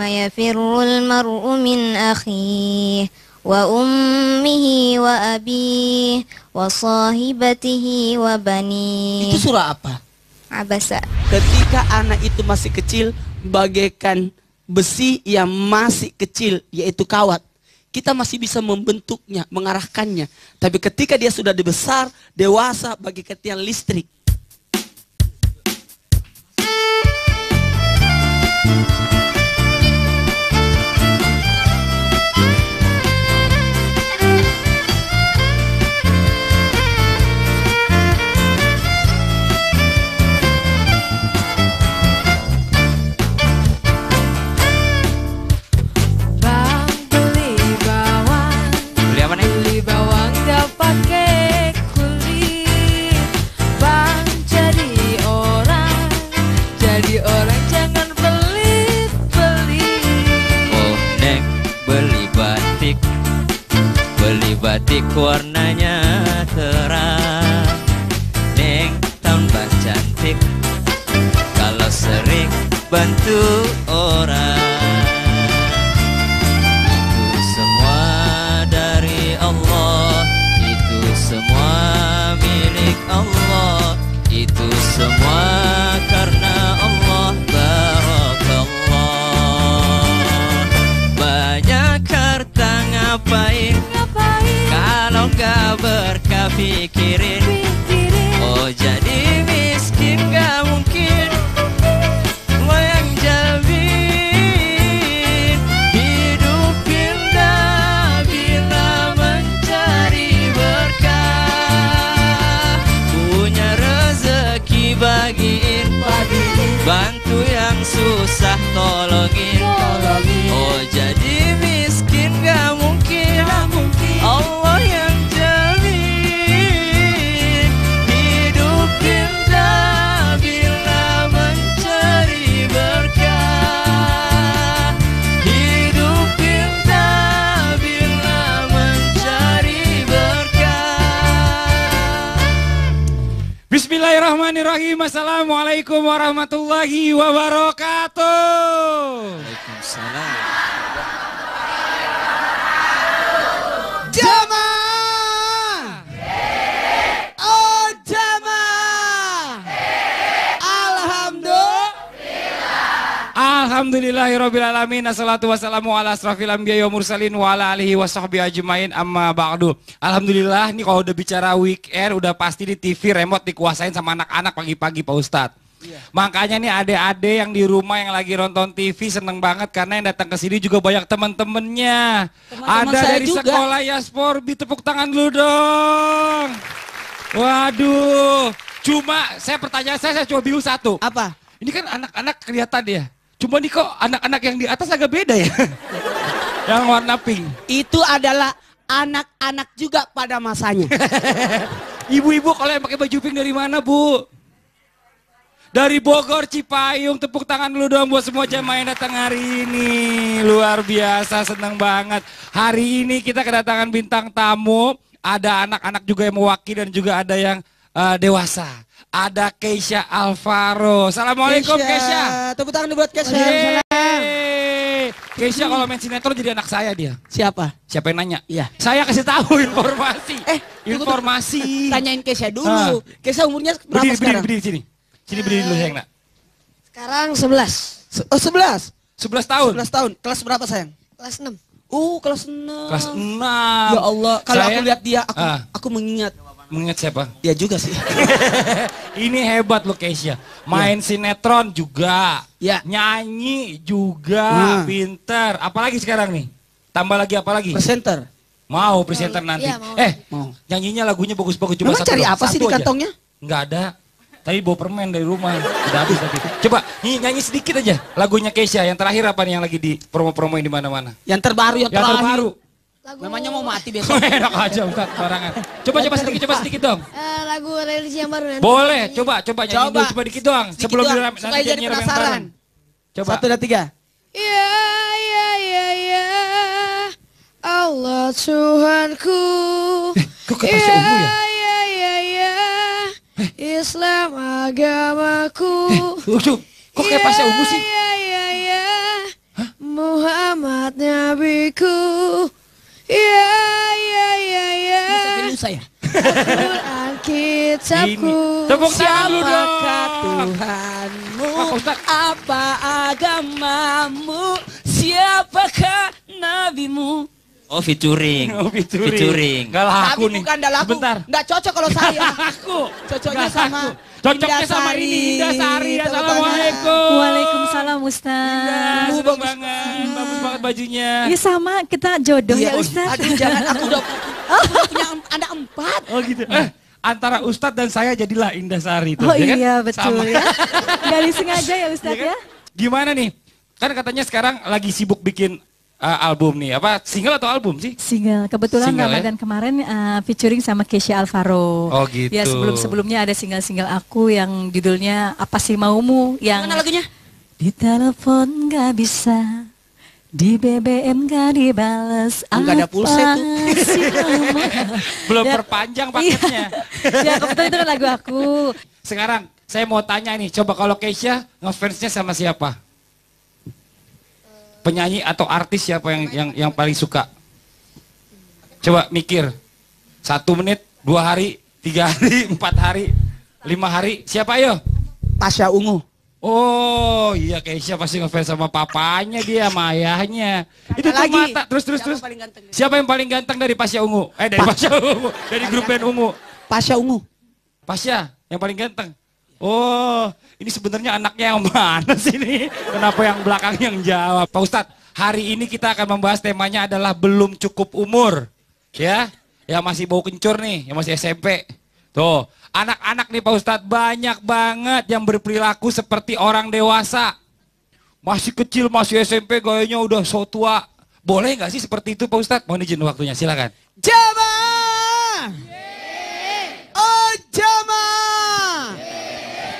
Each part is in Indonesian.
yafirrul mar'u min akhihi wa ummihi wa abihi wa sahibatihi wa banihi. Itu surah apa? Abasa. Ketika anak itu masih kecil, bagaikan besi yang masih kecil, yaitu kawat. Kita masih bisa membentuknya, mengarahkannya. Tapi ketika dia sudah besar, dewasa, bagaikan tiang listrik. Batik warnanya terang, neng tambah cantik kalau sering bantu orang. Itu semua dari Allah, itu semua milik Allah, itu semua karena Allah. Barakallah. Banyak harta ngapain kalau gak berkah pikirin. Oh jadi miskin gak mungkin, lo yang jamin. Hidup indah bila mencari berkah. Punya rezeki bagiin, bantu yang susah tolongin. Oh jadi miskin gak mungkin, Allah yang jamin. Hidup indah bila mencari berkah. Hidup indah bila mencari berkah. Bismillahirrahmanirrahim. Assalamualaikum warahmatullahi wabarakatuh. Waalaikumsalam. Jamaah. Oh jamaah. Alhamdulillahirrabbilalamin. Assalatu wassalamu ala asrafil anbiya wa mursalin wa ala alihi wa sahbihi ajmain amma ba'du. Alhamdulillah nih kalau udah bicara weekend udah pasti di TV remote dikuasain sama anak-anak pagi-pagi Pak Ustadz. Makanya nih adik-adik yang di rumah yang lagi nonton TV seneng banget karena yang datang ke sini juga banyak teman-temannya. Ada dari juga sekolah Yasporbi, tepuk tangan dulu dong. Waduh, cuma pertanyaan saya coba bingung satu. Apa? Ini kan anak-anak kelihatan ya. Cuma nih kok anak-anak yang di atas agak beda ya. Yang warna pink. Itu adalah anak-anak juga pada masanya. Ibu-ibu kalau yang pakai baju pink dari mana, Bu? Dari Bogor, Cipayung, tepuk tangan dulu dong buat semua jamaah yang datang hari ini. Luar biasa, senang banget. Hari ini kita kedatangan bintang tamu. Ada anak-anak juga yang mewakili dan juga ada yang dewasa. Ada Keisha Alvaro. Assalamualaikum Keisha. Tepuk tangan buat Keisha. Keisha kalau main sinetron jadi anak saya dia. Siapa? Siapa yang nanya? Iya. Saya kasih tahu informasi. Informasi. Tanyain Keisha dulu. Keisha umurnya berapa sekarang? Berdiri sini. Sini berdiri dulu sayang nak. Sekarang 11. Oh 11? 11 tahun? 11 tahun. Kelas berapa sayang? Kelas 6. Kelas 6. Kelas 6. Ya Allah, kalau aku lihat dia, aku mengingat. Mengingat siapa? Dia juga sih. Ini hebat loh Keisha. Main sinetron juga. Ya. Nyanyi juga. Pinter. Apalagi sekarang nih? Tambah lagi apa lagi? Presenter. Mau presenter nanti. Iya, mau. Mau. Nyanyinya lagunya bagus-bagus. Coba Memang cari apa sih di kantongnya? Enggak ada. Tadi bawa permen dari rumah. Udah habis tadi. Coba nyanyi sedikit aja lagunya Keisha. Yang terakhir apa nih yang lagi di promo-promoin di mana-mana? Yang terbaru, yang terbaru. Namanya mau mati besok. Enak aja Ustaz, barangan. Coba sedikit dong. Lagu rilis yang baru nanti. Boleh, coba nyanyi dulu coba dikit doang. Sebelum supaya jadi penasaran. Coba. 1, 2, 3. Ya, Allah Tuhanku. Kok kasih ungu ya? Islam agamaku. Kok kayak pasnya ungu sih? Mu Tuhanku. Ya, ya, ya, ya. Ini saya. Al-Quran kitabku. Ini. Tepuk tangan dulu dong. Siapakah Tuhanmu? Pak Ustadz. Apa agamamu? Siapakah nabimu? Oh, featuring. Oh, featuring. Gak laku Tapi nih. bukan dah laku. Sebentar. Nggak cocok kalau saya. Aku. Cocoknya Nggak sama laku. Cocoknya sama Indasari. ini Indasari. Tepuk tangan. Assalamualaikum. Waalaikumsalam Ustaz. Indah, seneng bagus banget. Bagus banget bajunya. Iya sama, kita jodoh Iya, ya Ustaz. Aduh jangan, aku udah punya anak 4. Oh gitu. Antara Ustadz dan saya jadilah Indasari itu. Oh ya kan? iya betul Sama. ya. Gak disengaja ya Ustaz Iya kan? ya. Gimana nih? Kan katanya sekarang lagi sibuk bikin album nih. Apa single atau album sih? Single, kebetulan Single, Ramadan kemarin featuring sama Kesha Alvaro. Oh, gitu. Ya sebelum-sebelumnya ada single-single aku yang judulnya Apa Sih Maumu. Yang Mana lagunya? di telepon gak bisa, di BBM gak dibales. Enggak ada pulsa Apa tuh. sih maumu? Belum Ya. perpanjang paketnya. Ya kebetulan itu kan lagu aku. Sekarang saya mau tanya nih, coba kalau Kesha ngefansnya sama siapa? Penyanyi atau artis siapa yang paling suka? Coba mikir. 1 menit, 2 hari, 3 hari, 4 hari, 5 hari. Siapa ayo? Pasha Ungu. Oh iya Kesha pasti ngefans sama papanya dia sama ayahnya. Itu tuh lagi. mata terus. Siapa paling ganteng? Siapa yang paling ganteng dari Pasha Ungu? Dari Pasha Ungu, dari grup band Ungu. Pasha Ungu. Pasha yang paling ganteng. Oh, ini sebenarnya anaknya yang mana sih ini? Kenapa yang belakang yang jawab? Pak Ustadz, hari ini kita akan membahas temanya adalah belum cukup umur. Ya, yang masih bau kencur nih, yang masih SMP. Tuh, anak-anak nih Pak Ustadz banyak banget yang berperilaku seperti orang dewasa. Masih kecil, masih SMP, gayanya udah so tua. Boleh nggak sih seperti itu Pak Ustadz? Mohon izin waktunya, silakan. Jamaah. Oh jamaah.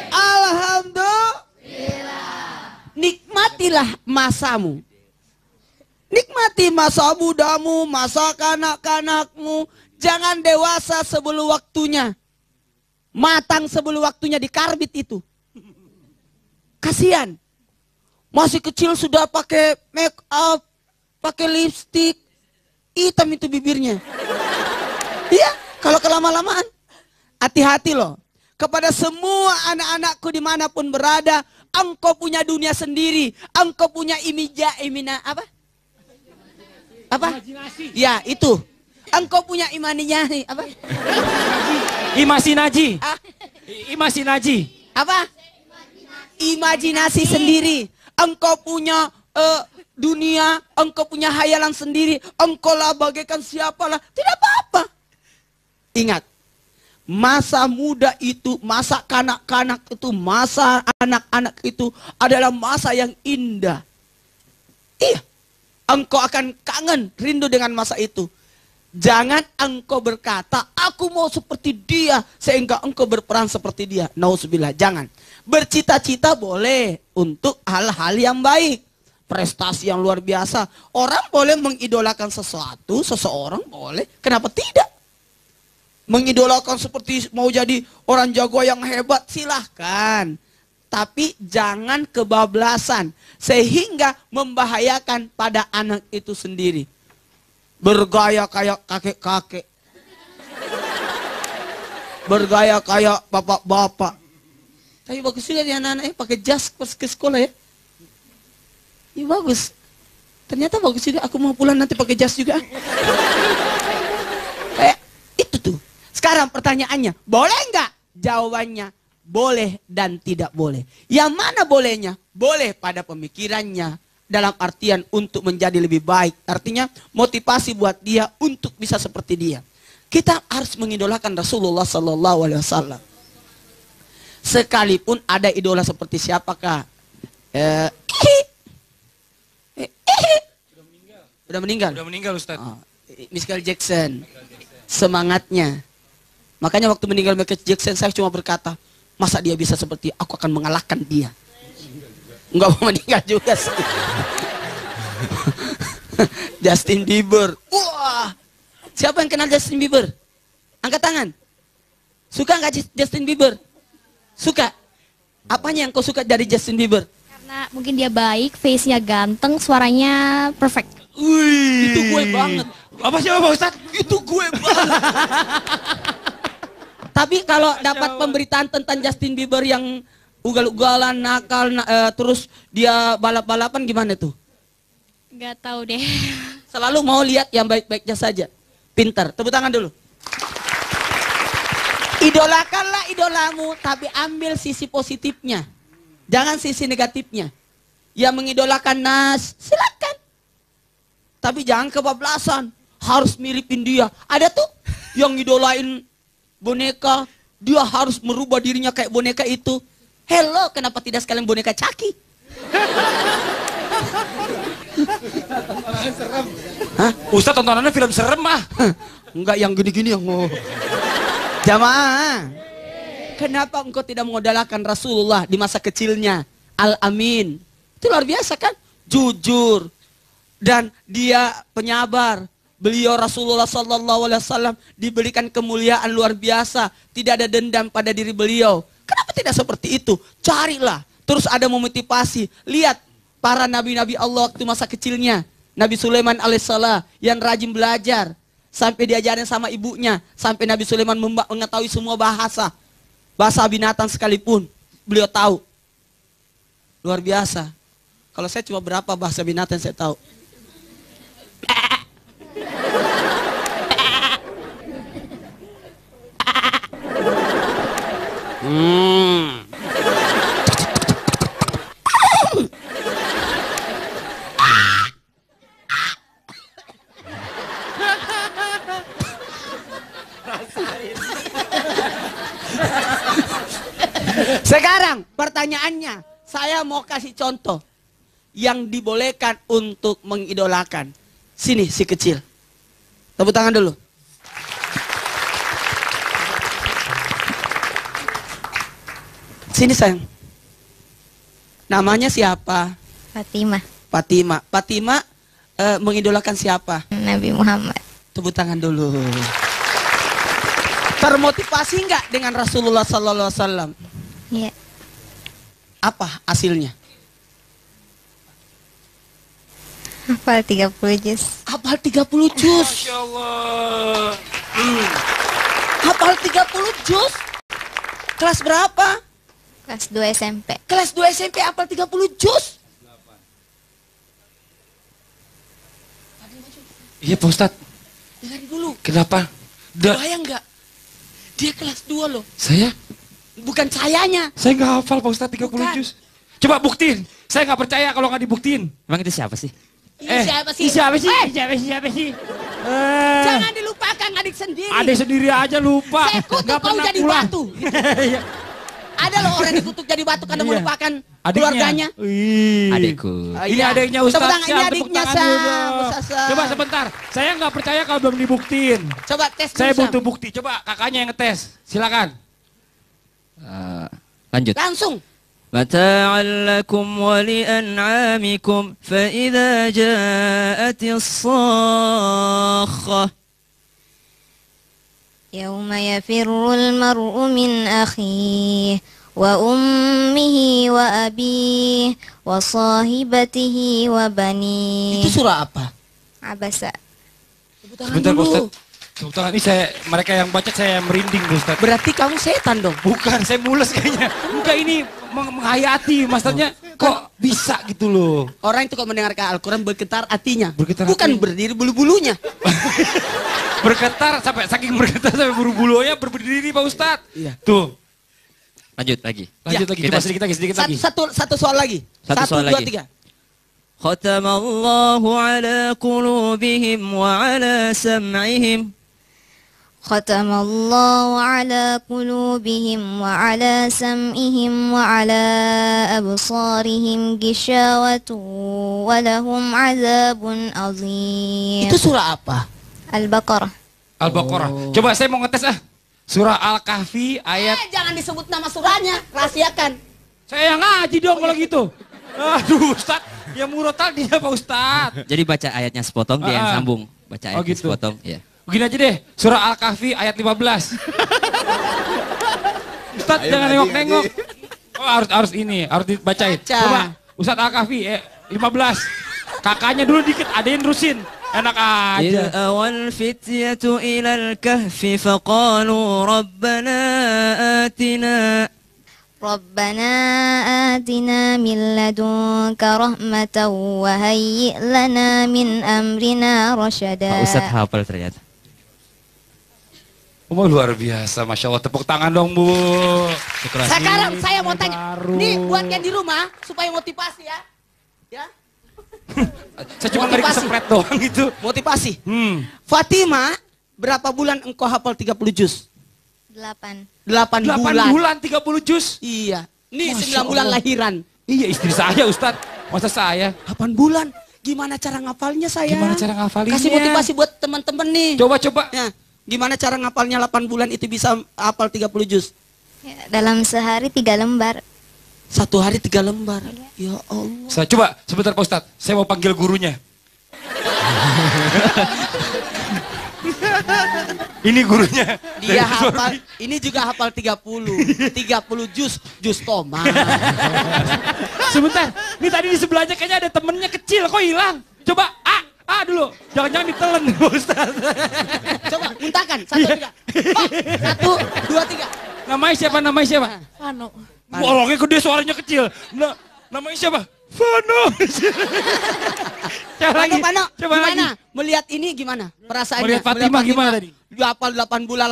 Alhamdulillah. Nikmatilah masamu. Nikmati masa mudamu, masa kanak-kanakmu. Jangan dewasa sebelum waktunya. Matang sebelum waktunya dikarbit itu. Kasihan. Masih kecil sudah pakai make up, pakai lipstick. Hitam itu bibirnya. Iya, kalau kelama-lamaan. Hati-hati loh. Kepada semua anak-anakku dimanapun berada, engkau punya dunia sendiri. Engkau punya apa? Apa? Ya, itu. Engkau punya imaninya apa? Imajinasi. Ah, Imajinasi. apa? Imajinasi sendiri. Engkau punya dunia, engkau punya hayalan sendiri. Engkau lah bagaikan siapalah. Tidak apa-apa. Ingat. Masa muda itu, masa kanak-kanak itu, masa anak-anak itu adalah masa yang indah. Iya. Engkau akan kangen, rindu dengan masa itu. Jangan engkau berkata, aku mau seperti dia, sehingga engkau berperan seperti dia. Nauzubillah, jangan. Bercita-cita boleh untuk hal-hal yang baik. Prestasi yang luar biasa. Orang boleh mengidolakan sesuatu, seseorang boleh. Kenapa tidak? Mengidolakan seperti mau jadi orang jago yang hebat, silahkan. Tapi jangan kebablasan. Sehingga membahayakan pada anak itu sendiri. Bergaya kayak kakek-kakek. Bergaya kayak bapak-bapak. Tapi bagus juga nih anak-anaknya pakai jas pas ke sekolah ya. Iya bagus. Ternyata bagus juga. Aku mau pulang nanti pakai jas juga. Kayak itu tuh. Sekarang pertanyaannya, boleh nggak? Jawabannya, boleh dan tidak boleh. Yang mana bolehnya? Boleh pada pemikirannya. Dalam artian untuk menjadi lebih baik. Artinya motivasi buat dia untuk bisa seperti dia. Kita harus mengidolakan Rasulullah SAW. Sekalipun ada idola seperti siapakah? Udah meninggal. Udah meninggal Ustaz. Michael Jackson. Semangatnya. Makanya waktu meninggal Michael Jackson saya cuma berkata, masa dia bisa seperti aku akan mengalahkan dia. Enggak mau meninggal juga sih. Justin Bieber. Wah. Siapa yang kenal Justin Bieber? Angkat tangan. Suka nggak Justin Bieber? Suka. Apanya yang kau suka dari Justin Bieber? Karena mungkin dia baik, face-nya ganteng, suaranya perfect. Wih. Itu gue banget. Apa sih Pak Ustadz? Itu gue banget. Tapi kalau dapat pemberitaan tentang Justin Bieber yang ugal-ugalan, nakal, terus dia balap-balapan gimana tuh? Gak tahu deh. Selalu mau lihat yang baik-baiknya saja. Pintar. Tepuk tangan dulu. Idolakanlah idolamu, tapi ambil sisi positifnya. Jangan sisi negatifnya. Yang mengidolakan Nas, silakan. Tapi jangan kebablasan. Harus miripin dia. Ada tuh yang ngidolain boneka. Dia harus merubah dirinya kayak boneka itu. Hello, kenapa tidak sekalian boneka Chucky? Hah? Ustadz tontonannya film serem ah. Enggak yang gini-gini yang mau. Jamaah. Kenapa engkau tidak mengidolakan Rasulullah di masa kecilnya? Al-Amin. Itu luar biasa kan? Jujur. Dan dia penyabar. Beliau Rasulullah SAW diberikan kemuliaan luar biasa. Tidak ada dendam pada diri beliau. Kenapa tidak seperti itu? Carilah. Terus ada memotivasi. Lihat para nabi-nabi Allah waktu masa kecilnya. Nabi Sulaiman alaihissalam yang rajin belajar. Sampai diajarin sama ibunya. Sampai Nabi Sulaiman mengetahui semua bahasa. Bahasa binatang sekalipun. Beliau tahu. Luar biasa. Kalau saya cuma berapa bahasa binatang saya tahu. Sekarang pertanyaannya, saya mau kasih contoh yang dibolehkan untuk mengidolakan. Sini si kecil. Tepuk tangan dulu. Sini sayang. Namanya siapa? Fatimah. Fatimah. Fatimah mengidolakan siapa? Nabi Muhammad. Tepuk tangan dulu. Termotivasi nggak dengan Rasulullah Sallallahu Alaihi Wasallam? Iya. Apa hasilnya? Hafal 30 juz. Hafal 30 juz. Masya Allah. Hafal 30 juz. Kelas berapa? Kelas 2 SMP. Kelas 2 SMP hafal 30 juz. Iya Pak Ustadz. Dengar dulu. Kenapa? Bayang nggak? Dia kelas 2 loh. Saya? Bukan sayanya. Saya nggak hafal Pak Ustadz 30 Bukan. juz. Coba buktiin. Saya nggak percaya kalau nggak dibuktiin. Emang itu siapa sih? Siapa sih? Siapa sih? Siapa sih? Jangan dilupakan adik sendiri. Adik sendiri aja lupa. Saya kutuk Nggak kau pernah jadi pulang. batu. Iya. Ada loh orang dikutuk jadi batu karena Iya. melupakan Adiknya. keluarganya. Wih. Adikku. Ini Iya. adiknya Tepuk Ustadz. tangan, ini Siap, tepuk adiknya, tangan Sam. dulu. Ustadz Sam. Coba sebentar. Saya nggak percaya kalau belum dibuktiin. Coba tes dulu, Saya Sam. butuh bukti. Coba kakaknya yang ngetes. Silakan. Lanjut. Langsung. متاعا لكم ولأنعامكم فإذا جاءت الصاخة يوم يفر المرء من أخيه وأمه وأبيه وصاحبته وبنيه. Itu surah apa? Abasa. Tepuk tangan Sebentar Pak dulu. Ustadz. Tepuk tangan ini mereka yang baca saya merinding Pak Ustadz. Berarti kamu setan dong. Bukan, saya mules kayaknya. Enggak, ini menghayati. Maksudnya kok bisa gitu loh. Orang itu kok mendengarkan Al-Quran bergetar hatinya. Bergetar Bukan hatinya. berdiri bulu-bulunya. Bergetar sampai saking bergetar sampai buru-bulunya berdiri Pak Ustadz. Iya. Tuh. Lanjut lagi. Lanjut Ya, lagi, coba sedikit lagi. Satu soal lagi. Satu soal dua, lagi. tiga. ختم الله على قلوبهم وعلى سمعهم ختم الله على قلوبهم وعلى سمعهم وعلى أبصارهم غشاوة ولهم عذاب عظيم. Itu surah apa? Al-Baqarah. Al-Baqarah. Coba saya mau ngetes Surah Al-Kahfi ayat. Jangan disebut nama surahnya, rahasiakan. Saya yang ngaji dong kalau gitu. Aduh Ustadz, yang murotal dia Pak Ustadz. Jadi baca ayatnya sepotong, dia yang Ah. sambung. Baca ayatnya gitu. sepotong. Ya. Begini aja deh, Surah Al-Kahfi ayat 15. Ustadz Ayo, jangan ngaji, nengok-nengok. ngaji. Oh, harus ini, harus dibacain. Baca. Coba Ustadz Al-Kahfi 15. Kakaknya dulu dikit, ada yang nerusin. Enak إذ aja. أوى الفتية إلى الكهف فقالوا ربنا آتنا ربنا آتنا من لدنك رحمة وهيئ لنا من أمرنا رشدا. Pak Ustadz hafal ternyata. Oh, luar biasa, Masya Allah. Tepuk tangan dong, Bu. Sekarang saya mau tanya. Baru. Nih buat yang di rumah supaya motivasi ya. Ya. Saya cuma ngeri Motivasi. kesempret doang itu. Motivasi. Hmm. Fatima, berapa bulan engkau hafal 30 juz? 8. 8 8 bulan. bulan 30 juz. Iya. Nih Masya 9 bulan Allah. lahiran. Iya, istri saya, Ustadz. Masa saya? 8 bulan. Gimana cara ngapalnya saya? Gimana cara ngafalinnya? Kasih motivasi buat teman-teman nih. Coba. Ya, gimana cara ngapalnya 8 bulan itu bisa hafal 30 juz? Ya, dalam sehari 3 lembar. Satu hari 3 lembar. Ya Allah. Saya coba sebentar Pak Ustadz. Saya mau panggil gurunya. Ini gurunya. Dia Dari hafal, Sorry. ini juga hafal 30. 30 juz tomat. Sebentar. Ini tadi di sebelahnya kayaknya ada temennya kecil. Kok hilang? Coba dulu. Jangan-jangan ditelen Pak Ustadz. Coba muntahkan. 1, 3. 1, 2, 3. Namanya siapa? Vano. Bolongnya gede, suaranya kecil. Nah, namanya siapa? Vano. Coba lagi. Pano, Coba gimana? lagi. Melihat ini gimana? Perasaannya? Melihat Fatimah gimana tadi? Dia hafal 8 bulan,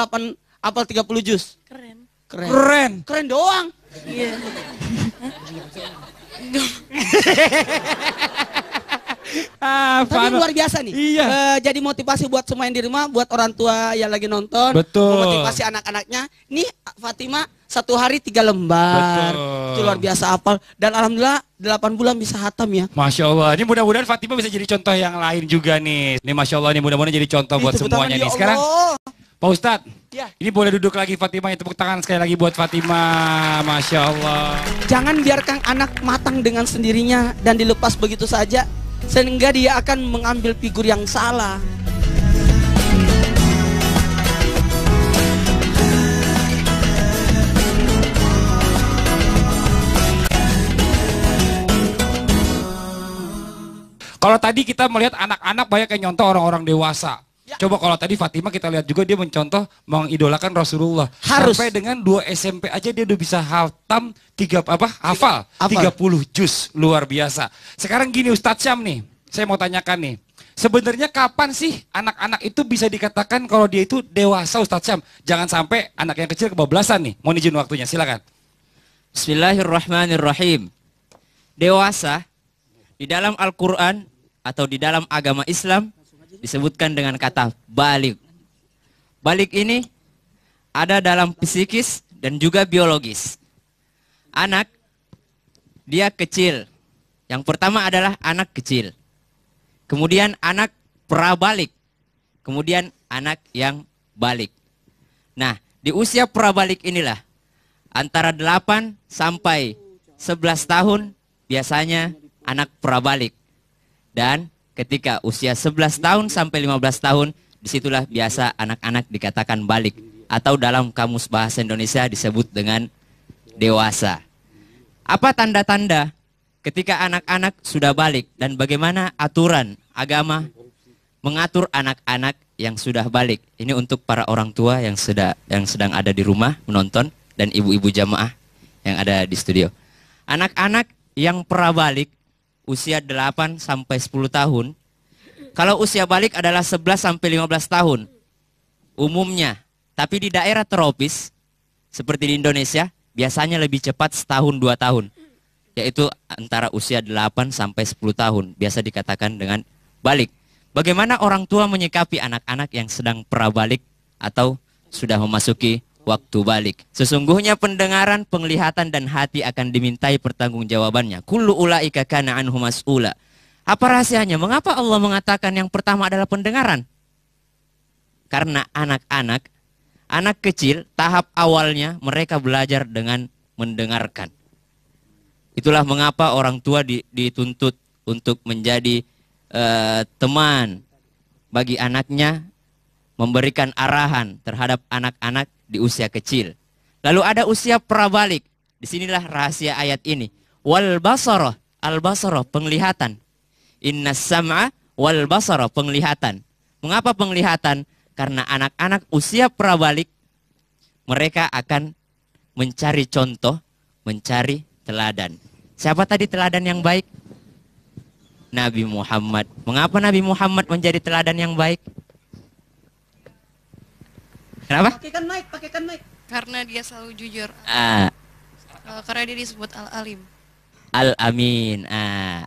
hafal 30 juz. Keren. Keren. Keren. Doang. Iya. Tapi Vano. luar biasa nih. Iya. Jadi motivasi buat semua yang di rumah, buat orang tua yang lagi nonton. Betul. Memotivasi anak-anaknya. Nih Fatimah 1 hari 3 lembar. Betul. Itu luar biasa hafal. Dan alhamdulillah 8 bulan bisa hatam ya. Masya Allah, ini mudah-mudahan Fatimah bisa jadi contoh yang lain juga nih. Ini Masya Allah, ini mudah-mudahan jadi contoh buat Tepuk tangan, semuanya ya nih. Sekarang Allah. Pak Ustadz, Ya. ini boleh duduk lagi Fatimah, tepuk tangan sekali lagi buat Fatimah. Masya Allah. Jangan biarkan anak matang dengan sendirinya dan dilepas begitu saja. Sehingga dia akan mengambil figur yang salah. Kalau tadi kita melihat anak-anak banyak yang nyontoh orang-orang dewasa. Ya. Coba kalau tadi Fatimah kita lihat juga dia mencontoh mengidolakan Rasulullah. Harus. Sampai dengan 2 SMP aja dia udah bisa hafal 30 juz, luar biasa. Sekarang gini Ustadz Syam nih, saya mau tanyakan nih. Sebenarnya kapan sih anak-anak itu bisa dikatakan kalau dia itu dewasa Ustadz Syam? Jangan sampai anak yang kecil kebablasan nih. Mohon izin waktunya, silakan. Bismillahirrahmanirrahim. Dewasa di dalam Al-Quran atau di dalam agama Islam disebutkan dengan kata balik. Balik ini ada dalam psikis dan juga biologis. Anak, dia kecil. Yang pertama adalah anak kecil. Kemudian anak prabalik. Kemudian anak yang balik. Nah, di usia prabalik inilah antara 8 sampai 11 tahun biasanya anak prabalik. Dan ketika usia 11 tahun sampai 15 tahun, disitulah biasa anak-anak dikatakan balik. Atau dalam kamus bahasa Indonesia disebut dengan dewasa. Apa tanda-tanda ketika anak-anak sudah balik dan bagaimana aturan agama mengatur anak-anak yang sudah balik? Ini untuk para orang tua yang sedang ada di rumah menonton dan ibu-ibu jamaah yang ada di studio. Anak-anak yang prabalik usia 8 sampai 10 tahun. Kalau usia balik adalah 11 sampai 15 tahun umumnya. Tapi di daerah tropis seperti di Indonesia biasanya lebih cepat setahun 2 tahun. Yaitu antara usia 8 sampai 10 tahun. Biasa dikatakan dengan balik. Bagaimana orang tua menyikapi anak-anak yang sedang prabalik atau sudah memasuki waktu balik? Sesungguhnya pendengaran, penglihatan dan hati akan dimintai pertanggungjawabannya. Kullu ulaika kana anhu mas'ula. Apa rahasianya? Mengapa Allah mengatakan yang pertama adalah pendengaran? Karena anak-anak, anak kecil tahap awalnya mereka belajar dengan mendengarkan. Itulah mengapa orang tua dituntut untuk menjadi teman bagi anaknya, memberikan arahan terhadap anak-anak di usia kecil. Lalu ada usia prabalik. Disinilah rahasia ayat ini. Wal basarah, al basarah, penglihatan. Innas sam'a wal basara, penglihatan. Mengapa penglihatan? Karena anak-anak usia prabalik mereka akan mencari contoh, mencari teladan. Siapa tadi teladan yang baik? Nabi Muhammad. Mengapa Nabi Muhammad menjadi teladan yang baik? Kenapa? Pakaikan mic. Karena dia selalu jujur. Karena dia disebut Al-Alim. Al-Amin.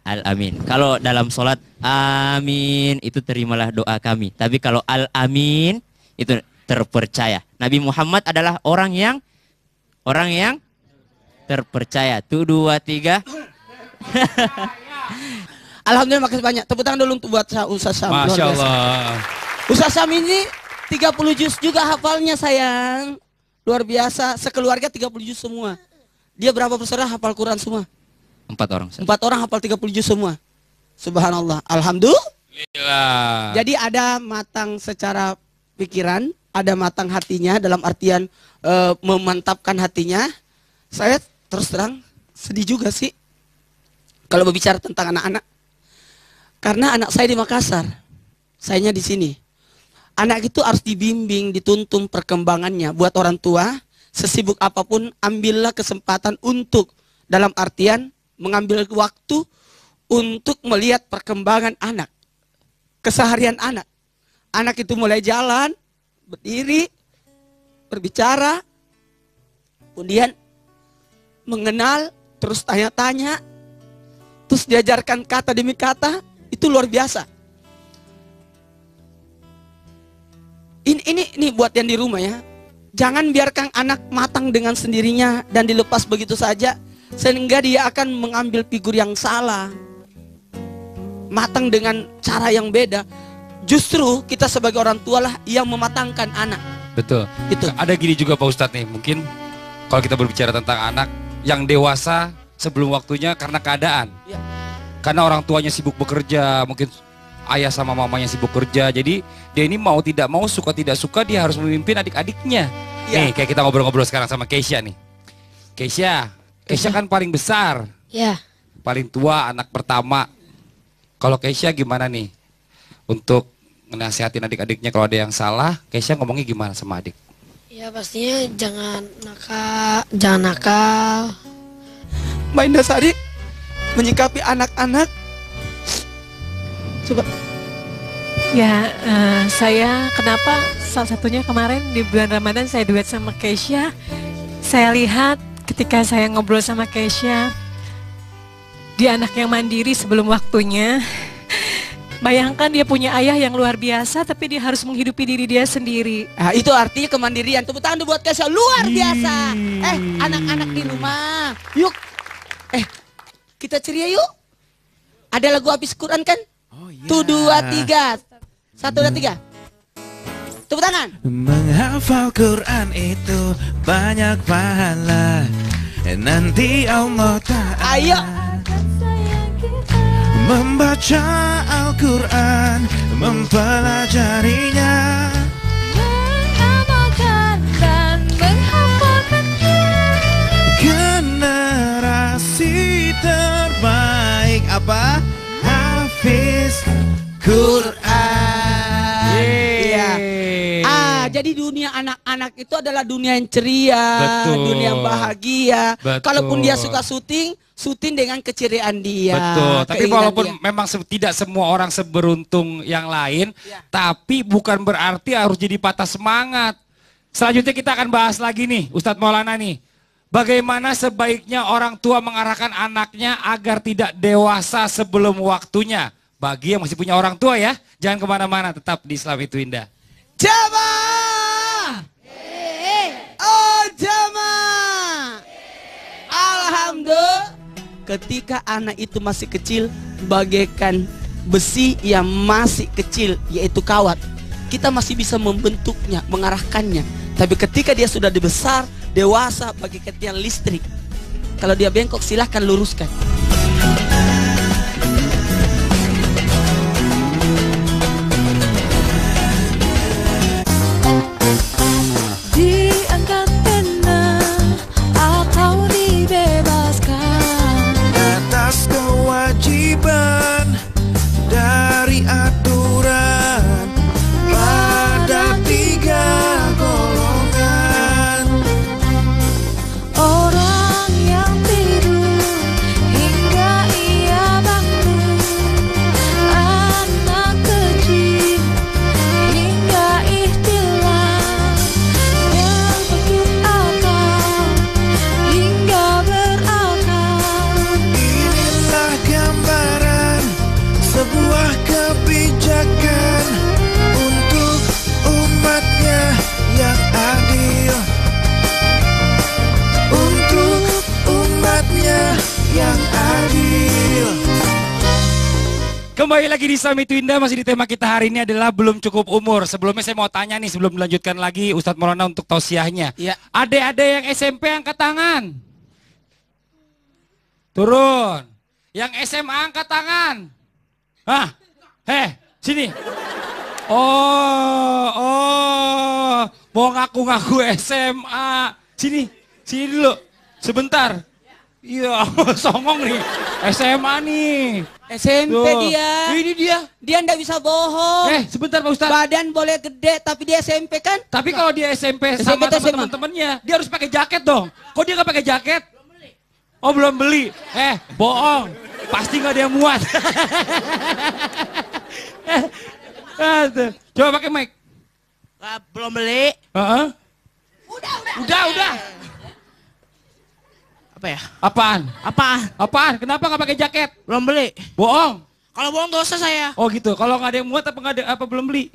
Al-Amin. Kalau dalam sholat, amin, itu terimalah doa kami. Tapi kalau Al-Amin, itu terpercaya. Nabi Muhammad adalah orang yang terpercaya. Tuh, 2, 3. Alhamdulillah, makasih banyak. Tepuk tangan dulu untuk buat Ustaz Sam. Masya Allah. Ustaz Sam ini 30 juz juga hafalnya, sayang. Luar biasa. Sekeluarga 30 juz semua. Dia berapa bersaudara hafal Quran semua? 4 orang. 4 orang hafal 30 juz semua. Subhanallah. Alhamdulillah. Jadi ada matang secara pikiran, ada matang hatinya dalam artian memantapkan hatinya. Saya terus terang sedih juga sih kalau berbicara tentang anak-anak. Karena anak saya di Makassar, sayanya di sini. Anak itu harus dibimbing, dituntun perkembangannya. Buat orang tua, sesibuk apapun, ambillah kesempatan untuk, dalam artian mengambil waktu untuk melihat perkembangan anak, keseharian anak. Anak itu mulai jalan, berdiri, berbicara, kemudian mengenal, terus tanya-tanya, terus diajarkan kata demi kata. Itu luar biasa. Ini buat yang di rumah ya. Jangan biarkan anak matang dengan sendirinya dan dilepas begitu saja, sehingga dia akan mengambil figur yang salah. Matang dengan cara yang beda. Justru kita sebagai orang tua lah yang mematangkan anak. Betul. Itu. Ada gini juga Pak Ustadz nih, mungkin kalau kita berbicara tentang anak yang dewasa sebelum waktunya karena keadaan. Ya. Karena orang tuanya sibuk bekerja, mungkin ayah sama mamanya sibuk kerja. Jadi dia ini mau tidak mau, suka tidak suka, dia harus memimpin adik-adiknya. Ya. Nih kayak kita ngobrol-ngobrol sekarang sama Keisha nih. Keisha kan paling besar. Ya. Paling tua, anak pertama. Kalau Keisha gimana nih? Untuk menasihatin adik-adiknya kalau ada yang salah, Keisha ngomongnya gimana sama adik? Ya pastinya jangan nakal. Mbak Indasari menyikapi anak-anak. Coba. Ya, saya kenapa salah satunya kemarin di bulan Ramadan saya duet sama Keisha. Saya lihat ketika saya ngobrol sama Keisha, dia anak yang mandiri sebelum waktunya. Bayangkan dia punya ayah yang luar biasa, tapi dia harus menghidupi diri dia sendiri. Nah, itu artinya kemandirian. Tepuk tangan buat Keisha, luar biasa. Anak-anak di rumah, yuk. Kita ceria yuk. Ada lagu habis Quran kan? Oh, iya. Tuh, 2, 3. 1, 2, 3. Tepuk tangan. Menghafal Quran itu banyak pahala. Nanti Allah Ta'ala Ayo. membaca Al-Quran, mempelajarinya, Mengamalkan dan menghafalkannya. generasi terbaik apa? Hafiz Quran. Iya. Jadi dunia anak-anak itu adalah dunia yang ceria, Betul. dunia yang bahagia. Betul. Kalaupun dia suka syuting dengan keceriaan dia. Betul, tapi keinginan walaupun dia. memang tidak semua orang seberuntung yang lain, Ya. tapi bukan berarti harus jadi patah semangat. Selanjutnya kita akan bahas lagi nih, Ustadz Maulana nih. Bagaimana sebaiknya orang tua mengarahkan anaknya agar tidak dewasa sebelum waktunya. Bagi yang masih punya orang tua ya, jangan kemana-mana, tetap di Islam itu Indah. Jamaah. Oh jamaah. Alhamdulillah. Ketika anak itu masih kecil, bagaikan besi yang masih kecil, yaitu kawat. Kita masih bisa membentuknya, mengarahkannya. Tapi ketika dia sudah dibesar, dewasa, bagaikan tiang listrik. Kalau dia bengkok, silahkan luruskan. Diangkat pena atau dibebaskan. Atas kewajiban Kembali lagi di Summit Winda, masih di tema kita hari ini adalah belum cukup umur. Sebelumnya saya mau tanya nih, sebelum dilanjutkan lagi Ustadz Maulana untuk tausiahnya. Iya. Adik-adik yang SMP angkat tangan. Turun. Yang SMA angkat tangan. Hah? Sini. Oh, mau ngaku-ngaku SMA. Sini dulu. Sebentar. Iya, songong nih. SMA nih. SMP Tuh. dia. Ini dia. Dia ndak bisa bohong. Sebentar Pak Ustadz. Badan boleh gede, tapi dia SMP kan? Tapi kalau dia SMP sama atau SMA? teman-temannya, dia harus pakai jaket dong. Kok dia nggak pakai jaket? Oh, belum beli. Bohong. Pasti nggak ada yang muat. Coba pakai mic. Belum beli. Udah. Apa ya? Apaan? Apaan? Kenapa nggak pakai jaket? Belum beli. Bohong. Kalau bohong dosa saya. Oh gitu. Kalau nggak ada yang muat apa belum beli?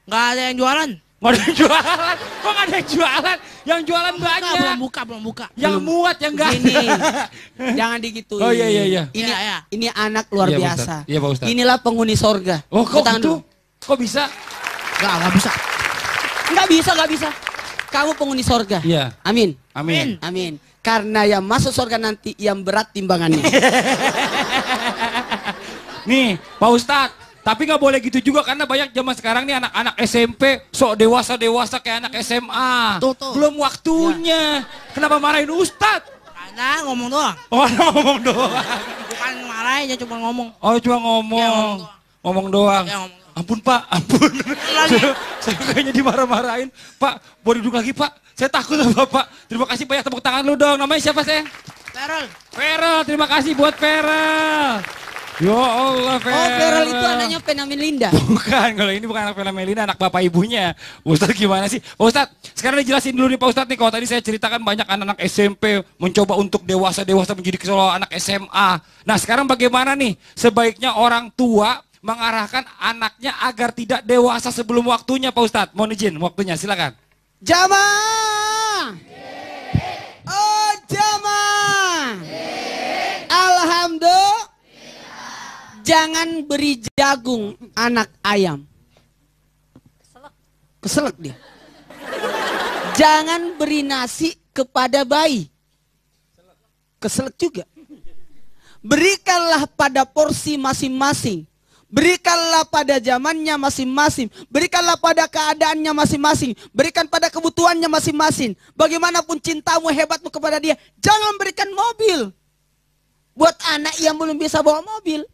Nggak ada yang jualan. Nggak ada yang jualan. Kok nggak ada yang jualan? Yang jualan banyak. Belum buka. Yang muat yang nggak. Gini, jangan digituin. Oh iya. Ini anak luar Iya, Pak biasa. Ustadz. Iya, Pak Ustadz. Inilah penghuni sorga. Oh kok Tangan gitu? dulu. Kok bisa? Nggak bisa. Nggak bisa. Kamu penghuni sorga. Iya. Amin. Amin. Karena yang masuk sorga nanti yang berat timbangannya. Nih, Pak Ustadz. Tapi nggak boleh gitu juga karena banyak zaman sekarang nih anak-anak SMP sok dewasa kayak anak SMA. Tuh. Belum waktunya. Kenapa marahin Ustadz? Karena ngomong doang. Oh, ngomong doang. Bukan marahin, ya cuma ngomong. Oh, cuma ngomong. Ya, ngomong doang. Ya, ngomong doang. Ampun Pak, ampun. Lagi. Saya kayaknya dimarah-marahin. Pak, boleh duduk lagi Pak. Saya takut sama Bapak. Terima kasih banyak, tepuk tangan lu dong. Namanya siapa sayang? Ferel, terima kasih buat Ferel. Ya Allah, Ferel. Oh, Ferel itu anaknya Pena Melinda. Bukan, kalau ini bukan anak Pena Melinda, anak bapak ibunya. Ustadz gimana sih? Pak Ustadz, sekarang dijelasin dulu nih Pak Ustadz nih. Kalau tadi saya ceritakan banyak anak-anak SMP mencoba untuk dewasa menjadi seolah anak SMA. Nah sekarang bagaimana nih? Sebaiknya orang tua mengarahkan anaknya agar tidak dewasa sebelum waktunya Pak Ustadz. Mohon izin waktunya, silakan. Jamaah. Oh jamaah. Alhamdulillah. Jangan beri jagung anak ayam. Keselak dia. Jangan beri nasi kepada bayi. Keselak juga. Berikanlah pada porsi masing-masing. Berikanlah pada zamannya masing-masing. Berikanlah pada keadaannya masing-masing. Berikan pada kebutuhannya masing-masing. Bagaimanapun cintamu, hebatmu kepada dia, jangan berikan mobil. Buat anak yang belum bisa bawa mobil.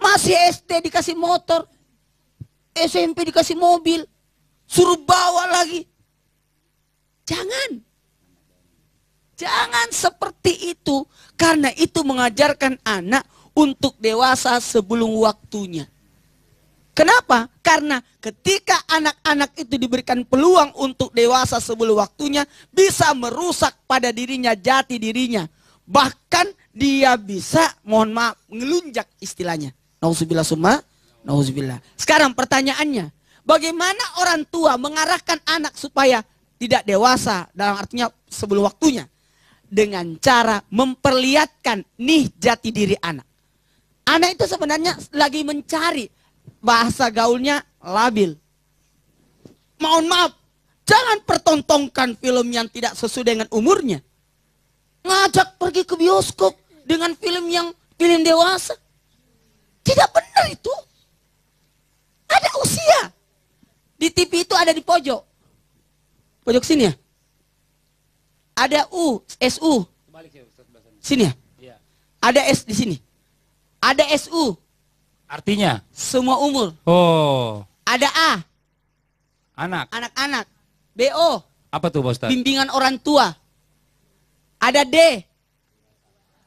Masih SD dikasih motor. SMP dikasih mobil. Suruh bawa lagi. Jangan. Jangan seperti itu. Karena itu mengajarkan anak untuk dewasa sebelum waktunya. Kenapa? Karena ketika anak-anak itu diberikan peluang untuk dewasa sebelum waktunya, bisa merusak pada dirinya, jati dirinya. Bahkan dia bisa, mohon maaf, ngelunjak istilahnya. Nauzubillah summa, nauzubillah. Sekarang pertanyaannya, bagaimana orang tua mengarahkan anak supaya tidak dewasa, dalam artinya sebelum waktunya? Dengan cara memperlihatkan nih jati diri anak. Anak itu sebenarnya lagi mencari, bahasa gaulnya labil. Mohon maaf, jangan pertontonkan film yang tidak sesuai dengan umurnya. Ngajak pergi ke bioskop dengan film dewasa. Tidak benar itu. Ada usia. Di TV itu ada di pojok. Pojok sini ya. Ada SU. Sini ya. Ada S di sini. Ada SU. Artinya? Semua umur. Oh. Ada A. Anak. Anak-anak. BO. Apa tuh Pak Ustadz? Bimbingan orang tua. Ada D.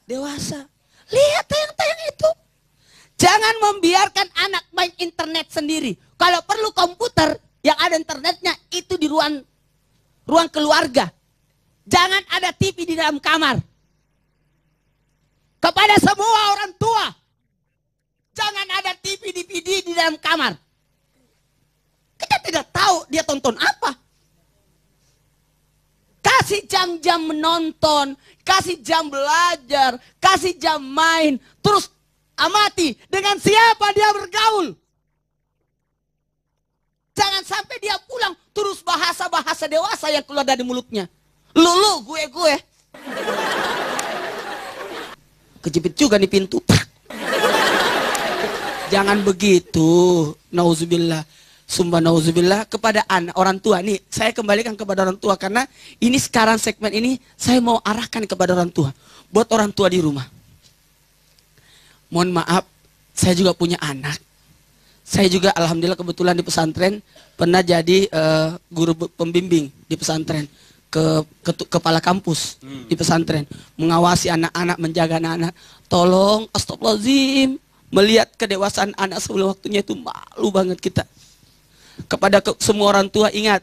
Dewasa. Lihat tayang-tayang itu. Jangan membiarkan anak main internet sendiri. Kalau perlu komputer yang ada internetnya itu di ruang keluarga. Jangan ada TV di dalam kamar. Kepada semua orang tua, jangan ada TV DVD di dalam kamar. Kita tidak tahu dia tonton apa. Kasih jam-jam menonton, kasih jam belajar, kasih jam main. Terus amati dengan siapa dia bergaul. Jangan sampai dia pulang terus bahasa-bahasa dewasa yang keluar dari mulutnya. Lu, gue. Kejepit juga nih pintu. Jangan begitu. Nauzubillah. Sumpah nauzubillah kepada anak orang tua. Nih, saya kembalikan kepada orang tua karena ini sekarang segmen ini saya mau arahkan kepada orang tua. Buat orang tua di rumah. Mohon maaf, saya juga punya anak. Saya juga alhamdulillah kebetulan di pesantren pernah jadi guru pembimbing di pesantren, kepala kampus di pesantren, mengawasi anak-anak, menjaga anak-anak. Tolong astagfirullahaladzim, melihat kedewasaan anak sebelum waktunya itu malu banget kita. Kepada semua orang tua ingat,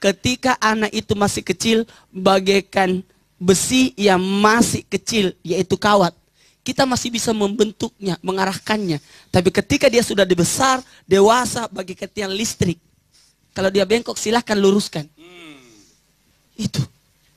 ketika anak itu masih kecil bagaikan besi yang masih kecil, yaitu kawat. Kita masih bisa membentuknya, mengarahkannya. Tapi ketika dia sudah dibesar, dewasa, bagaikan tiang listrik. Kalau dia bengkok silahkan luruskan. Itu.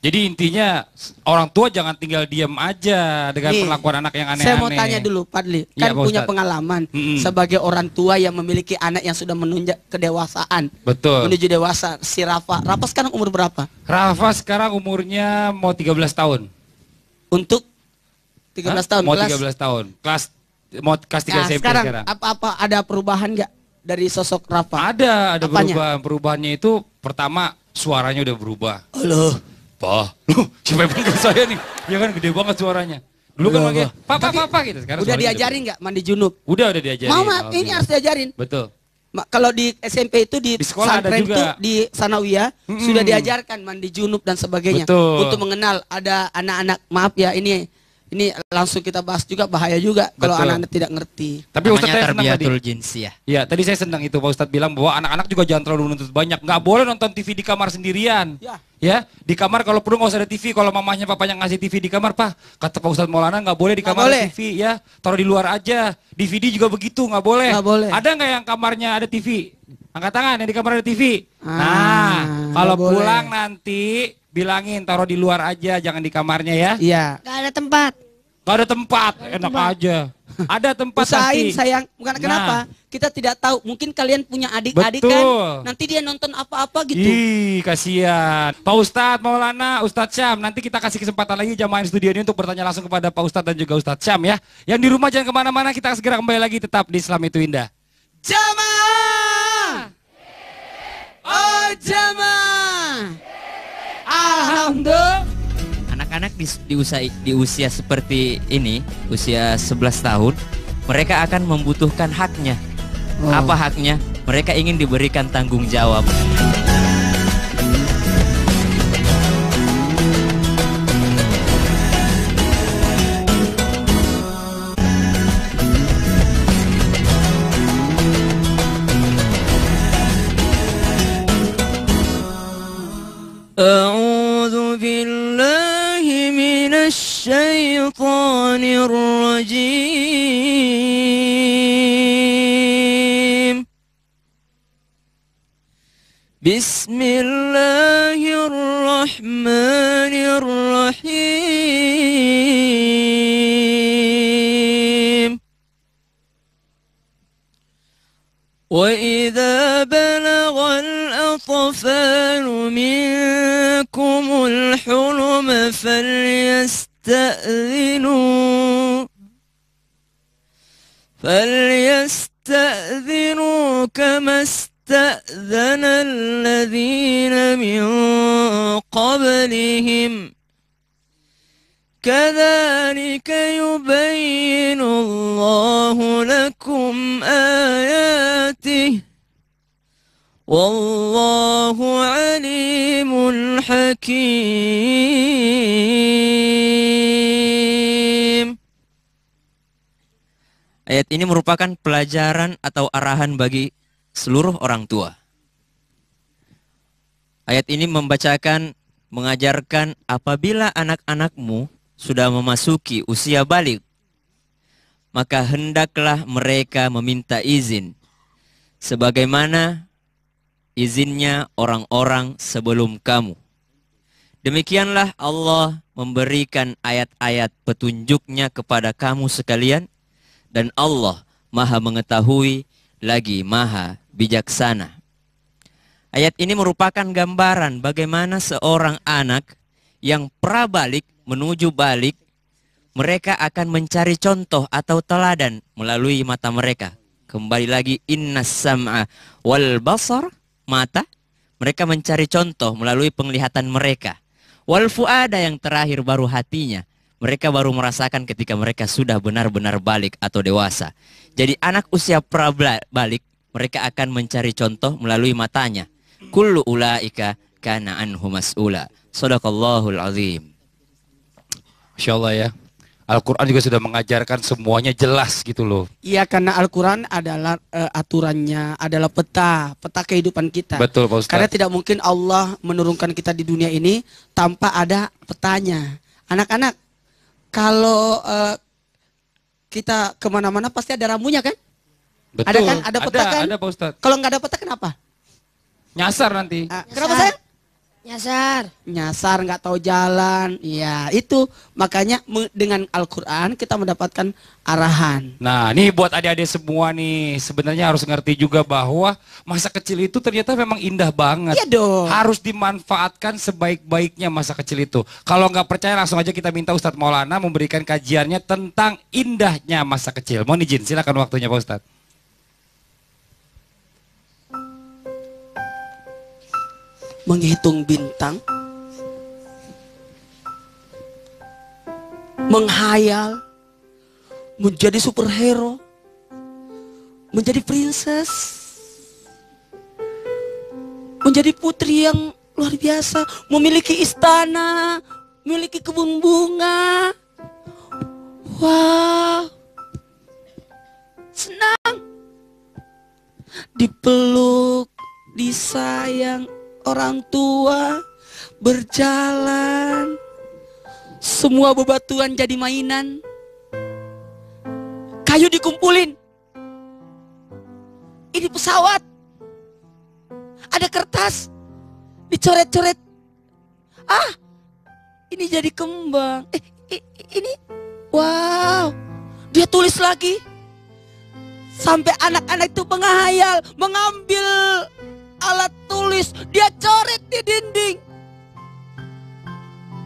Jadi intinya orang tua jangan tinggal diam aja dengan perlakuan anak yang aneh-aneh. Saya mau tanya dulu Padli, kan Pak punya Ustadz pengalaman sebagai orang tua yang memiliki anak yang sudah menunjak kedewasaan. Betul. Menuju dewasa. Si Rafa sekarang umur berapa? Rafa sekarang umurnya mau 13 tahun. Untuk 13 tahun. Mau 13 tahun. Mau kelas 3 SMP sekarang. Apa ada perubahan nggak dari sosok Rafa? Ada Apanya? perubahan. Perubahannya itu pertama suaranya udah berubah. Halo. Pak, lu siapa yang panggil saya nih? Ya kan gede banget suaranya. Dulu kan manggil Papa gitu. Sekarang udah diajarin nggak mandi junub? Udah diajarin. Mama, ini harus diajarin. Betul. Kalau di SMP itu di sekolah ada pesantren juga. itu di Sanawiyah sudah diajarkan mandi junub dan sebagainya. Betul. Untuk mengenal ada anak-anak, maaf ya ini langsung kita bahas juga, bahaya juga kalau Betul. anak-anak tidak ngerti. Tapi Ustadz saya senang tadi. Tarbiyatul jinsiyah. Ya, tadi saya senang itu Pak Ustadz bilang bahwa anak-anak juga jangan terlalu menuntut banyak. Nggak boleh nonton TV di kamar sendirian. Ya, di kamar kalau perlu nggak usah ada TV. Kalau mamahnya papanya ngasih TV di kamar, Pak, kata Pak Ustadz Maulana nggak boleh di kamar ada TV ya. Taruh di luar aja. DVD juga begitu, nggak boleh. Nggak boleh. Ada nggak yang kamarnya ada TV? Angkat tangan yang di kamar ada TV. Nah, kalau nggak boleh. pulang nanti bilangin taruh di luar aja, jangan di kamarnya ya. Iya. Gak ada tempat. Gak ada tempat, enak aja. Ada tempat Usahain pasti. sayang, bukan kenapa? Kita tidak tahu, mungkin kalian punya adik-adik kan, Betul. nanti dia nonton apa-apa gitu. Ih, kasihan. Pak Ustadz Maulana, Ustadz Syam, nanti kita kasih kesempatan lagi jamaah studio ini untuk bertanya langsung kepada Pak Ustadz dan juga Ustadz Syam ya. Yang di rumah jangan kemana-mana, kita segera kembali lagi tetap di Islam Itu Indah. Jamaah! Oh jamaah! Alhamdulillah. Anak-anak di usia seperti ini, usia 11 tahun, mereka akan membutuhkan haknya. Apa haknya? Mereka ingin diberikan tanggung jawab. A'udzu billahi minasy syaithanir rajim. Bismillahirrahmanirrahim. وإذا بلغ الأطفال منكم الحلم فليستأذنوا كما استأذن الذين من قبلهم كذلك يبين الله لكم آياته والله عليم حكيم. Ayat ini merupakan pelajaran atau arahan bagi seluruh orang tua. Ayat ini mengajarkan apabila anak-anakmu sudah memasuki usia balik, maka hendaklah mereka meminta izin sebagaimana izinnya orang-orang sebelum kamu. Demikianlah Allah memberikan ayat-ayat petunjuknya kepada kamu sekalian dan Allah Maha mengetahui lagi Maha bijaksana. Ayat ini merupakan gambaran bagaimana seorang anak yang prabalik menuju balik, mereka akan mencari contoh atau teladan melalui mata mereka. Kembali lagi, innas sam'a wal basar, mata. Mereka mencari contoh melalui penglihatan mereka. Wal fuada, yang terakhir baru hatinya. Mereka baru merasakan ketika mereka sudah benar-benar balik atau dewasa. Jadi anak usia prabalik, mereka akan mencari contoh melalui matanya. Kullu ulaika kana anhu mas'ula. Shadaqallahul azim. Masya Allah ya. Al-Quran juga sudah mengajarkan semuanya jelas gitu loh. Iya, karena Al-Quran adalah aturannya, adalah peta kehidupan kita. Betul Pak Ustaz. Karena tidak mungkin Allah menurunkan kita di dunia ini tanpa ada petanya. Anak-anak, kalau kita kemana-mana pasti ada rambunya kan? Betul. Ada kan? Ada peta kan? Ada Pak Ustaz. Kalau nggak ada peta kenapa? Nyasar nanti. Kenapa sayang? Nyasar Nggak tahu jalan. Ya itu makanya dengan Al-Quran kita mendapatkan arahan. Nah nih buat adik-adik semua nih, sebenarnya harus ngerti juga bahwa masa kecil itu ternyata memang indah banget. Iya dong. Harus dimanfaatkan sebaik-baiknya masa kecil itu. Kalau nggak percaya langsung aja kita minta Ustadz Maulana memberikan kajiannya tentang indahnya masa kecil. Mohon izin, silakan waktunya Pak Ustadz. Menghitung bintang, menghayal, menjadi superhero, menjadi princess, menjadi putri yang luar biasa, memiliki istana, memiliki kebun bunga. Wow, senang, dipeluk, disayang orang tua, berjalan, semua bebatuan jadi mainan, kayu dikumpulin, ini pesawat, ada kertas, dicoret-coret, ini jadi kembang, ini, wow, dia tulis lagi, sampai anak-anak itu menghayal, mengambil alat tulis, dia coret di dinding.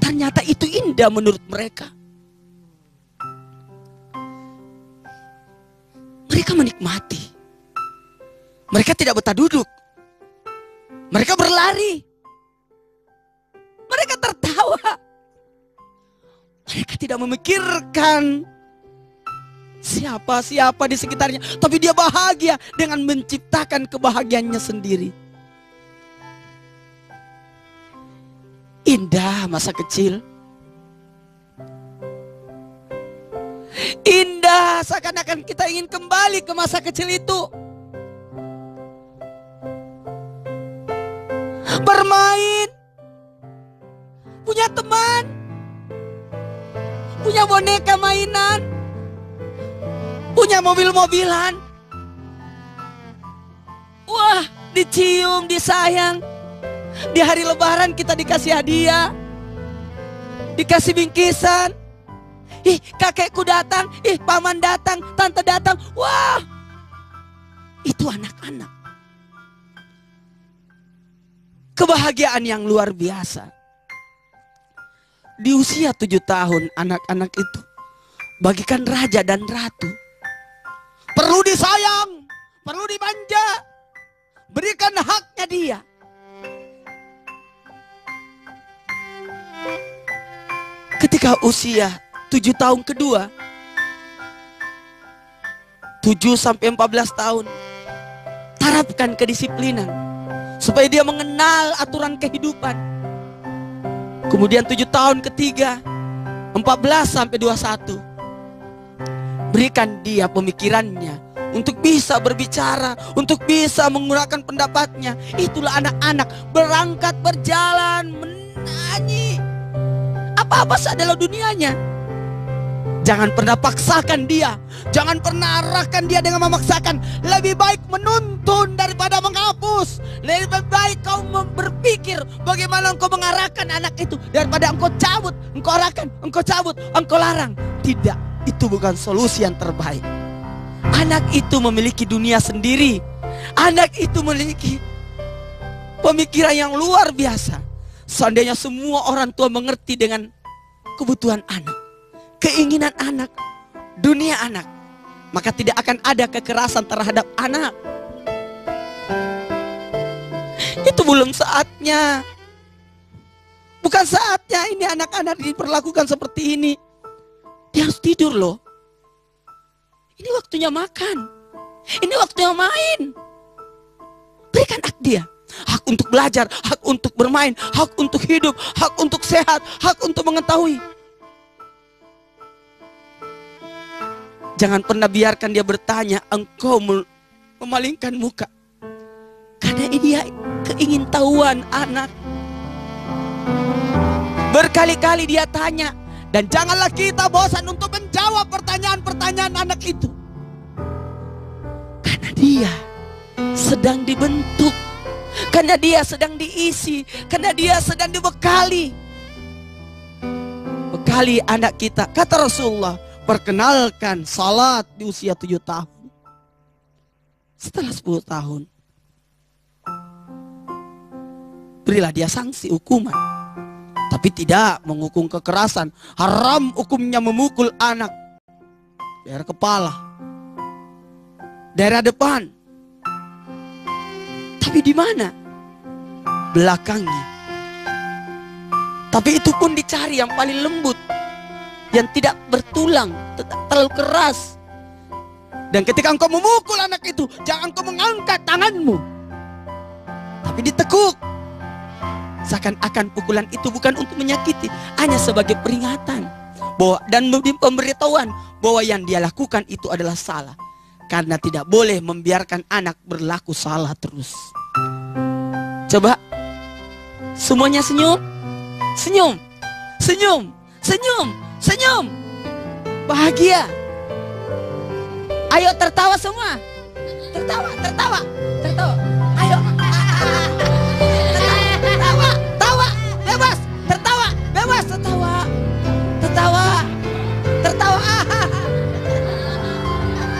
Ternyata itu indah menurut mereka. Mereka menikmati. Mereka tidak betah duduk. Mereka berlari. Mereka tertawa. Mereka tidak memikirkan siapa-siapa di sekitarnya, tapi dia bahagia dengan menciptakan kebahagiaannya sendiri. Indah masa kecil. Indah, seakan-akan kita ingin kembali ke masa kecil itu. Bermain, punya teman, punya boneka mainan, punya mobil-mobilan. Wah, dicium, disayang. Di hari lebaran kita dikasih hadiah, dikasih bingkisan. Ih, kakekku datang, ih paman datang, tante datang. Wah, itu anak-anak. Kebahagiaan yang luar biasa. Di usia 7 tahun anak-anak itu bagikan raja dan ratu. Perlu disayang, perlu dimanja, berikan haknya dia. Ketika usia 7 tahun kedua, 7 sampai 14 tahun, tarapkan kedisiplinan supaya dia mengenal aturan kehidupan. Kemudian 7 tahun ketiga, 14 sampai 21, berikan dia pemikirannya untuk bisa berbicara, untuk bisa menggunakan pendapatnya. Itulah anak-anak berangkat berjalan menyanyi. Apa-apa adalah dunianya. Jangan pernah paksakan dia. Jangan pernah arahkan dia dengan memaksakan. Lebih baik menuntun daripada menghapus. Lebih baik kau berpikir bagaimana engkau mengarahkan anak itu daripada engkau cabut, engkau arahkan, engkau cabut, engkau larang. Tidak, itu bukan solusi yang terbaik. Anak itu memiliki dunia sendiri. Anak itu memiliki pemikiran yang luar biasa. Seandainya semua orang tua mengerti dengan kebutuhan anak, keinginan anak, dunia anak, maka tidak akan ada kekerasan terhadap anak. Itu belum saatnya. Bukan saatnya ini anak-anak diperlakukan seperti ini. Dia harus tidur loh. Ini waktunya makan. Ini waktunya main. Berikan hak dia. Hak untuk belajar, hak untuk bermain, hak untuk hidup, hak untuk sehat, hak untuk mengetahui. Jangan pernah biarkan dia bertanya, engkau memalingkan muka. Karena dia keingintahuan anak. Berkali-kali dia tanya. Dan janganlah kita bosan untuk menjawab pertanyaan-pertanyaan anak itu. Karena dia sedang dibentuk. Karena dia sedang diisi. Karena dia sedang dibekali. Bekali anak kita. Kata Rasulullah, perkenalkan salat di usia 7 tahun. Setelah 10 tahun, berilah dia sanksi hukuman. Tapi tidak menghukum kekerasan. Haram hukumnya memukul anak. Daerah kepala, daerah depan. Tapi di mana? Belakangnya. Tapi itu pun dicari yang paling lembut, yang tidak bertulang, tidak terlalu keras. Dan ketika engkau memukul anak itu, jangan engkau mengangkat tanganmu, tapi ditekuk. Seakan-akan pukulan itu bukan untuk menyakiti, hanya sebagai peringatan bahwa, dan pemberitahuan bahwa yang dia lakukan itu adalah salah. Karena tidak boleh membiarkan anak berlaku salah terus. Coba semuanya senyum. Senyum. Senyum. Senyum. Senyum. Bahagia. Ayo tertawa semua. Tertawa, tertawa, tertawa. Ayo. Tertawa, tawa, bebas. Tertawa, bebas, tertawa. Tertawa. Tertawa.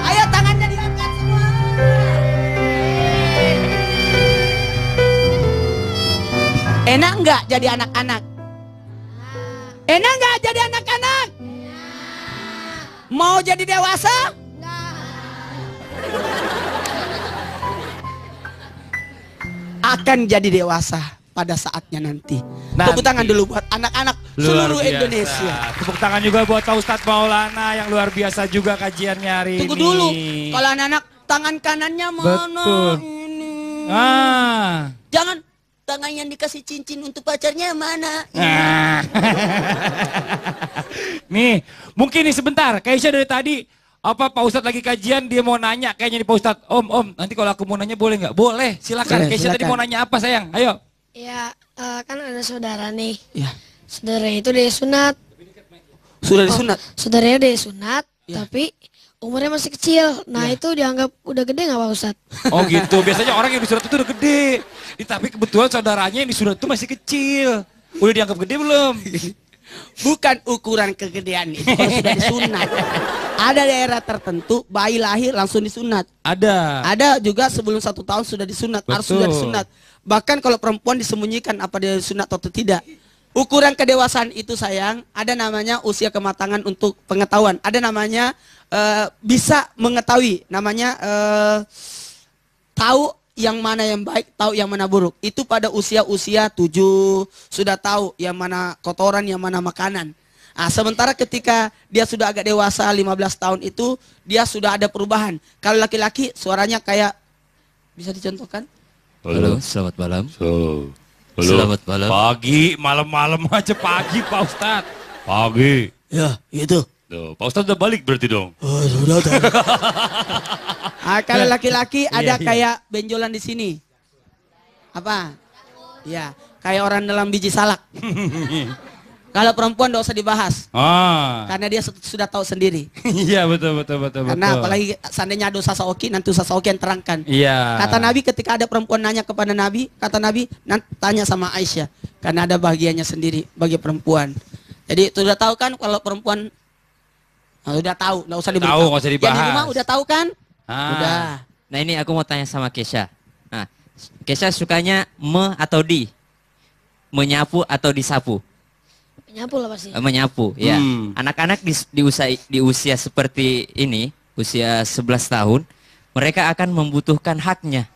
Ayo tangannya diangkat semua. Enak enggak jadi anak-anak? Enak enggak jadi anak-anak? Mau jadi dewasa? Akan jadi dewasa pada saatnya nanti. Tepuk tangan dulu buat anak-anak seluruh Indonesia. Tepuk tangan juga buat Pak Ustadz Maulana yang luar biasa juga kajiannya hari ini. Tunggu dulu, kalau anak-anak tangan kanannya mana? Betul. Ini. Jangan tangan yang dikasih cincin untuk pacarnya mana? Nih, mungkin nih sebentar, Keisha dari tadi Pak Ustadz lagi kajian, dia mau nanya kayaknya nih Pak Ustadz. Om, nanti kalau aku mau nanya boleh nggak? Boleh, silakan. Keisha tadi mau nanya apa sayang? Ayo. Ya, kan ada saudara nih. Ya. Saudara itu dia sunat. Sudah disunat? Saudaranya dia sunat, Ya. tapi umurnya masih kecil. Nah itu dianggap udah gede nggak Pak Ustadz? Oh gitu, biasanya orang yang disunat itu udah gede. Tapi kebetulan saudaranya yang disunat itu masih kecil. Udah dianggap gede belum? Bukan ukuran kegedean itu kalau sudah disunat. Ada daerah tertentu bayi lahir langsung disunat. Ada juga sebelum 1 tahun sudah disunat. Harus sudah disunat. Bahkan kalau perempuan disembunyikan apa dia disunat atau tidak. Ukuran kedewasaan itu sayang, ada namanya usia kematangan untuk pengetahuan. Ada namanya bisa mengetahui, namanya tahu yang mana yang baik, tahu yang mana buruk. Itu pada usia-usia 7 sudah tahu yang mana kotoran, yang mana makanan. Nah, sementara ketika dia sudah agak dewasa 15 tahun itu dia sudah ada perubahan. Kalau laki-laki suaranya kayak, bisa dicontohkan? Halo, selamat malam. Halo. Selamat malam. Pagi, malam-malam aja pagi Pak Ustadz. Pagi. Ya, gitu. Tuh, Pak Ustadz udah balik berarti dong. Oh, sudah. Kalau laki-laki ada kayak benjolan di sini. Apa? Ya, kayak orang dalam biji salak. Kalau perempuan tidak usah dibahas. Karena dia sudah tahu sendiri. Iya, betul. Karena apalagi seandainya ada Ustaz Oki, nanti Ustaz Oki yang terangkan. Iya. Kata Nabi ketika ada perempuan nanya kepada Nabi, kata Nabi, nanti tanya sama Aisyah. Karena ada bagiannya sendiri bagi perempuan. Jadi sudah tahu kan kalau perempuan, sudah tahu, nggak usah diberitahu. Tahu, nggak usah dibahas. Yang di rumah udah tahu kan? Udah. Nah ini aku mau tanya sama Kesha. Nah, Kesha sukanya atau di? Menyapu atau disapu? Menyapu lah pasti. Menyapu, ya. Anak-anak di usia seperti ini, usia 11 tahun, mereka akan membutuhkan haknya.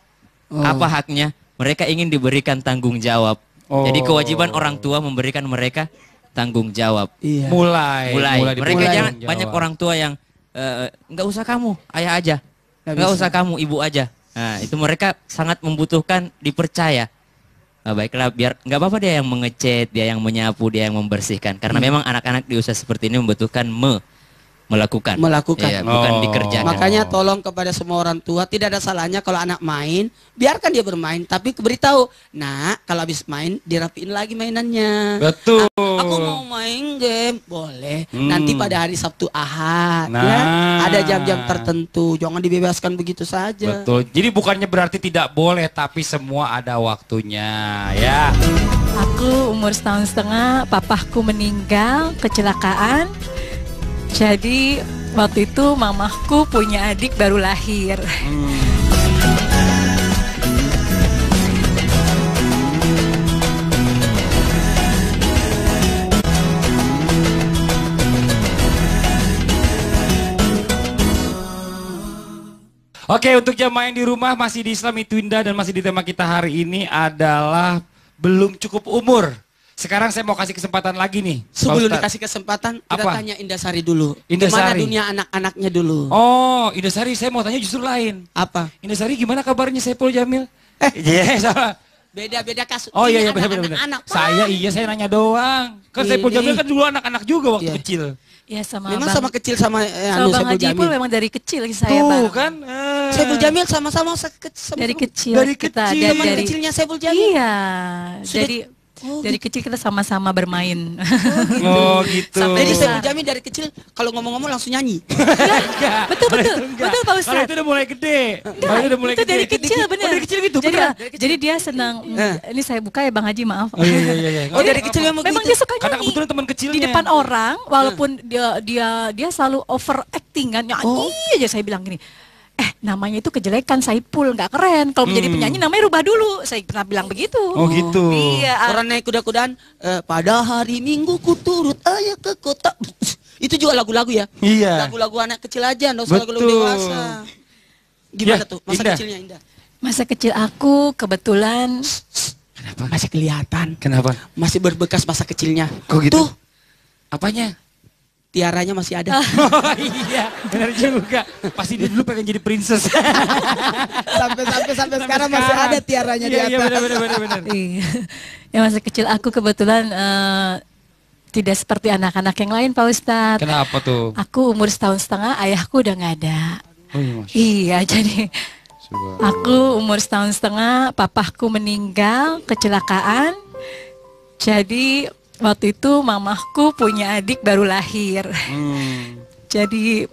Apa haknya? Mereka ingin diberikan tanggung jawab. Jadi kewajiban orang tua memberikan mereka tanggung jawab. Iya. Mulai. Mereka jangan banyak orang tua yang nggak usah kamu, ayah aja. Nggak usah kamu, ibu aja. Nah, itu mereka sangat membutuhkan dipercaya. Nah, baiklah, biar nggak apa-apa dia yang mengecat, dia yang menyapu, dia yang membersihkan. Karena memang anak-anak di usia seperti ini membutuhkan melakukan. Iya, bukan dikerjakan. Makanya tolong kepada semua orang tua, tidak ada salahnya kalau anak main, biarkan dia bermain, tapi beritahu, nah kalau habis main dirapiin lagi mainannya. Betul. Aku mau main game, boleh. Nanti pada hari Sabtu Ahad, Nah. ya, ada jam-jam tertentu, jangan dibebaskan begitu saja. Betul. Jadi bukannya berarti tidak boleh, tapi semua ada waktunya, ya. Aku umur 1,5 tahun, papaku meninggal kecelakaan. Jadi waktu itu mamahku punya adik baru lahir. Oke, untuk jamaah yang di rumah masih di Islam itu Indah dan masih di tema kita hari ini adalah belum cukup umur. Sekarang saya mau kasih kesempatan lagi nih. Sebelum Pak Ustadz. dikasih kesempatan, kita Apa? tanya Indasari dulu. Indasari. Gimana dunia anak-anaknya dulu? Oh, Indasari, saya mau tanya justru lain. Apa? Indasari, gimana kabarnya Saiful Jamil? Iya, salah. Beda-beda kasus. Oh Ini iya, benar. anak-anak. Saya nanya doang. Kan Saiful Ini. Jamil kan dulu anak-anak juga waktu Iya. kecil. Ya sama Memang Bang, sama kecil sama sama Bang Saiful Haji Jamil. pun memang dari kecil saya Tuh bareng. kan. Saiful Jamil sama-sama Dari kecil Dari kita kecil. teman dari kecilnya Saiful Jamil. iya. Sudah- Jadi Oh, dari kecil kita sama-sama bermain. Oh gitu. Jadi Saiful Jamil dari kecil kalau ngomong-ngomong langsung nyanyi. betul Pak Ustadz. Kalau itu udah mulai gede. Kalau itu udah mulai Itu gede. dari kecil bener. Oh, dari kecil gitu, Jadi, beneran? jadi dia senang. Ini saya buka ya Bang Haji, maaf. Oh iya. Oh, dari kecil memang Memang begitu. dia suka Karena nyanyi. kebetulan teman kecilnya. Di depan orang, walaupun dia selalu overacting kan, nyanyi aja. Saya bilang gini, namanya itu kejelekan, Saipul, nggak keren. Kalau menjadi penyanyi namanya rubah dulu. Saya pernah bilang begitu. Oh gitu. Iya. Orang naik kuda-kudaan, pada hari Minggu ku turut ayah ke kota. Itu juga lagu-lagu ya. Iya. Lagu-lagu anak kecil aja, nggak usah lagu-lagu Betul. dewasa. Gimana Ya, tuh masa Indah. kecilnya Indah? Masa kecil aku kebetulan Kenapa? Masih kelihatan, Kenapa? masih berbekas masa kecilnya. Kok gitu? Tuh, Apanya? tiaranya masih ada. Oh iya, benar juga. Pasti dia dulu pengen jadi princess. sampai sekarang masih ada tiaranya di Iya, atas. benar. Iya. Ya masa kecil aku kebetulan tidak seperti anak-anak yang lain Pak Ustadz. Kenapa tuh? Aku umur 1,5 tahun, ayahku udah nggak ada. Oh iya, Mas. Iya, jadi aku umur 1,5 tahun, papaku meninggal kecelakaan. Jadi waktu itu mamahku punya adik baru lahir. Jadi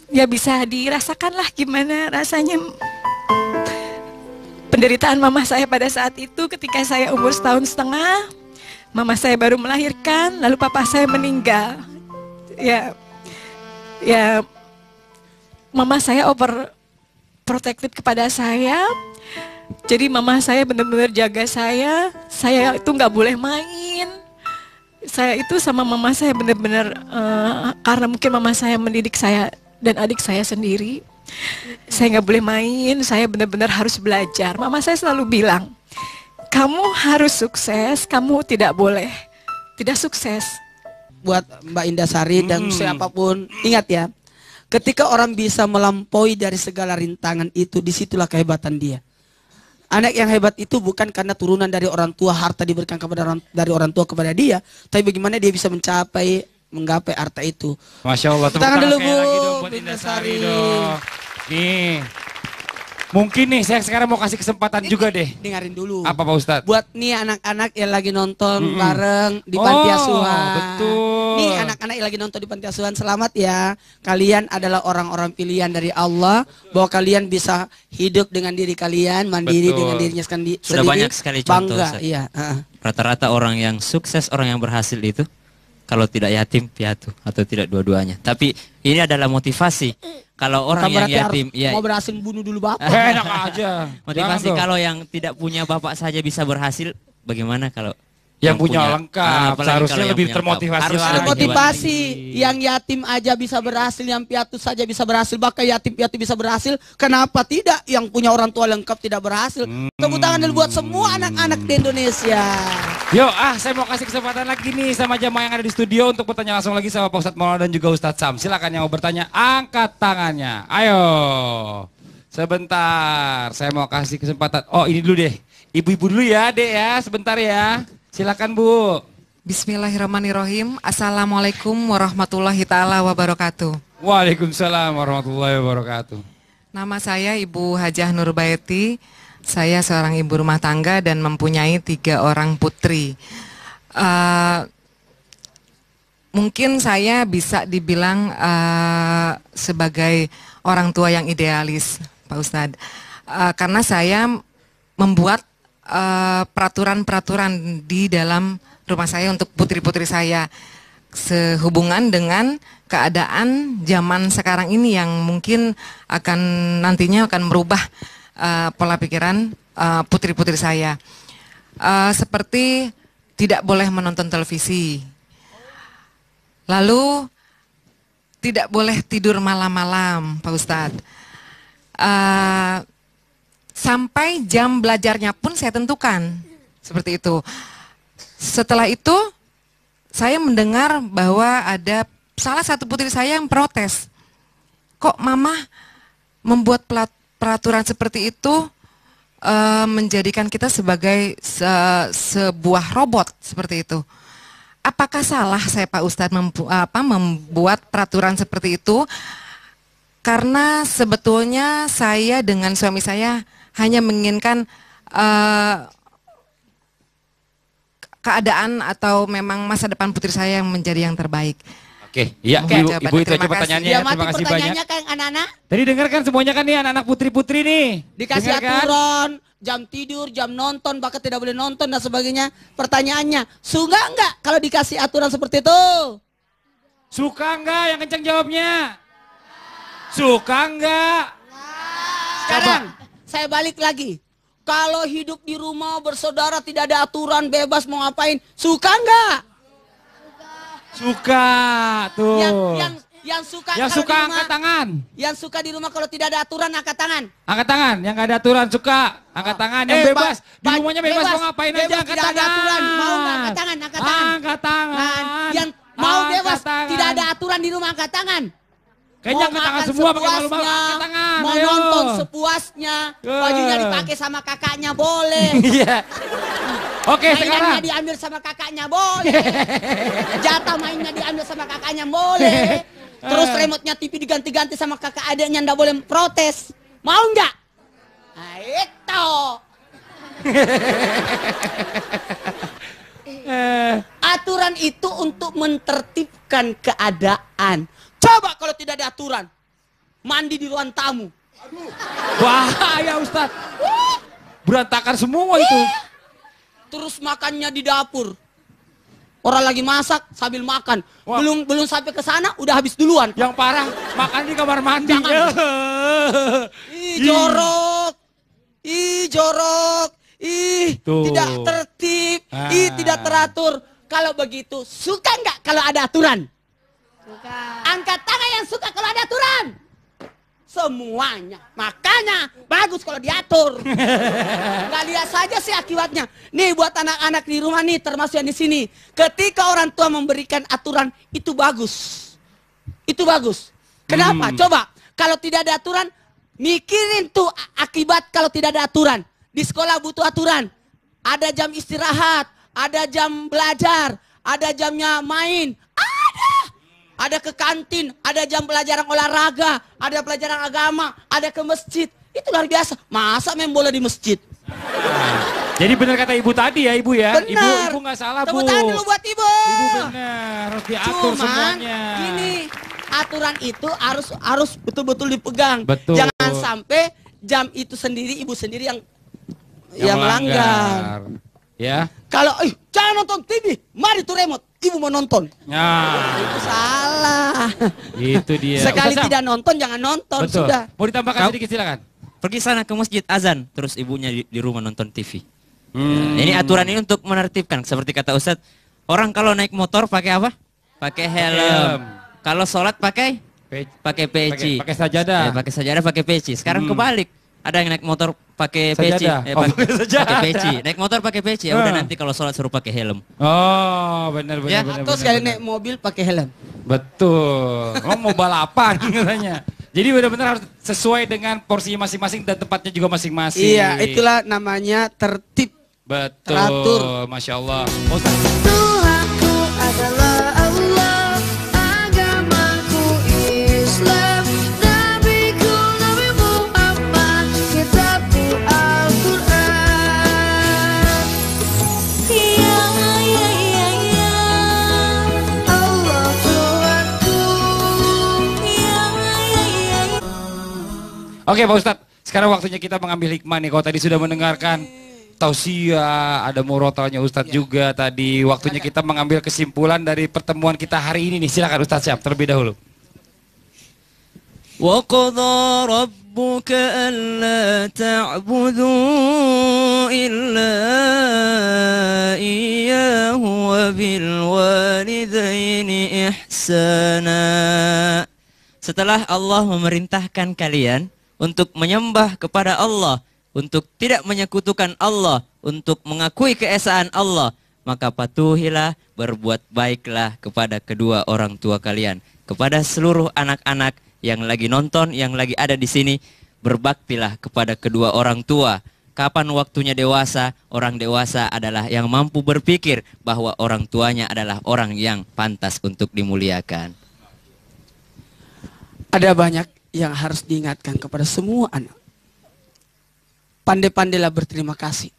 ya bisa dirasakan lah gimana rasanya penderitaan mama saya pada saat itu ketika saya umur 1,5 tahun. Mama saya baru melahirkan, lalu papa saya meninggal. Ya, mama saya overprotective kepada saya. Jadi mama saya benar-benar jaga saya. Saya itu nggak boleh main. Saya itu sama mama saya benar-benar karena mungkin mama saya mendidik saya dan adik saya sendiri. Saya nggak boleh main. Saya benar-benar harus belajar. Mama saya selalu bilang, kamu harus sukses. Kamu tidak boleh tidak sukses. Buat Mbak Indasari dan siapapun, ingat ya, ketika orang bisa melampaui dari segala rintangan itu, disitulah kehebatan dia. Anak yang hebat itu bukan karena turunan dari orang tua, harta diberikan dari orang tua kepada dia, tapi bagaimana dia bisa menggapai harta itu. Masya Allah. Tangan dulu, Bu. Lagi dong buat Indasari dong. Nih. Mungkin nih saya sekarang mau kasih kesempatan juga deh. Dengarin dulu. Apa Pak Ustadz? Buat nih anak-anak yang lagi nonton bareng di panti asuhan. Betul. Nih anak-anak yang lagi nonton di panti asuhan, selamat ya. Kalian adalah orang-orang pilihan dari Allah, bahwa kalian bisa hidup dengan diri kalian, mandiri Betul. dengan dirinya sendiri. Sudah banyak sekali contoh, bangga. Ustaz. Iya. Rata-rata orang yang sukses, orang yang berhasil itu kalau tidak yatim piatu atau tidak dua-duanya. Tapi ini adalah motivasi. Kalau orang yang yatim, ya mau berhasil bunuh dulu bapak. Enak aja. motivasi kalau yang tidak punya bapak saja bisa berhasil, bagaimana kalau yang punya lengkap, apalagi seharusnya kalau yang lebih punya termotivasi lengkap. lagi. Termotivasi, yang yatim aja bisa berhasil, yang piatu saja bisa berhasil, bahkan yatim piatu bisa berhasil. Kenapa tidak yang punya orang tua lengkap tidak berhasil? Tepuk tangan dulu buat semua anak-anak di Indonesia. Yuk, saya mau kasih kesempatan lagi nih sama jamaah yang ada di studio untuk bertanya langsung lagi sama Pak Ustadz Maulana dan juga Ustadz Sam. Silakan yang mau bertanya, angkat tangannya. Ayo, sebentar, saya mau kasih kesempatan. Oh ini dulu deh, ibu-ibu dulu ya, Dek ya, sebentar ya. Silakan Bu. Bismillahirrahmanirrahim. Assalamualaikum warahmatullahi taala wabarakatuh. Waalaikumsalam warahmatullahi wabarakatuh. Nama saya Ibu Hajah Nurbaiti. Saya seorang ibu rumah tangga dan mempunyai 3 orang putri. Mungkin saya bisa dibilang sebagai orang tua yang idealis, Pak Ustadz. Karena saya membuat peraturan-peraturan di dalam rumah saya untuk putri-putri saya sehubungan dengan keadaan zaman sekarang ini yang mungkin akan nantinya akan merubah pola pikiran putri-putri saya. Seperti tidak boleh menonton televisi, lalu tidak boleh tidur malam-malam, Pak Ustadz. Sampai jam belajarnya pun saya tentukan seperti itu. Setelah itu saya mendengar bahwa ada salah satu putri saya yang protes. Kok mama membuat peraturan seperti itu, menjadikan kita sebagai sebuah robot seperti itu. Apakah salah saya Pak Ustadz membuat peraturan seperti itu? Karena sebetulnya saya dengan suami saya hanya menginginkan keadaan atau memang masa depan putri saya yang menjadi yang terbaik. Oke, iya Ibu itu aja pertanyaannya ya, terima kasih banyak. Kan anak-anak? Tadi dengarkan semuanya kan nih anak-anak putri-putri nih. Dikasih Dengarkan? aturan, jam tidur, jam nonton, bahkan tidak boleh nonton dan sebagainya. Pertanyaannya, suka enggak kalau dikasih aturan seperti itu? Suka enggak? Yang kencang jawabnya. Suka enggak? Sekarang saya balik lagi. Kalau hidup di rumah bersaudara tidak ada aturan, bebas mau ngapain, suka enggak? Suka tuh. Yang suka angkat tangan. Yang suka di rumah kalau tidak ada aturan angkat tangan. Angkat tangan. Yang nggak ada aturan suka angkat tangan. Yang bebas di rumahnya bebas mau ngapain aja angkat tangan. Tidak ada aturan mau angkat tangan, angkat tangan. Angkat tangan. Yang mau bebas tidak ada aturan di rumah angkat tangan. Kayaknya angkat tangan semua pakai malu-malu angkat tangan. Mau nonton sepuasnya, bajunya dipakai sama kakaknya boleh. Iya. Oke, sekarang mainannya diambil sama kakaknya boleh. Jatah mainnya diambil sama kakaknya boleh. Terus remote-nya TV diganti-ganti sama kakak adiknya, ndak boleh protes. Mau nggak? Nah, itu. Aturan itu untuk mentertibkan keadaan. Coba kalau tidak ada aturan, mandi di ruang tamu. Bahaya Ustadz. Berantakan semua itu. Terus makannya di dapur. Orang lagi masak sambil makan. Belum sampai ke sana udah habis duluan. Yang parah makan di kamar mandi. Ih, jorok. Ih, jorok. Ih, tuh. Tidak tertib. Ih, tidak teratur. Kalau begitu, suka nggak kalau ada aturan? Suka. Angkat tangan yang suka kalau ada aturan. Semuanya. Makanya bagus kalau diatur. Nggak lihat saja sih akibatnya. Nih buat anak-anak di rumah nih, termasuk yang di sini. Ketika orang tua memberikan aturan, itu bagus. Itu bagus. Kenapa? Coba. Kalau tidak ada aturan, mikirin tuh akibat kalau tidak ada aturan. Di sekolah butuh aturan. Ada jam istirahat, ada jam belajar, ada jamnya main. Ada ke kantin, ada jam pelajaran olahraga, ada pelajaran agama, ada ke masjid. Itu luar biasa. Masa main bola di masjid? Jadi benar kata ibu tadi ya ibu ya. Benar. Ibu nggak salah bu. Tepuk tangan dulu buat ibu. Ibu benar, harus diatur semuanya. Gini, aturan itu harus betul-betul dipegang. Betul. Jangan sampai jam itu sendiri ibu sendiri yang melanggar. Ya. Kalau jangan nonton TV, mari tuh remote. ibu mau nonton. Nah, Itu salah. itu dia. Sekali Ustaz Sam, tidak nonton, jangan nonton. betul. Sudah. Mau ditambahkan sedikit silakan. Pergi sana ke masjid azan, terus ibunya di rumah nonton TV. Hmm. Ini aturan ini untuk menertibkan. Seperti kata Ustadz, orang kalau naik motor pakai apa? Pakai helm. Kalau sholat pakai peci. Pakai sajadah. Pakai sajadah, pakai peci. Sekarang kebalik. Ada yang naik motor pakai peci, Sajadah. Oh, pakai sajadah. pakai peci. Naik motor pakai peci. Ya udah nanti kalau sholat suruh pakai helm. Oh, benar benar Ya, benar. Atau benar, sekali benar. naik mobil pakai helm. Betul. Oh, mau balapan katanya. Jadi benar-benar harus sesuai dengan porsinya masing-masing dan tempatnya juga masing-masing. Iya, itulah namanya tertib. Betul. teratur. Masya Allah. Oh, Ustaz. Tuhanku adalah Allah, agamaku Islam, nabiku Nabi Muhammad, kitabku Al-Quran. Ya, ya, ya, ya, Allah Tuhanku. Ya, ya, ya, ya. Oke Pak Ustadz, sekarang waktunya kita mengambil hikmah nih. Kalau tadi sudah mendengarkan tausiah, ada murotalnya Ustadz juga tadi. Waktunya kita mengambil kesimpulan dari pertemuan kita hari ini nih. Silakan Ustadz siap terlebih dahulu. وَقَضَى رَبُّكَ أَلَّا تَعْبُدُوا إِلَّا إِيَّاهُ وَبِالْوَالِدَيْنِ إِحْسَانًا. Setelah Allah memerintahkan kalian untuk menyembah kepada Allah, untuk tidak menyekutukan Allah, untuk mengakui keesaan Allah, maka patuhilah, berbuat baiklah kepada kedua orang tua kalian, kepada seluruh anak-anak yang lagi nonton, yang lagi ada di sini, berbaktilah kepada kedua orang tua. Kapan waktunya dewasa? Orang dewasa adalah yang mampu berpikir bahwa orang tuanya adalah orang yang pantas untuk dimuliakan. Ada banyak yang harus diingatkan kepada semua anak. Pandai-pandailah berterima kasih.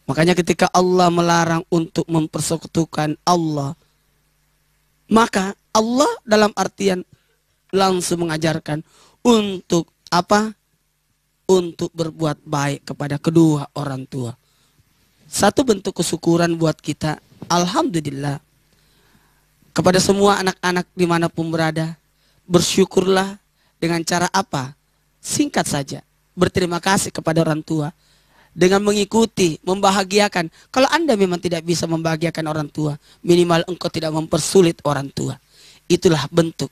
Makanya ketika Allah melarang untuk mempersekutukan Allah, maka Allah dalam artian langsung mengajarkan untuk apa? Untuk berbuat baik kepada kedua orang tua. Satu bentuk kesyukuran buat kita, alhamdulillah. Kepada semua anak-anak dimanapun berada, bersyukurlah dengan cara apa? Singkat saja. Berterima kasih kepada orang tua dengan mengikuti, membahagiakan. Kalau Anda memang tidak bisa membahagiakan orang tua, minimal engkau tidak mempersulit orang tua. Itulah bentuk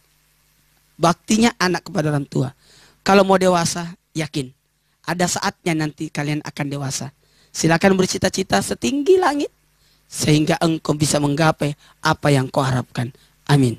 baktinya anak kepada orang tua. Kalau mau dewasa, yakin ada saatnya nanti kalian akan dewasa. Silakan bercita-cita setinggi langit sehingga engkau bisa menggapai apa yang kau harapkan. Amin.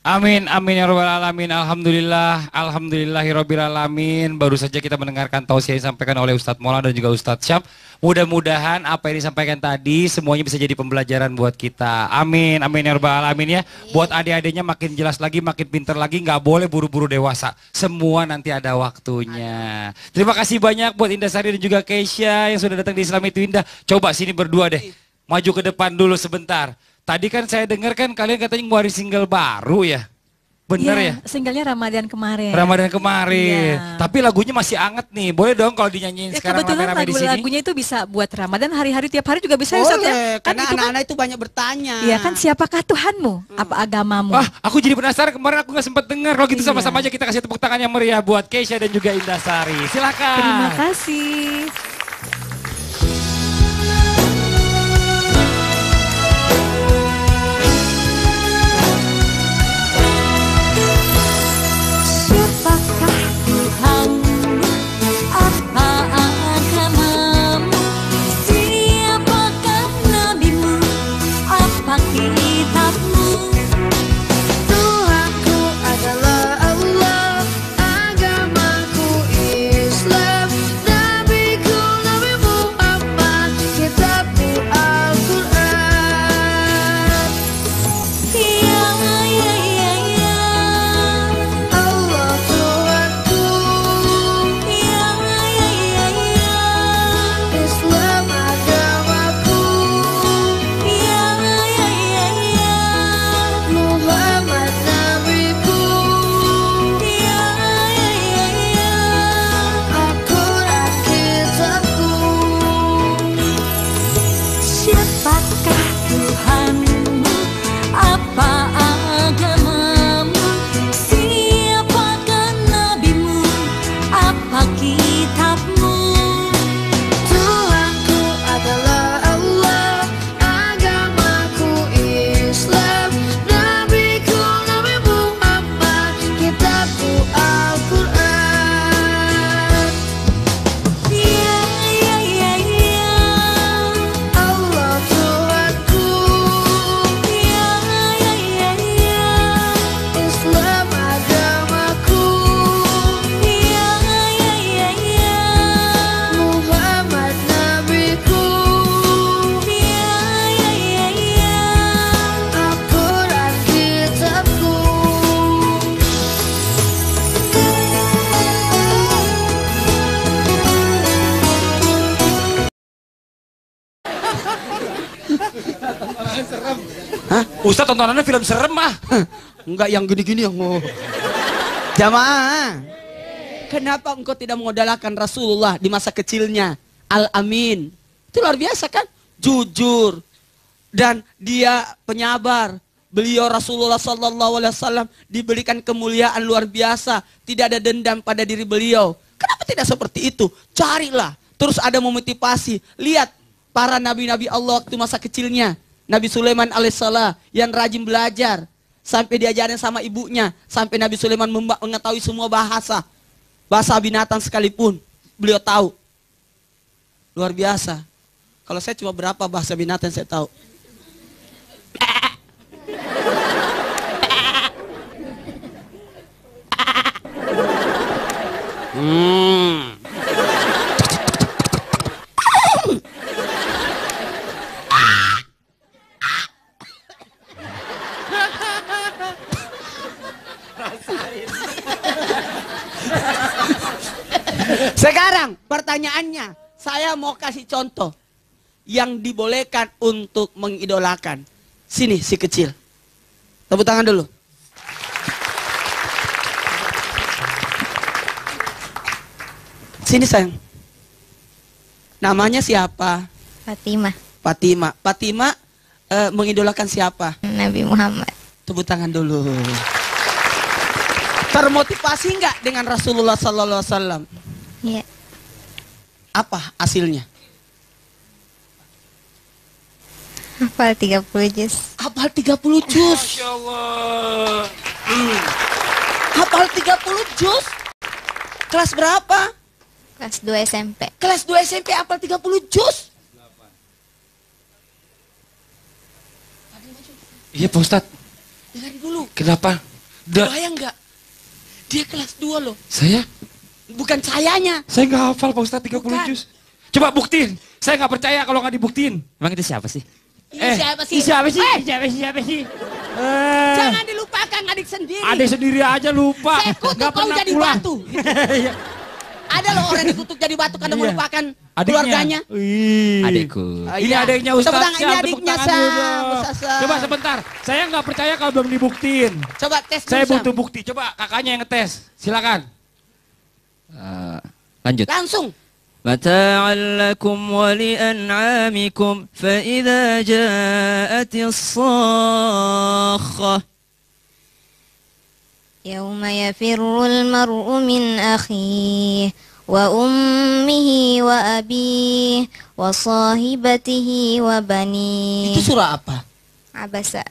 Amin, amin ya rabbal alamin. Alhamdulillah, alhamdulillahirabbil alamin. Baru saja kita mendengarkan tausiah yang disampaikan oleh Ustadz Maulana dan juga Ustadz Syam. Mudah-mudahan apa yang disampaikan tadi semuanya bisa jadi pembelajaran buat kita. Amin, amin ya rabbal alamin ya. Buat adik-adiknya makin jelas lagi, makin pinter lagi. Nggak boleh buru-buru dewasa. Semua nanti ada waktunya. Terima kasih banyak buat Indah Sari dan juga Keisha yang sudah datang di Islam Itu Indah. Coba sini berdua deh, maju ke depan dulu sebentar. Tadi kan saya dengar kan kalian katanya ngeluarin single baru ya? Bener ya? Singlenya Ramadan kemarin. Ramadan kemarin. Iya. Tapi lagunya masih anget nih. Boleh dong kalau dinyanyiin Ya, sekarang kebetulan rame-rame di sini? lagu-lagunya itu bisa buat Ramadan hari-hari tiap hari juga bisa Ustaz, ya. Boleh, Kan karena itu kan, anak-anak itu banyak bertanya. iya kan siapakah Tuhanmu? Apa agamamu? Wah, aku jadi penasaran, kemarin aku nggak sempat dengar. Kalau gitu sama-sama aja kita kasih tepuk tangan yang meriah buat Keisha dan juga Indah Sari. Silakan. Terima kasih. Siapakah Tuhanmu? Apa agamamu? Siapakah nabimu? Apa kitabmu? Tuhanku adalah Allah, agamaku Islam, nabiku Ustadz tontonannya film serem ah. Enggak yang gini-gini yang mau. Jamaah. Kenapa engkau tidak mengidolakan Rasulullah di masa kecilnya? Al-Amin. Itu luar biasa kan? Jujur. Dan dia penyabar. Beliau Rasulullah Sallallahu Alaihi Wasallam diberikan kemuliaan luar biasa. Tidak ada dendam pada diri beliau. Kenapa tidak seperti itu? Carilah. Terus ada memotivasi. Lihat para nabi-nabi Allah waktu masa kecilnya. Nabi Sulaiman alaihissalam yang rajin belajar. Sampai diajarin sama ibunya. Sampai Nabi Sulaiman mengetahui semua bahasa. Bahasa binatang sekalipun. Beliau tahu. Luar biasa. Kalau saya cuma berapa bahasa binatang saya tahu. Sekarang pertanyaannya, saya mau kasih contoh yang dibolehkan untuk mengidolakan. Sini si kecil. Tepuk tangan dulu. Sini sayang. Namanya siapa? Fatimah. Fatimah. Fatimah mengidolakan siapa? Nabi Muhammad. Tepuk tangan dulu. Termotivasi enggak dengan Rasulullah Sallallahu Alaihi Wasallam? Iya. Apa hasilnya? Hafal 30 juz. Hafal 30 juz. Masya Allah. Hafal 30 juz. Kelas berapa? Kelas 2 SMP. Kelas 2 SMP hafal 30 juz. Iya Pak Ustadz. Dengar dulu. Kenapa? Bayang enggak? Dia kelas 2 loh. Saya? Bukan sayanya. Saya nggak hafal Pak Ustadz 30 juz. Coba buktiin. Saya nggak percaya kalau nggak dibuktiin. Emang itu siapa sih? Siapa sih? Siapa sih? Siapa sih? Jangan dilupakan adik sendiri. Adik sendiri aja lupa. Saya kutuk kau jadi pulang. batu. Ada loh orang dikutuk jadi batu karena melupakan keluarganya. Adikku. Ini adiknya Ustadz. Tepuk tangan, ini adiknya Ustadz. Coba sebentar. Saya nggak percaya kalau belum dibuktiin. Coba tes. Saya butuh bukti. Coba kakaknya yang ngetes. Silakan. Lanjut. Langsung. متاعا لكم ولأنعامكم فإذا جاءت الصاخة يوم يفر المرء من أخيه وأمه وأبيه وصاحبته وبنيه. Itu surah apa? Abasa.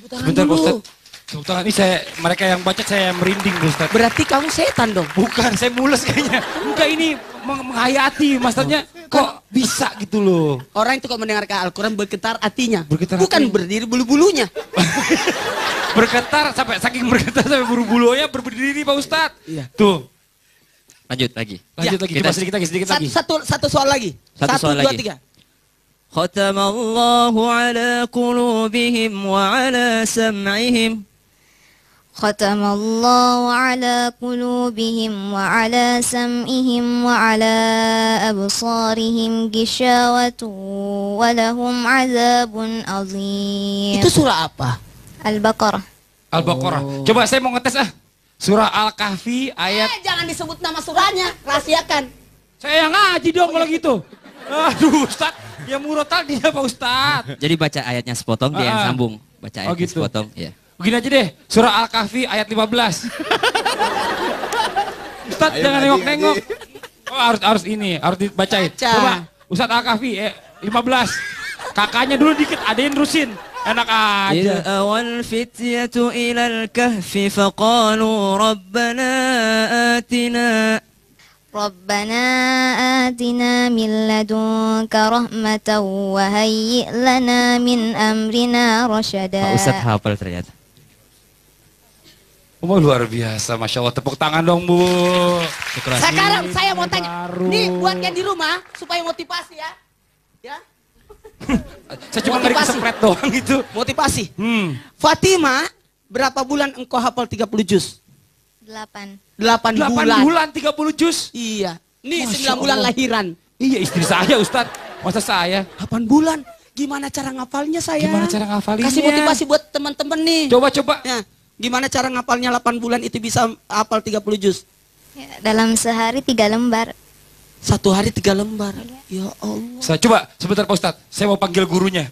Sebentar Pak Ustadz. Tepuk tangan ini mereka yang baca saya merinding Pak Ustadz. Berarti kamu setan dong? Bukan, saya mules kayaknya. Enggak, ini menghayati, maksudnya kok bisa gitu loh. Orang itu kalau mendengarkan Al-Quran bergetar hatinya. Bergetar bukan hatinya. berdiri bulu-bulunya. Bergetar sampai saking bergetar sampai bulu-bulunya berdiri Pak Ustadz. Iya. Tuh. Lanjut lagi. Lanjut lagi, coba sedikit lagi. Satu soal lagi. Satu soal dua, lagi. tiga. ختم الله على قلوبهم وعلى سمعهم ختم الله على قلوبهم وعلى سمعهم وعلى أبصارهم غشاوة ولهم عذاب عظيم. Itu surah apa? Al-Baqarah. Al-Baqarah. Coba saya mau ngetes Surah Al-Kahfi ayat. Jangan disebut nama surahnya, rahasiakan. Saya yang ngaji dong kalau gitu. Aduh Ustadz, ya murotal dia Pak Ustadz. Jadi baca ayatnya sepotong, dia yang sambung. Baca ayatnya gitu. sepotong. Ya. Begini aja deh, Surah Al-Kahfi ayat 15. Ustadz jangan nengok-nengok. Oh harus ini, harus dibacain. Coba Ustadz Al-Kahfi 15. Kakaknya dulu dikit, ada yang nerusin. Enak aja. إذ أوى الفتية إلى الكهف فقالوا ربنا آتنا ربنا آتنا من لدنك رحمة وهيئ لنا من أمرنا رشدا. Pak Ustadz hafal ternyata. Oh luar biasa, Masya Allah. Tepuk tangan dong Bu. Sekarang saya mau tanya. Nih buat yang di rumah supaya motivasi ya. Ya. Saya cuma ngeri kesempret doang gitu. Motivasi. Fatimah, berapa bulan engkau hafal 30 juz? 8 bulan. 30 juz. Iya. Nih Masya 9 bulan Allah. lahiran. Iya istri saya Ustadz. Masa saya? 8 bulan. Gimana cara ngapalnya saya? Gimana cara ngafalinnya? Kasih motivasi buat teman-teman nih. Coba. Ya, gimana cara ngapalnya 8 bulan itu bisa hafal 30 juz? Ya, dalam sehari 3 lembar. 1 hari 3 lembar. Ya Allah. Saya coba sebentar Pak Ustadz, saya mau panggil gurunya.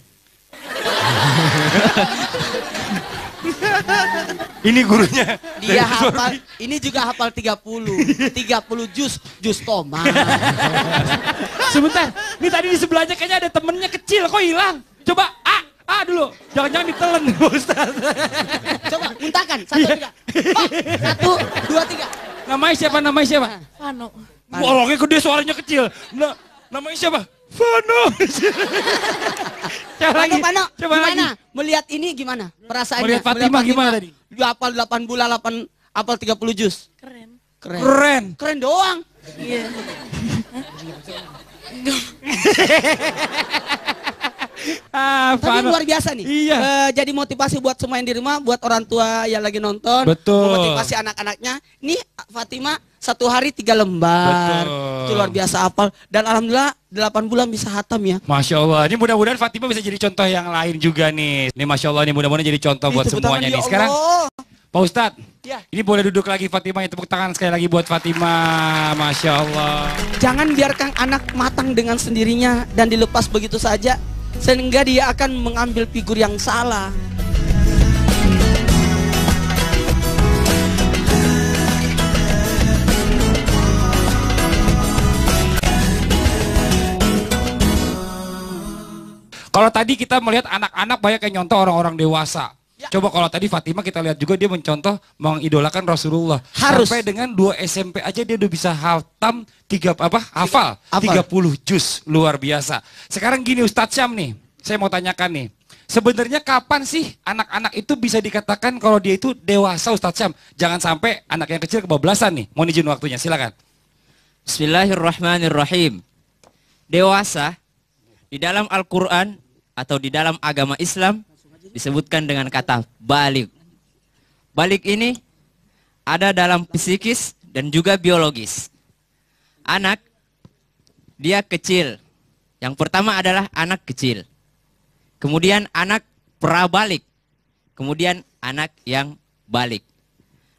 Ini gurunya. Dia hafal, ini juga hafal 30 juz tomat. Sebentar, ini tadi di sebelahnya kayaknya ada temennya kecil, kok hilang? Coba dulu, jangan-jangan ditelen Pak Ustadz. Coba muntahkan, 1, 2, 3. Namanya siapa? Vano. Bolongnya gede, suaranya kecil. Namanya siapa? Vano. Pano, Coba gimana? lagi. Melihat ini gimana? Perasaannya? Melihat Fatimah gimana tadi? Dia hafal 8 bulan, hafal 30 juz. Keren. Keren doang. Iya. Tapi luar biasa nih. Iya. Jadi motivasi buat semua yang di rumah, buat orang tua yang lagi nonton. Betul. Motivasi anak-anaknya. Nih Fatimah 1 hari 3 lembar. Betul. Itu luar biasa hafal. Dan alhamdulillah 8 bulan bisa hatam ya. Masya Allah, ini mudah-mudahan Fatimah bisa jadi contoh yang lain juga nih. Ini Masya Allah, ini mudah-mudahan jadi contoh buat Tepuk semuanya tangan, nih. ya Sekarang Allah. Pak Ustadz, Ya. ini boleh duduk lagi Fatimah, tepuk tangan sekali lagi buat Fatimah. Masya Allah. Jangan biarkan anak matang dengan sendirinya dan dilepas begitu saja. Sehingga dia akan mengambil figur yang salah. Kalau tadi kita melihat anak-anak banyak yang nyontoh orang-orang dewasa. Coba kalau tadi Fatimah kita lihat juga dia mencontoh mengidolakan Rasulullah. Harus. Sampai dengan 2 SMP aja dia udah bisa hafal 30 juz, luar biasa. Sekarang gini Ustadz Syam nih, saya mau tanyakan nih. Sebenarnya kapan sih anak-anak itu bisa dikatakan kalau dia itu dewasa Ustadz Syam? Jangan sampai anak yang kecil kebablasan nih. Mohon izin waktunya, silakan. Bismillahirrahmanirrahim. Dewasa di dalam Al-Quran atau di dalam agama Islam disebutkan dengan kata balik. Balik ini ada dalam psikis dan juga biologis. Anak, dia kecil. Yang pertama adalah anak kecil. Kemudian anak prabalik. Kemudian anak yang balik.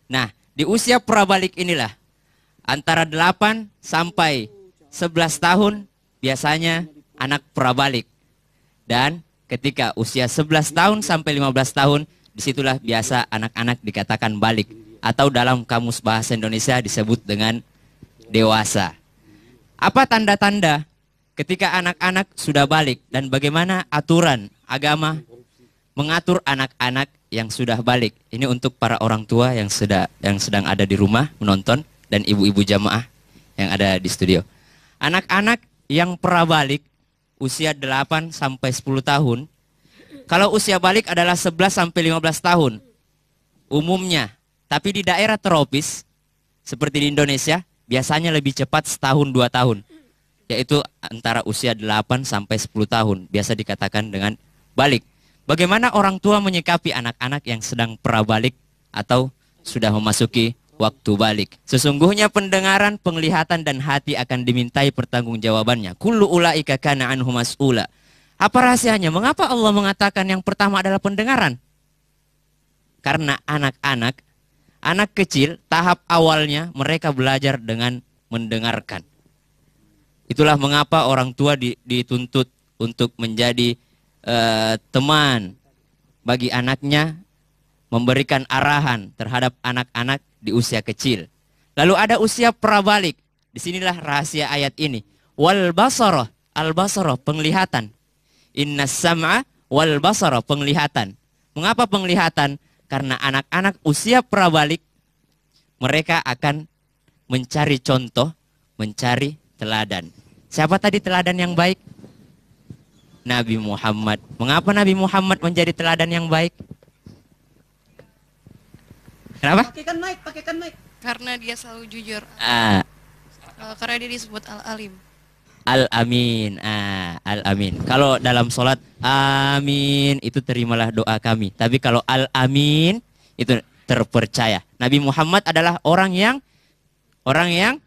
Nah, di usia prabalik inilah antara 8 sampai 11 tahun biasanya anak prabalik. Dan ketika usia 11 tahun sampai 15 tahun, disitulah biasa anak-anak dikatakan balik. Atau dalam kamus bahasa Indonesia disebut dengan dewasa. Apa tanda-tanda ketika anak-anak sudah balik dan bagaimana aturan agama mengatur anak-anak yang sudah balik? Ini untuk para orang tua yang sedang ada di rumah menonton dan ibu-ibu jamaah yang ada di studio. Anak-anak yang prabalik usia 8 sampai 10 tahun. Kalau usia balik adalah 11 sampai 15 tahun. Umumnya. Tapi di daerah tropis seperti di Indonesia biasanya lebih cepat setahun 2 tahun. Yaitu antara usia 8 sampai 10 tahun. Biasa dikatakan dengan balik. Bagaimana orang tua menyikapi anak-anak yang sedang prabalik atau sudah memasuki waktu balik? Sesungguhnya pendengaran, penglihatan dan hati akan dimintai pertanggungjawabannya. Kullu ulaika kana anhu mas'ula. Apa rahasianya? Mengapa Allah mengatakan yang pertama adalah pendengaran? Karena anak-anak, anak kecil tahap awalnya mereka belajar dengan mendengarkan. Itulah mengapa orang tua dituntut untuk menjadi teman bagi anaknya, memberikan arahan terhadap anak-anak di usia kecil. Lalu ada usia prabalik. Disinilah rahasia ayat ini. Wal basara, al basara penglihatan. Innas sam'a wal basara penglihatan. Mengapa penglihatan? Karena anak-anak usia prabalik mereka akan mencari contoh, mencari teladan. Siapa tadi teladan yang baik? Nabi Muhammad. Mengapa Nabi Muhammad menjadi teladan yang baik? Kenapa? Pakaikan mic. Karena dia selalu jujur. Karena dia disebut Al-Alim. Al-Amin. Al-Amin. Kalau dalam sholat, amin, itu terimalah doa kami. Tapi kalau Al-Amin, itu terpercaya. Nabi Muhammad adalah orang yang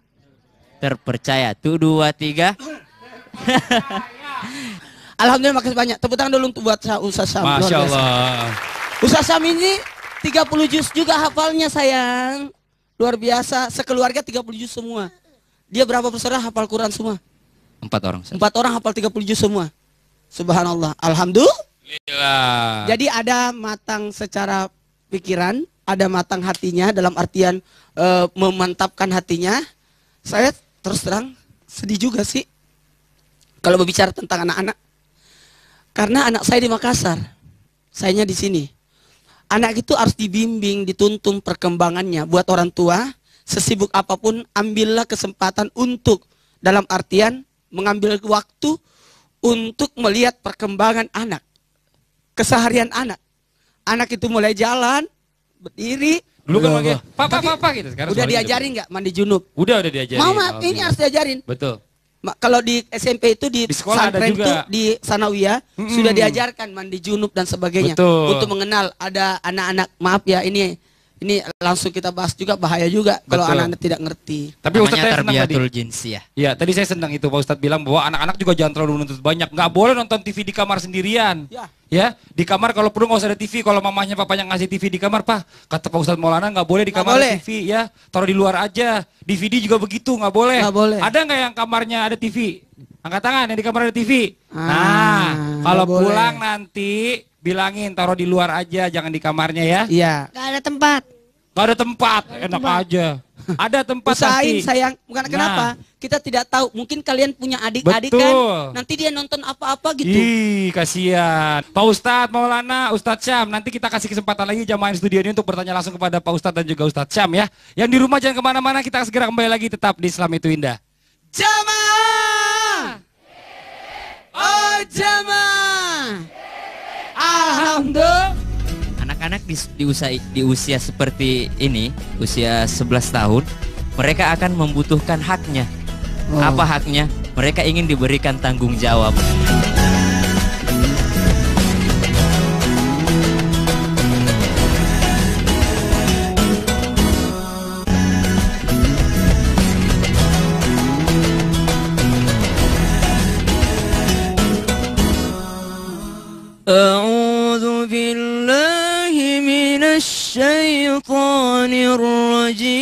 terpercaya. 1, 2, 3. Alhamdulillah, makasih banyak. Tepuk tangan dulu untuk buat Ustaz Syam. Luar Masya biasa. Allah. Ustaz Syam ini 30 juz juga hafalnya sayang. Luar biasa. Sekeluarga 30 juz semua. Dia berapa bersaudara hafal Quran semua? 4 orang. 4 orang hafal 30 juz semua. Subhanallah. Alhamdulillah. Jadi ada matang secara pikiran, ada matang hatinya dalam artian memantapkan hatinya. Saya terus terang sedih juga sih kalau berbicara tentang anak-anak. Karena anak saya di Makassar, sayanya di sini. Anak itu harus dibimbing, dituntun perkembangannya. Buat orang tua, sesibuk apapun, ambillah kesempatan untuk dalam artian mengambil waktu untuk melihat perkembangan anak, keseharian anak. Anak itu mulai jalan, berdiri. Dulu kan manggil, papa gitu. Sekarang udah diajarin nggak mandi junub? Udah diajarin. Mama, ini harus diajarin. Betul. Kalau di SMP itu di sekolah ada pesantren juga. itu di Sanawiyah sudah diajarkan mandi junub dan sebagainya. Betul. Untuk mengenal ada anak-anak, maaf ya, ini langsung kita bahas juga, bahaya juga kalau Betul. anak-anak tidak ngerti. Tapi Ustadz saya senang tadi. Jinsiyah. Ya, tadi saya senang itu Pak Ustadz bilang bahwa anak-anak juga jangan terlalu menuntut banyak. Nggak boleh nonton TV di kamar sendirian. Ya, di kamar kalau perlu nggak usah ada TV. Kalau mamanya papanya ngasih TV di kamar, Pak, kata Pak Ustadz Maulana nggak boleh di kamar ada TV, ya, taruh di luar aja. DVD juga begitu, nggak boleh. Nggak boleh. Ada nggak yang kamarnya ada TV? Angkat tangan yang di kamar ada TV. Nah, kalau pulang nanti bilangin taruh di luar aja, jangan di kamarnya ya. Iya. Gak ada tempat. Gak ada tempat, enak aja. Ada tempat Usahain nanti. sayang, bukan kenapa? Kita tidak tahu, mungkin kalian punya adik-adik kan, nanti dia nonton apa-apa gitu. Ih, kasihan. Pak Ustadz Maulana, Ustadz Syam, nanti kita kasih kesempatan lagi jamaah studio ini untuk bertanya langsung kepada Pak Ustadz dan juga Ustadz Syam ya. Yang di rumah jangan kemana-mana, kita segera kembali lagi tetap di Islam Itu Indah. Jamaah! Oh jamaah! Alhamdulillah. Anak-anak di usia seperti ini, usia 11 tahun, mereka akan membutuhkan haknya. Apa haknya? Mereka ingin diberikan tanggung jawab. A'udzu billahi minasyaitonir rajim.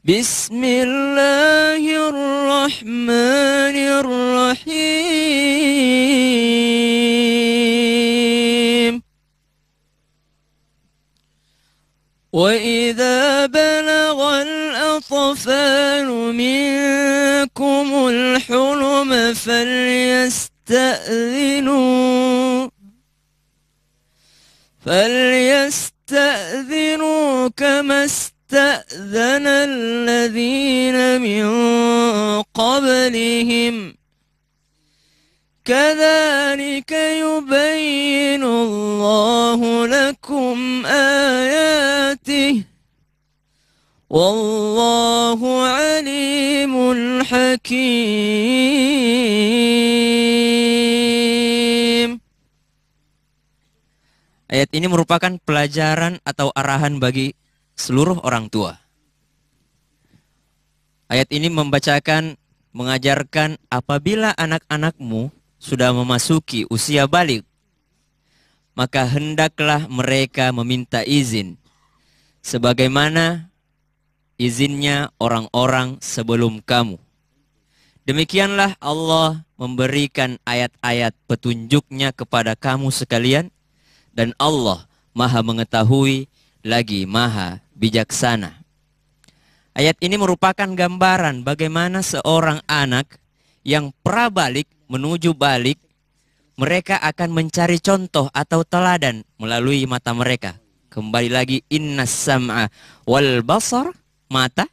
Bismillahirrahmanirrahim. وإذا بلغ الأطفال منكم الحلم فليستأذنوا كما استأذن الذين من قبلهم كذلك يبين الله لكم آياته والله عليم حكيم. Ayat ini merupakan pelajaran atau arahan bagi seluruh orang tua. Ayat ini mengajarkan apabila anak-anakmu sudah memasuki usia balik, maka hendaklah mereka meminta izin sebagaimana izinnya orang-orang sebelum kamu. Demikianlah Allah memberikan ayat-ayat petunjuknya kepada kamu sekalian, dan Allah Maha mengetahui lagi Maha bijaksana. Ayat ini merupakan gambaran bagaimana seorang anak yang prabalik menuju balik, mereka akan mencari contoh atau teladan melalui mata mereka. Kembali lagi, innas sam'a wal basar, mata.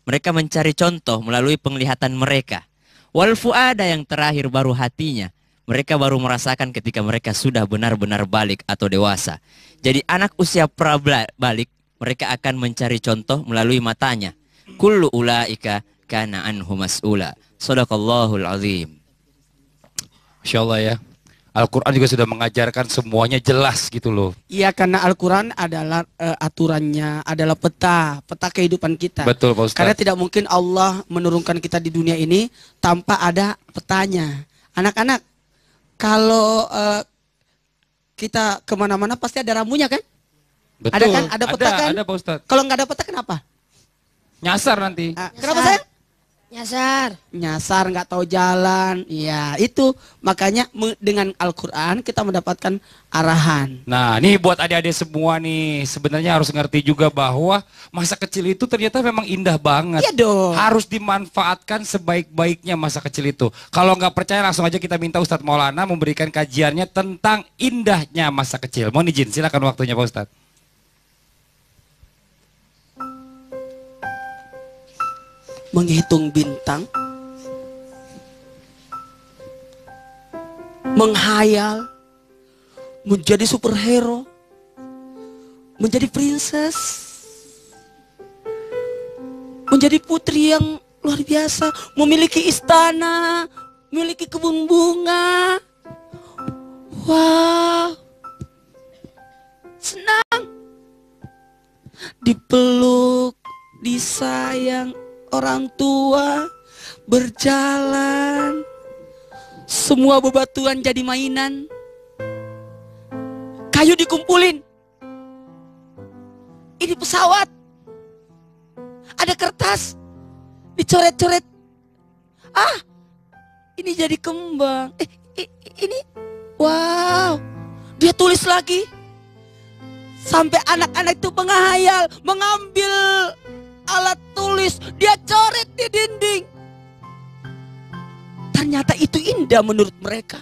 Mereka mencari contoh melalui penglihatan mereka. Wal fuada, yang terakhir baru hatinya. Mereka baru merasakan ketika mereka sudah benar-benar balik atau dewasa. Jadi anak usia prabalik, mereka akan mencari contoh melalui matanya. Kullu ulaika kana anhu mas'ula. Shadaqallahul azim. Masya Allah ya. Al-Quran juga sudah mengajarkan semuanya jelas gitu loh. Iya, karena Al-Quran adalah aturannya, adalah peta kehidupan kita. Betul Pak Ustadz. Karena tidak mungkin Allah menurunkan kita di dunia ini tanpa ada petanya. Anak-anak, kalau kita kemana-mana pasti ada rambunya kan? Betul. Ada kan? Ada peta kan? Ada Pak Ustadz. Kalau nggak ada peta kenapa? Nyasar nanti. Kenapa sayang? Nyasar Nggak tahu jalan. Ya itu makanya dengan Al-Quran kita mendapatkan arahan. Nah nih buat adik-adik semua nih, sebenarnya harus ngerti juga bahwa masa kecil itu ternyata memang indah banget. Iya dong. Harus dimanfaatkan sebaik-baiknya masa kecil itu. Kalau nggak percaya langsung aja kita minta Ustadz Maulana memberikan kajiannya tentang indahnya masa kecil. Mohon izin, silakan waktunya Pak Ustadz. Menghitung bintang, menghayal, menjadi superhero, menjadi princess, menjadi putri yang luar biasa, memiliki istana, memiliki kebun bunga. Wow, senang, dipeluk, disayang orang tua, berjalan, semua bebatuan jadi mainan, kayu dikumpulin, ini pesawat, ada kertas, dicoret-coret, ini jadi kembang, ini, wow, dia tulis lagi, sampai anak-anak itu menghayal, mengambil alat tulis, dia coret di dinding. Ternyata itu indah menurut mereka.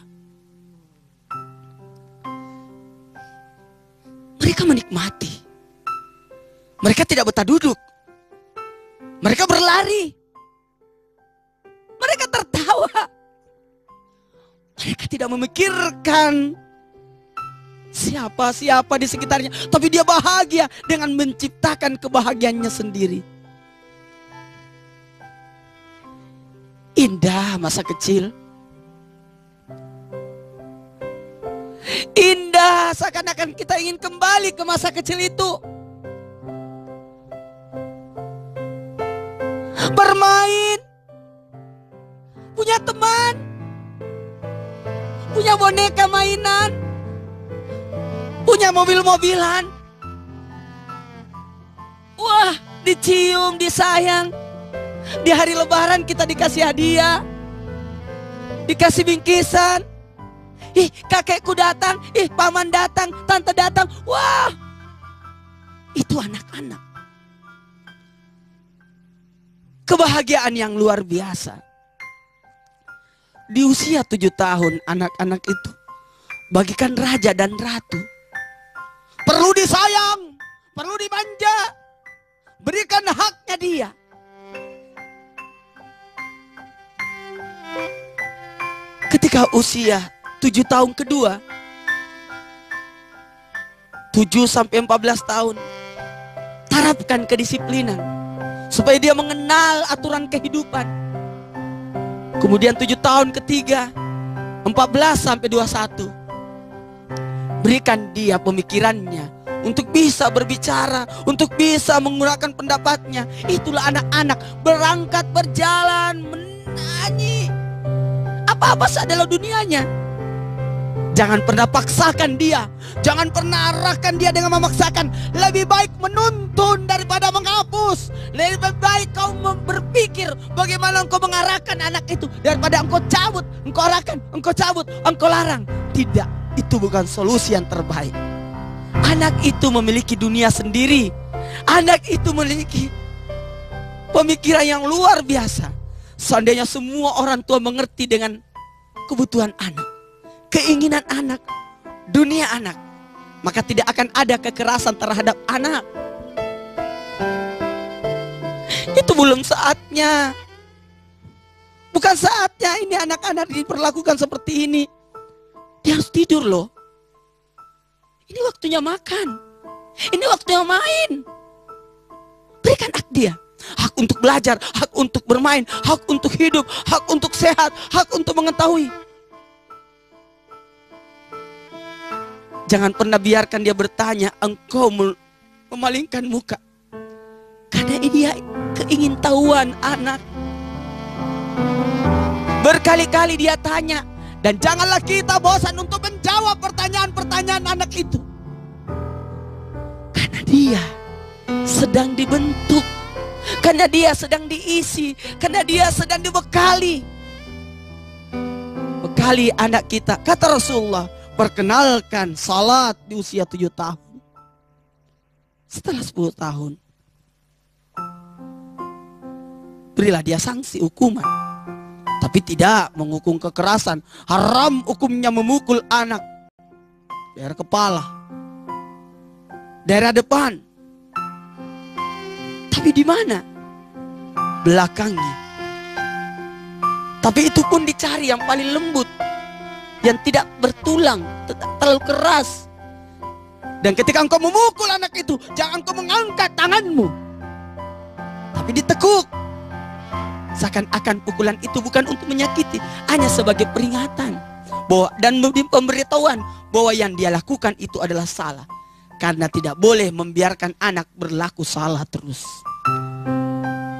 Mereka menikmati. Mereka tidak betah duduk. Mereka berlari. Mereka tertawa. Mereka tidak memikirkan siapa di sekitarnya, tapi dia bahagia dengan menciptakan kebahagiaannya sendiri. Indah masa kecil. Indah, seakan-akan kita ingin kembali ke masa kecil itu. Bermain, punya teman, punya boneka mainan, punya mobil-mobilan. Wah, dicium, disayang. Di hari lebaran kita dikasih hadiah, dikasih bingkisan. Ih, kakekku datang, ih paman datang, tante datang. Wah, itu anak-anak. Kebahagiaan yang luar biasa. Di usia 7 tahun anak-anak itu bagikan raja dan ratu. Perlu disayang, perlu dimanja, berikan haknya dia. Ketika usia 7 tahun kedua, 7 sampai 14 tahun, terapkan kedisiplinan supaya dia mengenal aturan kehidupan. Kemudian 7 tahun ketiga, 14 sampai 21, berikan dia pemikirannya untuk bisa berbicara, untuk bisa menggunakan pendapatnya. Itulah anak-anak berangkat berjalan menyanyi. Apa-apa adalah dunianya. Jangan pernah paksakan dia, jangan pernah arahkan dia dengan memaksakan. Lebih baik menuntun daripada menghapus. Lebih baik kau berpikir bagaimana engkau mengarahkan anak itu daripada engkau cabut, engkau arahkan, engkau cabut, engkau larang. Tidak, itu bukan solusi yang terbaik. Anak itu memiliki dunia sendiri. Anak itu memiliki pemikiran yang luar biasa. Seandainya semua orang tua mengerti dengan kebutuhan anak, keinginan anak, dunia anak, maka tidak akan ada kekerasan terhadap anak. Itu belum saatnya. Bukan saatnya ini anak-anak diperlakukan seperti ini. Dia harus tidur loh. Ini waktunya makan. Ini waktunya main. Berikan hak dia. Hak untuk belajar, hak untuk bermain, hak untuk hidup, hak untuk sehat, hak untuk mengetahui. Jangan pernah biarkan dia bertanya, engkau memalingkan muka. Karena dia keingintahuan anak. Berkali-kali dia tanya. Dan janganlah kita bosan untuk menjawab pertanyaan-pertanyaan anak itu. Karena dia sedang dibentuk. Karena dia sedang diisi. Karena dia sedang dibekali. Bekali anak kita. Kata Rasulullah, perkenalkan salat di usia 7 tahun. Setelah 10 tahun, berilah dia sanksi hukuman. Tapi tidak menghukum kekerasan. Haram hukumnya memukul anak. Daerah kepala, daerah depan. Tapi di mana? Belakangnya. Tapi itu pun dicari yang paling lembut, yang tidak bertulang, terlalu keras. Dan ketika engkau memukul anak itu, jangan engkau mengangkat tanganmu, tapi ditekuk. Seakan-akan pukulan itu bukan untuk menyakiti, hanya sebagai peringatan bahwa, dan pemberitahuan bahwa yang dia lakukan itu adalah salah. Karena tidak boleh membiarkan anak berlaku salah terus.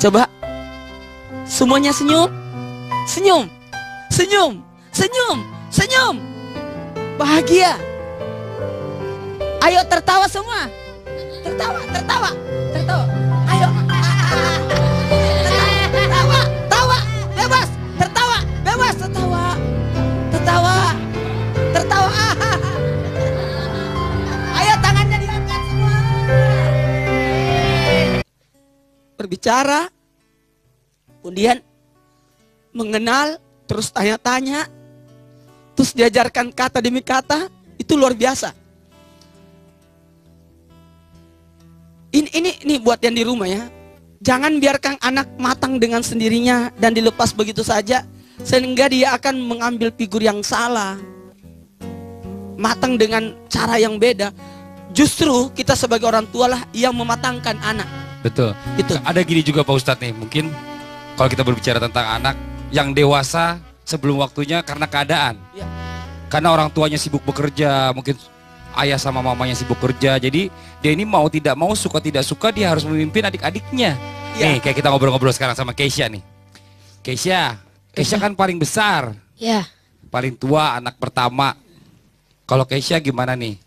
Coba semuanya senyum. Senyum, senyum, senyum, senyum. Bahagia. Ayo tertawa semua. Tertawa, tertawa, tertawa. Ayo. Tertawa, tertawa, bebas. Tertawa, bebas. Tertawa, tertawa, tertawa. Ayo tangannya diangkat semua. Berbicara. Kemudian mengenal, terus tanya-tanya, terus diajarkan kata demi kata, itu luar biasa. Ini buat yang di rumah ya. Jangan biarkan anak matang dengan sendirinya dan dilepas begitu saja, sehingga dia akan mengambil figur yang salah. Matang dengan cara yang beda. Justru kita sebagai orang tua lah yang mematangkan anak. Betul. Itu. Ada gini juga Pak Ustadz nih, mungkin kalau kita berbicara tentang anak yang dewasa sebelum waktunya karena keadaan. Ya. Karena orang tuanya sibuk bekerja, mungkin ayah sama mamanya sibuk kerja. Jadi dia ini mau tidak mau, suka tidak suka, dia harus memimpin adik-adiknya. Ya. Nih kayak kita ngobrol-ngobrol sekarang sama Keisha nih. Keisha kan paling besar. Ya. Paling tua, anak pertama. Kalau Keisha gimana nih?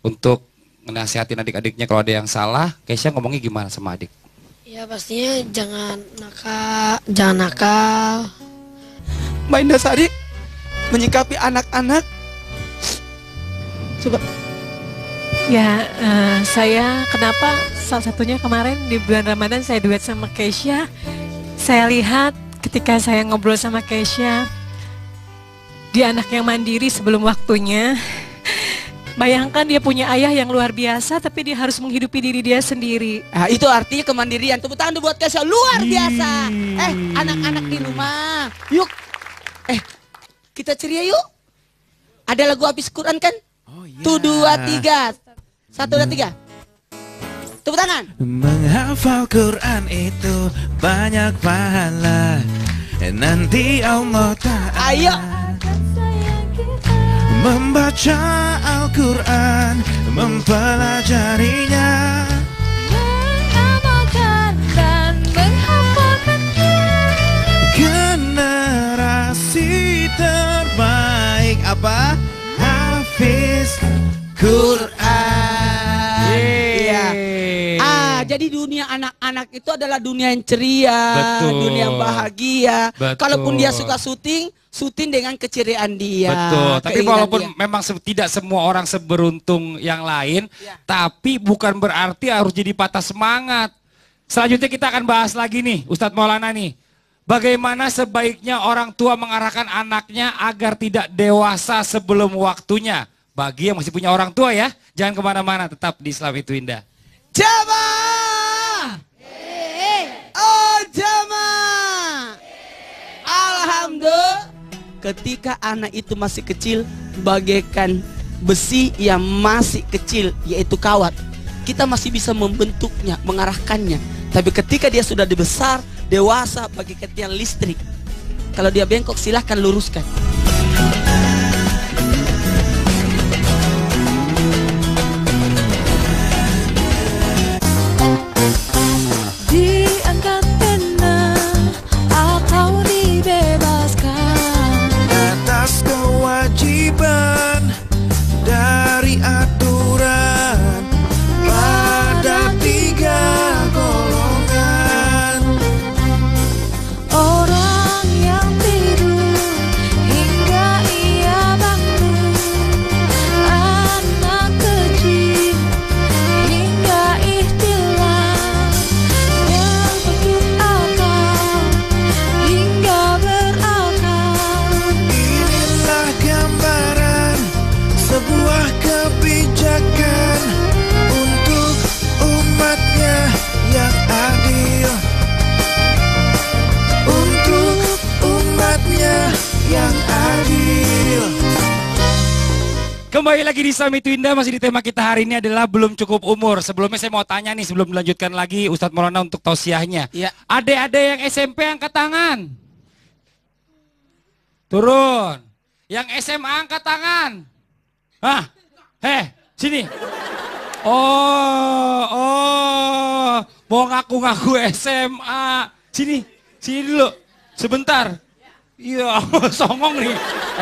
Untuk menasihatin adik-adiknya kalau ada yang salah, Keisha ngomongnya gimana sama adik? Ya pastinya jangan nakal. Mbak Indasari menyikapi anak-anak. Coba. Ya, saya kenapa salah satunya kemarin di bulan Ramadan saya duet sama Keisha. Saya lihat ketika saya ngobrol sama Keisha, dia anak yang mandiri sebelum waktunya. Bayangkan dia punya ayah yang luar biasa, tapi dia harus menghidupi diri dia sendiri. Nah, itu artinya kemandirian. Tepuk tangan buat Keisha, luar biasa. Anak-anak di rumah, yuk. Kita ceria yuk. Ada lagu habis Quran kan? Oh iya. 1, 2, 3. 1, 2, 3. Tepuk tangan. Menghafal Quran itu banyak pahala. Nanti Allah Ta'ala. Ayo. Membaca Al-Quran, mempelajarinya, mengamalkan dan menghafalkannya. Generasi terbaik apa? Hafiz Quran. Iya. Jadi dunia anak-anak itu adalah dunia yang ceria, Betul. dunia yang bahagia. Betul. Kalaupun dia suka syuting dengan keceriaan dia. Betul. Tapi walaupun dia. memang tidak semua orang seberuntung yang lain, tapi bukan berarti harus jadi patah semangat. Selanjutnya kita akan bahas lagi nih, Ustadz Maulana nih. Bagaimana sebaiknya orang tua mengarahkan anaknya agar tidak dewasa sebelum waktunya. Bagi yang masih punya orang tua ya, jangan kemana-mana, tetap di Islam Itu Indah. Jamaah. Oh jamaah. Alhamdulillah. Ketika anak itu masih kecil, bagaikan besi yang masih kecil, yaitu kawat. Kita masih bisa membentuknya, mengarahkannya. Tapi ketika dia sudah besar, dewasa, bagaikan tiang listrik. Kalau dia bengkok, silahkan luruskan. Kembali lagi di Summit Winda, masih di tema kita hari ini adalah belum cukup umur. Sebelumnya saya mau tanya nih, sebelum dilanjutkan lagi Ustadz Maulana untuk tausiahnya. Iya. Adik-adik yang SMP angkat tangan. Turun. Yang SMA angkat tangan. Hah? Sini. Oh, mau ngaku-ngaku SMA. Sini dulu. Sebentar. Iya, songong nih.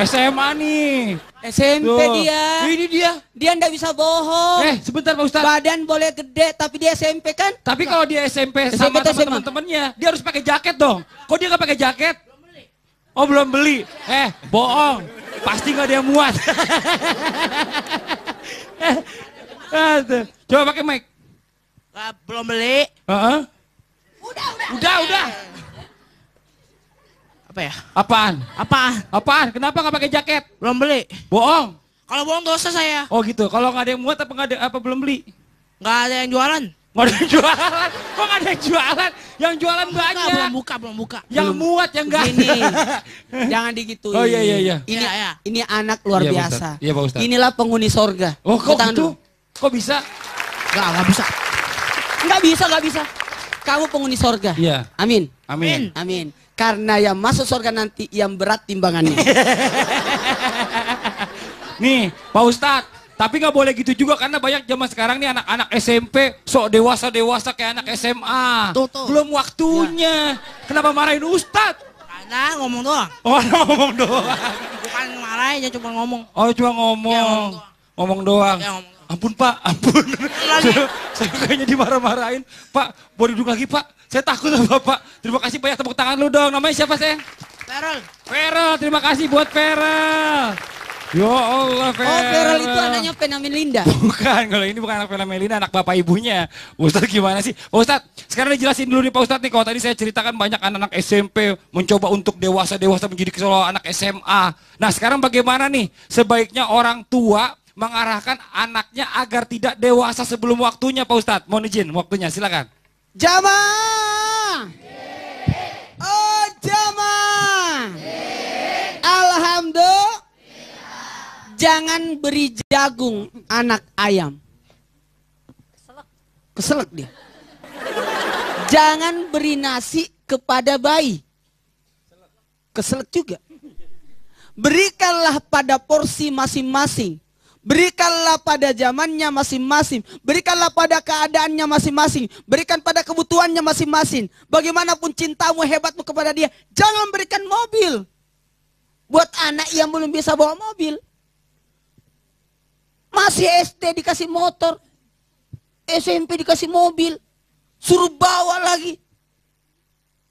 SMA nih. SMP Tuh. dia. Ini dia. Dia ndak bisa bohong. Sebentar Pak Ustadz. Badan boleh gede tapi dia SMP kan? Tapi kalau dia SMP sama atau SMA? teman-temannya, dia harus pakai jaket dong. Kok dia nggak pakai jaket? Oh belum beli. Bohong. Pasti nggak ada yang muat. Coba pakai mic. Belum beli. Udah. Apa ya? Apaan? Kenapa nggak pakai jaket? Belum beli. Bohong. Kalau bohong dosa saya. Oh gitu. Kalau nggak ada yang muat apa belum beli? Nggak ada yang jualan. Nggak ada yang jualan. Kok nggak ada yang jualan? Yang jualan banyak. Belum buka. Yang muat yang nggak. Ini. Jangan digituin. Oh iya. Ini anak luar Iya, Pak biasa. Ustadz. Iya, Pak Ustadz. Inilah penghuni sorga. Oh kok Tangan gitu? dulu. Kok bisa? Nggak bisa. Nggak bisa. Kamu penghuni sorga. Iya. Amin. Amin. Karena yang masuk sorga nanti yang berat timbangannya. Nih, Pak Ustadz. Tapi nggak boleh gitu juga karena banyak zaman sekarang nih anak-anak SMP sok dewasa kayak anak SMA. Tuh. Belum waktunya. Kenapa marahin Ustadz? Karena ngomong doang. Oh, ngomong doang. Bukan marahin, dia cuma ngomong. Oh, cuma ngomong. Ngomong doang. Ya, ngomong doang. Ampun Pak, ampun. Saya kayaknya dimarah-marahin. Pak, boleh duduk lagi Pak. Saya takut sama Bapak. Terima kasih banyak, tepuk tangan lu dong. Namanya siapa sayang? Ferel, terima kasih buat Ferel. Ya Allah, Ferel. Oh, Ferel itu anaknya Pena Melinda. Bukan, kalau ini bukan anak Pena Melinda, anak bapak ibunya. Ustadz gimana sih? Pak Ustadz, sekarang dijelasin dulu nih Pak Ustadz nih. Kalau tadi saya ceritakan banyak anak-anak SMP mencoba untuk dewasa menjadi keseluruhan anak SMA. Nah sekarang bagaimana nih? Sebaiknya orang tua mengarahkan anaknya agar tidak dewasa sebelum waktunya Pak Ustadz. Mohon izin waktunya, silakan. Jamaah. Oh jamaah. Alhamdulillah. Jangan beri jagung anak ayam. Keselak dia. Jangan beri nasi kepada bayi. Keselak juga. Berikanlah pada porsi masing-masing. Berikanlah pada zamannya masing-masing. Berikanlah pada keadaannya masing-masing. Berikan pada kebutuhannya masing-masing. Bagaimanapun cintamu, hebatmu kepada dia. Jangan berikan mobil. Buat anak yang belum bisa bawa mobil. Masih SD dikasih motor. SMP dikasih mobil. Suruh bawa lagi.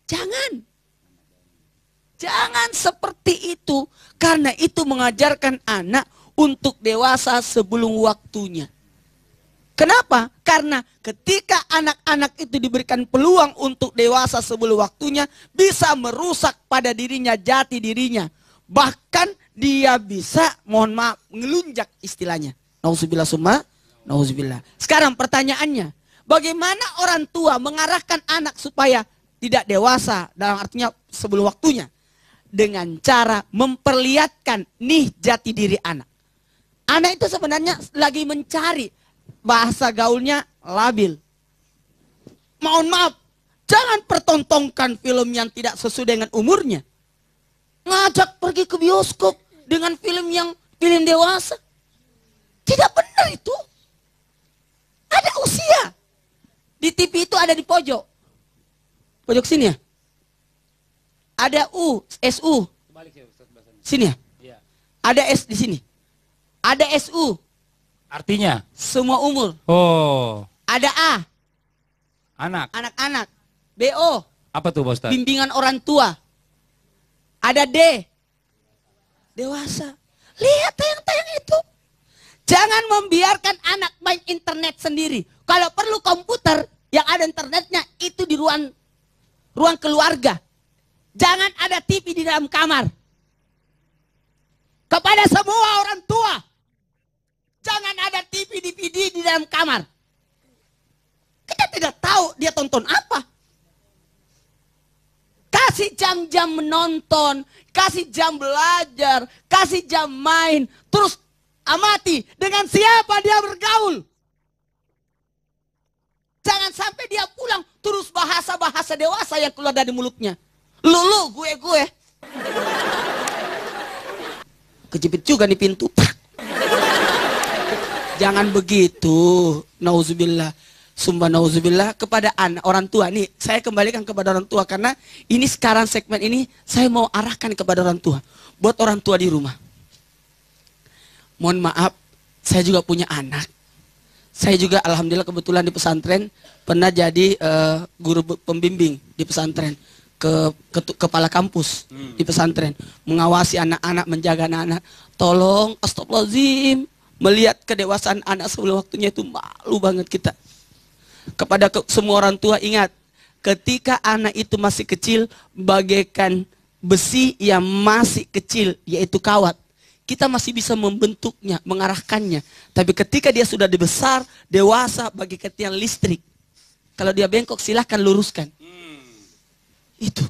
Jangan. Jangan seperti itu. Karena itu mengajarkan anak untuk dewasa sebelum waktunya. Kenapa? Karena ketika anak-anak itu diberikan peluang untuk dewasa sebelum waktunya, bisa merusak pada dirinya, jati dirinya. Bahkan dia bisa, mohon maaf, ngelunjak istilahnya. Nauzubillah summa, nauzubillah. Sekarang pertanyaannya, bagaimana orang tua mengarahkan anak supaya tidak dewasa, dalam artinya sebelum waktunya? Dengan cara memperlihatkan nih jati diri anak. Anak itu sebenarnya lagi mencari, bahasa gaulnya labil. Mohon maaf, jangan pertontonkan film yang tidak sesuai dengan umurnya. Ngajak pergi ke bioskop dengan film dewasa. Tidak benar itu. Ada usia. Di TV itu ada di pojok. Pojok sini ya. Ada SU. Sini ya. Ada S di sini. Ada SU. Artinya? Semua umur. Oh. Ada A. Anak. Anak-anak. BO. Apa tuh Pak Ustadz? Bimbingan orang tua. Ada D. Dewasa. Lihat tayang-tayang itu. Jangan membiarkan anak main internet sendiri. Kalau perlu komputer yang ada internetnya itu di ruang keluarga. Jangan ada TV di dalam kamar. Kepada semua orang tua. Jangan ada TV, DVD di dalam kamar. Kita tidak tahu dia tonton apa. Kasih jam-jam menonton, kasih jam belajar, kasih jam main. Terus amati dengan siapa dia bergaul. Jangan sampai dia pulang terus bahasa-bahasa dewasa yang keluar dari mulutnya. Lu, gue. Kejepit juga nih pintu. Jangan begitu. Nauzubillah. Sumpah nauzubillah kepada anak orang tua. Nih, saya kembalikan kepada orang tua karena ini sekarang segmen ini saya mau arahkan kepada orang tua. Buat orang tua di rumah. Mohon maaf, saya juga punya anak. Saya juga alhamdulillah kebetulan di pesantren pernah jadi guru pembimbing di pesantren, kepala kampus di pesantren, mengawasi anak-anak, menjaga anak-anak. Tolong, astagfirullahaladzim, melihat kedewasaan anak sebelum waktunya itu malu banget kita. Kepada semua orang tua ingat, ketika anak itu masih kecil bagaikan besi yang masih kecil, yaitu kawat. Kita masih bisa membentuknya, mengarahkannya. Tapi ketika dia sudah dibesar, dewasa, bagaikan tiang listrik. Kalau dia bengkok silahkan luruskan. Itu.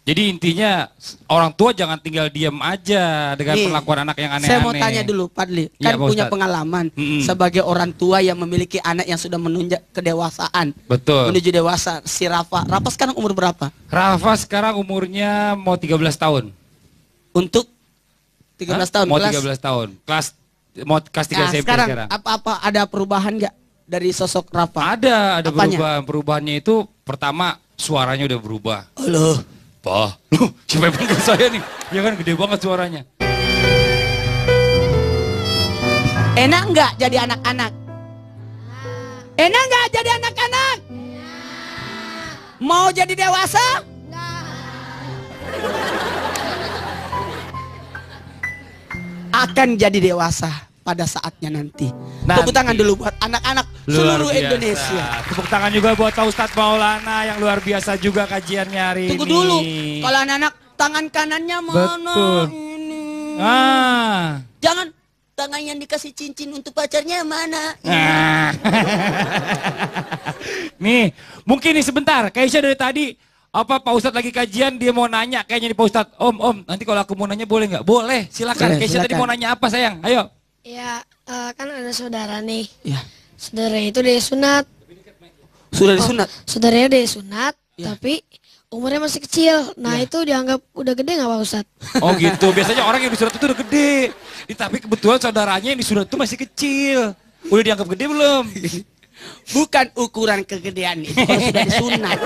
Jadi intinya orang tua jangan tinggal diam aja dengan perlakuan anak yang aneh-aneh. Saya mau tanya dulu, Padli. Kan punya pengalaman sebagai orang tua yang memiliki anak yang sudah menunjak kedewasaan. Betul. Menuju dewasa. Si Rafa. Rafa sekarang umur berapa? Rafa sekarang umurnya mau 13 tahun. Untuk 13 tahun. Mau 13 tahun. Mau kelas 3 SMP sekarang. Apa ada perubahan nggak dari sosok Rafa? Ada perubahan. Perubahannya itu pertama suaranya udah berubah. Halo. Pak, siapa yang panggil saya nih? Ya kan gede banget suaranya. Enak nggak jadi anak-anak? Enak nggak jadi anak-anak? Mau jadi dewasa? Akan jadi dewasa pada saatnya nanti. Tepuk tangan dulu buat anak-anak seluruh Indonesia. Tepuk tangan juga buat Pak Ustadz Maulana yang luar biasa juga kajiannya hari ini. Tunggu dulu, kalau anak-anak tangan kanannya mana? Betul. Ini. Jangan tangan yang dikasih cincin untuk pacarnya mana? Nih, mungkin nih sebentar, Keisha dari tadi Pak Ustadz lagi kajian, dia mau nanya kayaknya nih Pak Ustadz. Om, nanti kalau aku mau nanya boleh nggak? Boleh, silakan. Keisha tadi mau nanya apa sayang? Ayo. Ya, kan ada saudara nih. Ya. Saudara itu dia sunat. Sudah disunat? Saudaranya dia sunat, tapi umurnya masih kecil. Nah itu dianggap udah gede nggak Pak Ustadz? Oh gitu, biasanya orang yang disunat itu udah gede. Tapi kebetulan saudaranya yang disunat itu masih kecil. Udah dianggap gede belum? Bukan ukuran kegedean itu kalau sudah disunat.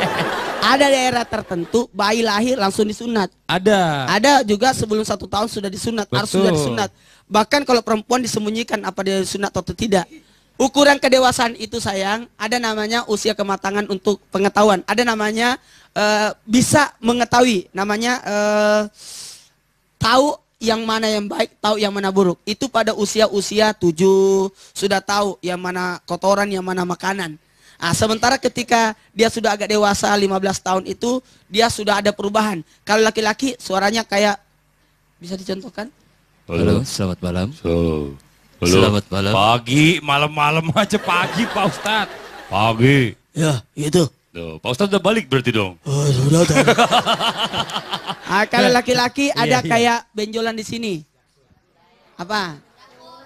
Ada daerah tertentu bayi lahir langsung disunat. Ada juga sebelum 1 tahun sudah disunat. Harus sudah disunat. Bahkan kalau perempuan disembunyikan apa dia disunat atau tidak. Ukuran kedewasaan itu sayang, ada namanya usia kematangan untuk pengetahuan. Ada namanya bisa mengetahui, namanya tahu yang mana yang baik, tahu yang mana buruk. Itu pada usia-usia 7 sudah tahu yang mana kotoran, yang mana makanan. Nah, sementara ketika dia sudah agak dewasa 15 tahun itu dia sudah ada perubahan. Kalau laki-laki suaranya kayak, bisa dicontohkan? Halo, selamat malam. Halo. Selamat malam. Pagi, malam-malam aja pagi Pak Ustadz. Pagi. Ya, itu. Tuh, Pak Ustadz udah balik berarti dong. Oh, sudah. Kalau laki-laki ada kayak benjolan di sini. Apa?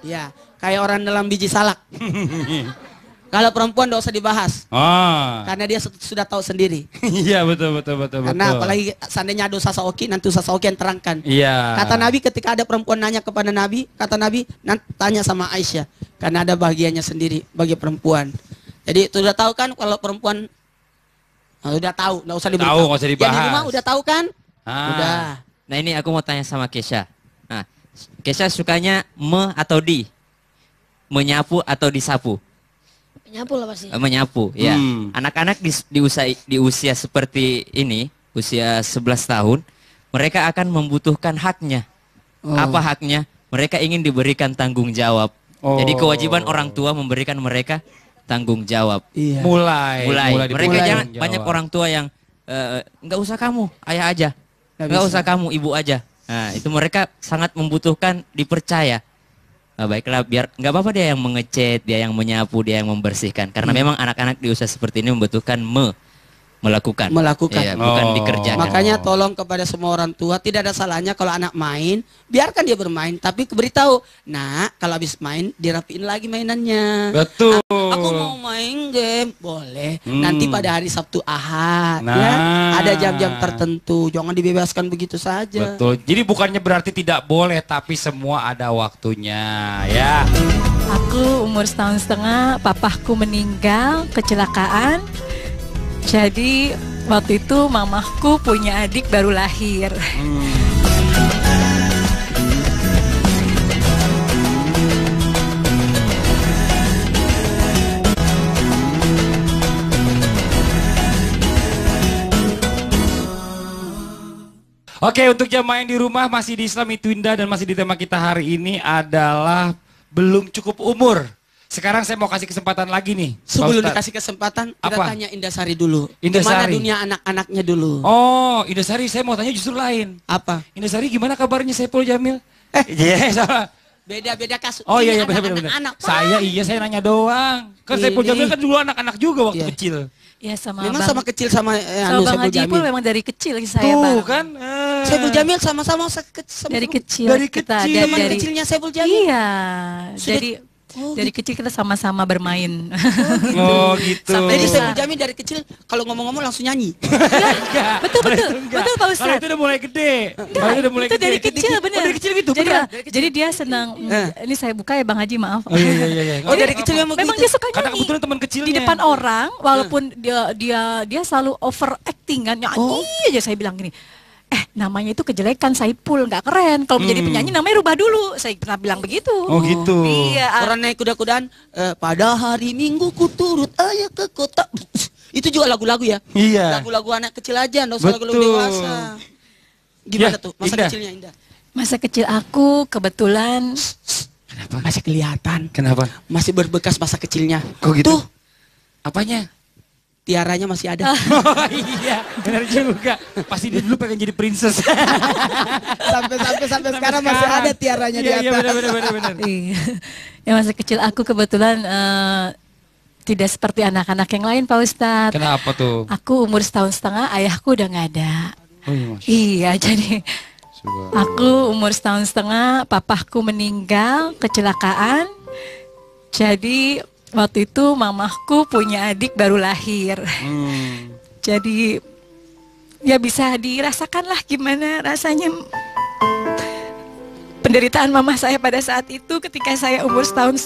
Ya, kayak orang dalam biji salak. Kalau perempuan tidak usah dibahas. Karena dia sudah tahu sendiri. Iya, betul. Karena apalagi seandainya ada Ustaz Oki, nanti Ustaz Oki yang terangkan. Iya. Kata Nabi ketika ada perempuan nanya kepada Nabi, kata Nabi, nanti tanya sama Aisyah. Karena ada bagiannya sendiri bagi perempuan. Jadi sudah tahu kan kalau perempuan udah tahu, nggak usah diberitahu. Tahu, nggak usah dibahas. Yang di rumah udah tahu kan? Udah. Nah ini aku mau tanya sama Keisha. Nah, Keisha sukanya atau di? Menyapu atau disapu? Menyapu lah pasti. Menyapu, ya. Anak-anak di usia seperti ini, usia 11 tahun, mereka akan membutuhkan haknya. Apa haknya? Mereka ingin diberikan tanggung jawab. Jadi kewajiban orang tua memberikan mereka tanggung jawab. Iya. Mulai. Mereka jangan banyak orang tua yang nggak usah kamu, ayah aja. Nggak usah kamu, ibu aja. Nah, itu mereka sangat membutuhkan dipercaya. Nah, baiklah, biar nggak apa-apa dia yang mengecat, dia yang menyapu, dia yang membersihkan. Karena memang anak-anak di usia seperti ini membutuhkan melakukan. Iya, bukan dikerjakan. Makanya tolong kepada semua orang tua, tidak ada salahnya kalau anak main, biarkan dia bermain, tapi beritahu, nak kalau habis main dirapiin lagi mainannya. Betul. Aku mau main game, boleh. Nanti pada hari Sabtu Ahad, Nah. ya, ada jam-jam tertentu, jangan dibebaskan begitu saja. Betul. Jadi bukannya berarti tidak boleh, tapi semua ada waktunya, ya. Aku umur 1,5 tahun, papaku meninggal kecelakaan. Jadi waktu itu mamaku punya adik baru lahir. Oke, untuk jamaah yang di rumah masih di Islam itu indah dan masih di tema kita hari ini adalah belum cukup umur. Sekarang saya mau kasih kesempatan lagi nih. Sebelum Pak Ustadz. dikasih kesempatan, kita Apa? tanya Indasari dulu. Indasari. Gimana dunia anak-anaknya dulu? Oh, Indasari, saya mau tanya justru lain. Apa? Indasari, gimana kabarnya Saiful Jamil? Iya, sama. Beda-beda kasus. Oh iya, Ini benar. anak-anak, Pak. Saya nanya doang. Kan Saiful Ini. Jamil kan dulu anak-anak juga waktu Iya. kecil. Ya sama Memang Bang, sama kecil sama sama Bang Saiful Haji Jamil. pun memang dari kecil saya Tuh Bang. kan. Saiful Jamil sama-sama Dari kecil Dari kita kecil. dan Teman dari kecilnya Saiful Jamil. Iya. Sudah- Jadi Oh, dari kecil kita sama-sama bermain. Oh gitu. Sampai Jadi besar. Saiful Jamil dari kecil kalau ngomong-ngomong langsung nyanyi. Enggak. Betul, betul. Enggak. Betul, Pak Ustadz. Kalau itu udah mulai gede. Kalau itu udah mulai Itu gede. dari kecil benar. Oh, dari kecil gitu, Jadi, beneran? jadi dia senang. Ini saya buka ya Bang Haji, maaf. Oh iya. Oh, dari kecil memang Memang gitu. dia suka Karena nyanyi. kebetulan teman kecilnya. Di depan orang, walaupun dia selalu overacting kan, nyanyi aja. Saya bilang gini, namanya itu kejelekan, Saipul, nggak keren. Kalau menjadi penyanyi namanya rubah dulu. Saya pernah bilang begitu. Oh gitu. Iya. Orang naik kuda-kudaan, pada hari Minggu ku turut ayah ke kota. Itu juga lagu-lagu ya. Iya. Lagu-lagu anak kecil aja, nggak usah lagu-lagu Betul. dewasa. Gimana Ya, tuh masa Indah. kecilnya Indah? Masa kecil aku kebetulan Kenapa? Masih kelihatan. Kenapa? Masih berbekas masa kecilnya. Kok gitu? Tuh, Apanya? tiaranya masih ada. Oh iya, benar juga. Pasti dia dulu pengen jadi princess. sampai sekarang masih ada tiaranya di Iya, atas. benar. Iya. Ya masa kecil aku kebetulan tidak seperti anak-anak yang lain Pak Ustadz. Kenapa tuh? Aku umur 1,5 tahun, ayahku udah nggak ada. Oh iya, Mas. Iya, jadi aku umur 1,5 tahun, papaku meninggal kecelakaan. Jadi waktu itu mamahku punya adik baru lahir. Jadi ya bisa dirasakan lah gimana rasanya penderitaan mama saya pada saat itu ketika saya umur 1,5 tahun.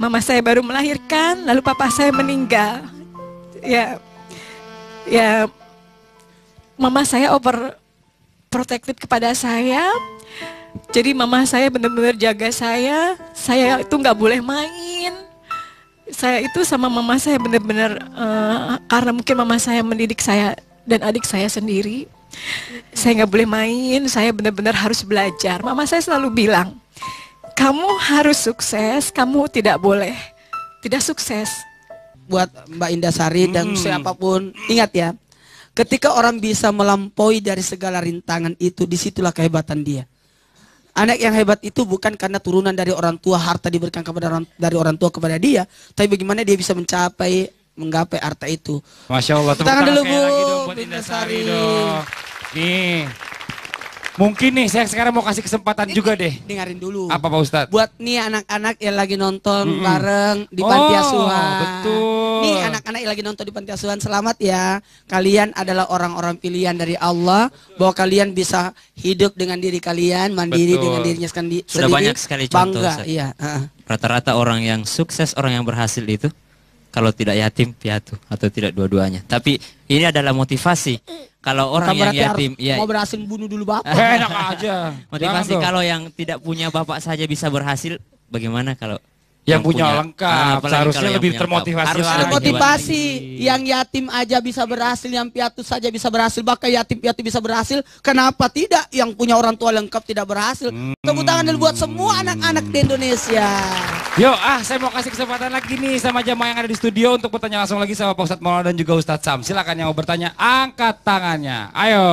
Mama saya baru melahirkan, lalu papa saya meninggal. Ya, mama saya overprotective kepada saya. Jadi mama saya benar-benar jaga saya. Saya itu nggak boleh main. Saya itu sama mama saya benar-benar karena mungkin mama saya mendidik saya dan adik saya sendiri. Saya nggak boleh main. Saya benar-benar harus belajar. Mama saya selalu bilang, kamu harus sukses. Kamu tidak boleh tidak sukses. Buat Mbak Indasari dan siapapun, ingat ya, ketika orang bisa melampaui dari segala rintangan itu, disitulah kehebatan dia. Anak yang hebat itu bukan karena turunan dari orang tua, harta diberikan dari orang tua kepada dia, tapi bagaimana dia bisa menggapai harta itu. Masya Allah. Tepuk Tangan dulu, sekali Bu. lagi dong buat Indasari dong. Nih. Mungkin nih saya sekarang mau kasih kesempatan juga deh. Dengarin dulu. Apa Pak Ustadz? Buat nih anak-anak yang lagi nonton bareng di panti asuhan. Betul. Nih anak-anak yang lagi nonton di panti asuhan, selamat ya. Kalian adalah orang-orang pilihan dari Allah, bahwa kalian bisa hidup dengan diri kalian, mandiri Betul. dengan dirinya sendiri. Sudah banyak sekali contoh, Bangga, Ustaz. iya. Rata-rata orang yang sukses, orang yang berhasil itu kalau tidak yatim piatu atau tidak dua-duanya. Tapi ini adalah motivasi. Kalau orang yang yatim, ya mau berhasil bunuh dulu bapak. Enak aja. motivasi Jangan kalau yang tidak punya bapak saja bisa berhasil, bagaimana kalau yang punya lengkap, apalagi seharusnya kalau yang lebih punya termotivasi lengkap. Harus lagi. lebih Motivasi, yang yatim aja bisa berhasil, yang piatu saja bisa berhasil, bahkan yatim piatu bisa berhasil. Kenapa tidak yang punya orang tua lengkap tidak berhasil? Tepuk tangan dulu buat semua anak-anak di Indonesia. Yuk, saya mau kasih kesempatan lagi nih sama jamaah yang ada di studio untuk bertanya langsung lagi sama Pak Ustadz Maulana dan juga Ustadz Sam. Silakan yang mau bertanya, angkat tangannya. Ayo.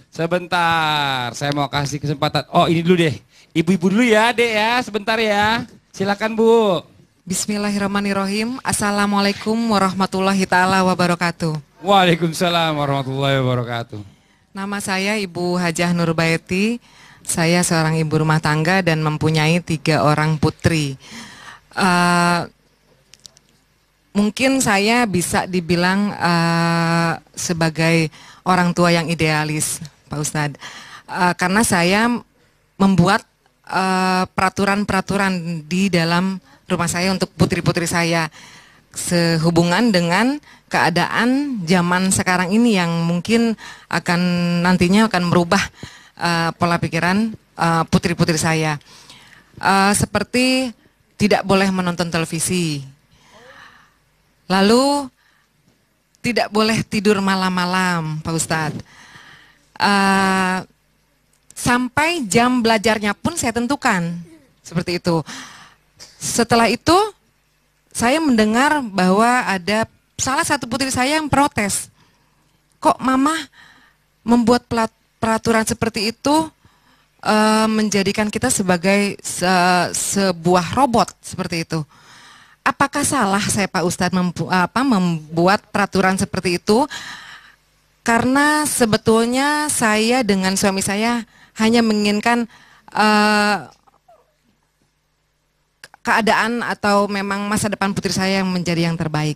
Sebentar, saya mau kasih kesempatan. Oh, ini dulu deh. Ibu-ibu dulu ya, Dek ya, sebentar ya. Silakan Bu. Bismillahirrahmanirrahim. Assalamualaikum warahmatullahi taala wabarakatuh. Waalaikumsalam warahmatullahi wabarakatuh. Nama saya Ibu Hajah Nurbaiti. Saya seorang ibu rumah tangga dan mempunyai 3 orang putri. Mungkin saya bisa dibilang sebagai orang tua yang idealis, Pak Ustadz. Karena saya membuat peraturan-peraturan di dalam rumah saya untuk putri-putri saya sehubungan dengan keadaan zaman sekarang ini yang mungkin nantinya akan merubah pola pikiran putri-putri saya. Seperti tidak boleh menonton televisi, lalu tidak boleh tidur malam-malam, Pak Ustadz. Sampai jam belajarnya pun saya tentukan, seperti itu. Setelah itu saya mendengar bahwa ada salah satu putri saya yang protes. Kok mama membuat peraturan seperti itu, menjadikan kita sebagai sebuah robot seperti itu. Apakah salah saya, Pak Ustadz, membuat peraturan seperti itu? Karena sebetulnya saya dengan suami saya hanya menginginkan keadaan atau memang masa depan putri saya yang menjadi yang terbaik.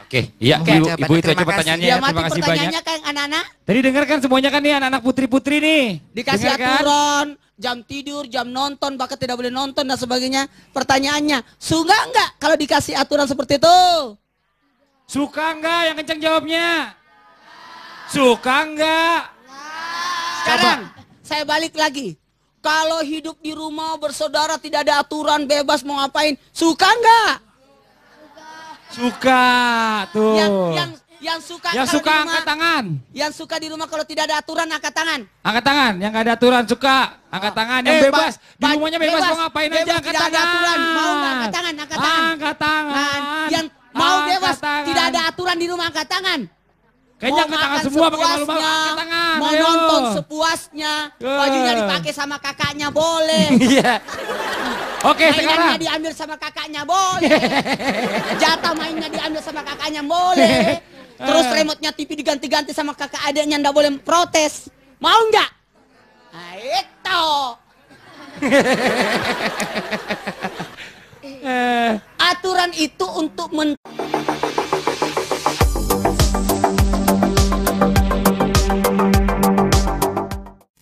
Oke, iya Ibu itu aja pertanyaannya ya, terima kasih banyak. Kan anak-anak? Tadi dengarkan semuanya kan nih anak-anak putri-putri nih. Dikasih aturan, jam tidur, jam nonton, bahkan tidak boleh nonton dan sebagainya. Pertanyaannya, suka enggak kalau dikasih aturan seperti itu? Suka enggak? Yang kencang jawabnya. Suka enggak? Sekarang saya balik lagi. Kalau hidup di rumah bersaudara tidak ada aturan, bebas mau ngapain, suka enggak? Suka tuh. Yang suka angkat tangan. Yang suka di rumah kalau tidak ada aturan angkat tangan. Angkat tangan. Yang nggak ada aturan suka angkat tangan. Yang bebas di rumahnya bebas mau ngapain aja angkat tangan. Tidak ada aturan mau nggak angkat tangan, angkat tangan. Angkat tangan. Yang mau bebas tidak ada aturan di rumah angkat tangan. Kayaknya angkat tangan semua pakai malu-malu angkat tangan. Mau nonton sepuasnya, bajunya dipakai sama kakaknya boleh. Iya. Oke, sekarang mainannya diambil sama kakaknya boleh. Jatah mainnya diambil sama kakaknya boleh. Terus remote-nya TV diganti-ganti sama kakak adiknya, ndak boleh protes. Mau nggak? Nah itu. Aturan itu untuk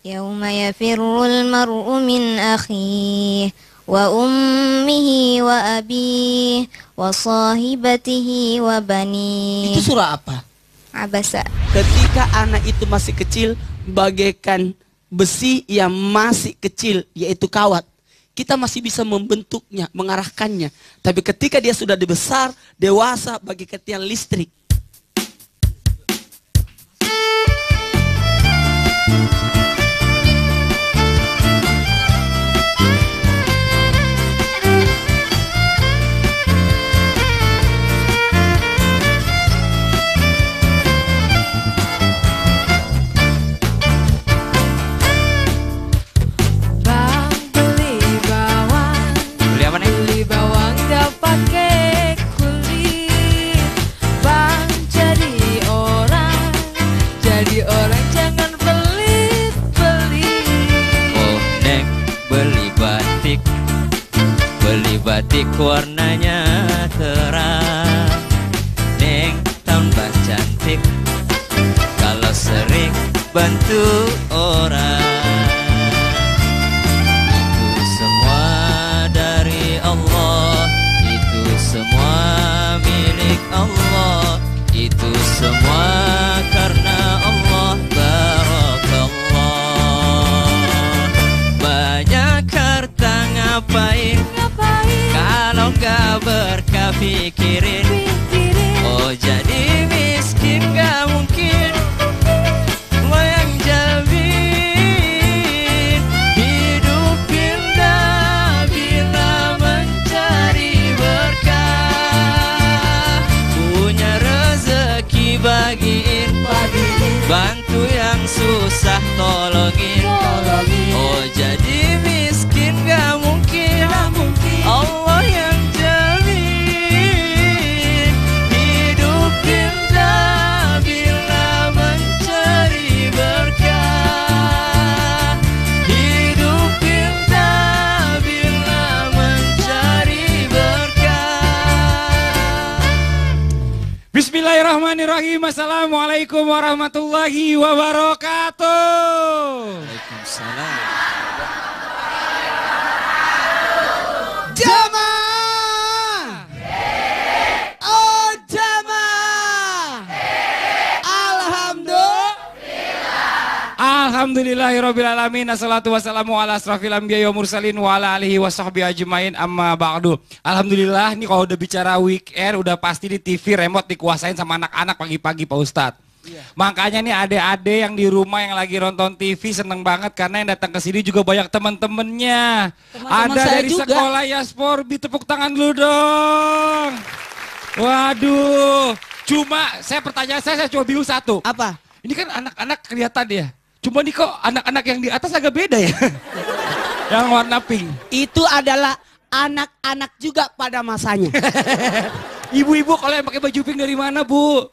Yauma yafirrul mar'u min akhihi wa ummihi wa abihi wa sahibatihi wa banihi. Itu surah apa? Abasa. Ketika anak itu masih kecil, bagaikan besi yang masih kecil, yaitu kawat. Kita masih bisa membentuknya, mengarahkannya. Tapi ketika dia sudah dibesar, dewasa, bagaikan tiang listrik. Batik warnanya terang, Neng tambah cantik kalau sering bantu orang. Itu semua dari Allah, itu semua milik Allah, itu semua karena Allah. Barakallah. Banyak harta ngapain kalau gak berkah pikirin. Oh jadi miskin gak mungkin lo yang jamin. Bismillahirrahmanirrahim. Assalamualaikum warahmatullahi wabarakatuh. Waalaikumsalam. Jamaah. Oh jamaah. Alhamdulillahirrabbilalamin. Assalatu wassalamu ala asrafil anbiya wa mursalin wa ala alihi wa sahbihi ajmain amma ba'du. Alhamdulillah nih kalau udah bicara weekend udah pasti di TV remote dikuasain sama anak-anak pagi-pagi Pak Ustadz. Makanya nih adik-adik yang di rumah yang lagi nonton TV seneng banget karena yang datang ke sini juga banyak teman-temannya. Ada saya dari juga. sekolah Yasporbi, tepuk tangan dulu dong. Waduh, cuma pertanyaan saya coba bingung satu. Apa? Ini kan anak-anak kelihatan ya. Cuma nih kok anak-anak yang di atas agak beda ya. Yang warna pink. Itu adalah anak-anak juga pada masanya. Ibu-ibu kalau yang pakai baju pink dari mana, Bu?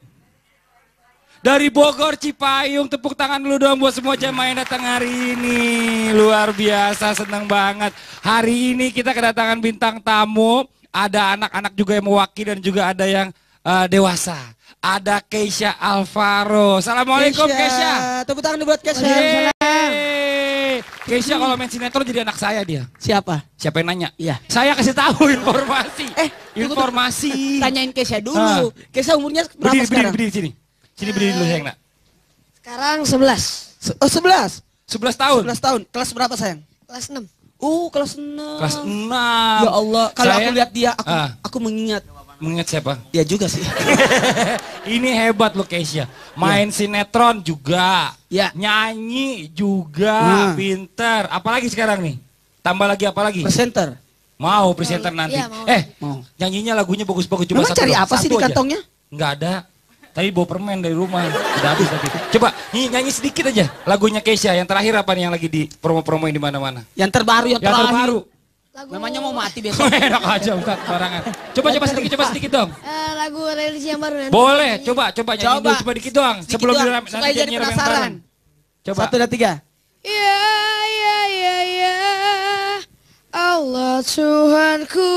Dari Bogor, Cipayung. Tepuk tangan dulu dong buat semua jamaah yang datang hari ini. Luar biasa, senang banget. Hari ini kita kedatangan bintang tamu. Ada anak-anak juga yang mewakili dan juga ada yang dewasa. Ada Keisha Alvaro. Assalamualaikum Keisha. Tepuk tangan buat Keisha. Yeay. Keisha kalau main sinetron jadi anak saya dia. Siapa? Siapa yang nanya? Iya. Saya kasih tahu informasi. Informasi. Tanyain Keisha dulu. Keisha umurnya berapa Berdiri, sekarang? berdiri sini. Sini berdiri dulu sayang nak. Sekarang 11. Oh 11? 11 tahun. 11 tahun. Kelas berapa sayang? Kelas 6. Kelas 6. Kelas 6. Ya Allah, kalau aku lihat dia, aku mengingat. Mengingat siapa? Dia juga sih. Ini hebat loh Keisha. Main sinetron juga. Ya. Nyanyi juga. Pinter. Apalagi sekarang nih? Tambah lagi apa lagi? Presenter. Mau presenter nanti. Iya, mau. Mau. Nyanyinya lagunya bagus-bagus. Coba Memang satu cari dong. apa sih Satu di aja. kantongnya? Nggak ada. Tadi bawa permen dari rumah. Udah habis tadi. Coba nyanyi sedikit aja. Lagunya Keisha. Yang terakhir apa nih yang lagi di promo-promoin di mana-mana? Yang terbaru, yang Yang terakhir. terbaru. Namanya mau mati besok. Enak aja Ustaz barangan. Coba sedikit dong. Lagu religi yang baru nanti. Boleh, coba nyanyi dulu coba dikit doang. Sedikit Sebelum doang, nanti supaya jadi nyanyi bareng. penasaran. Coba. 1, 2, 3. Ya, Allah Tuhanku.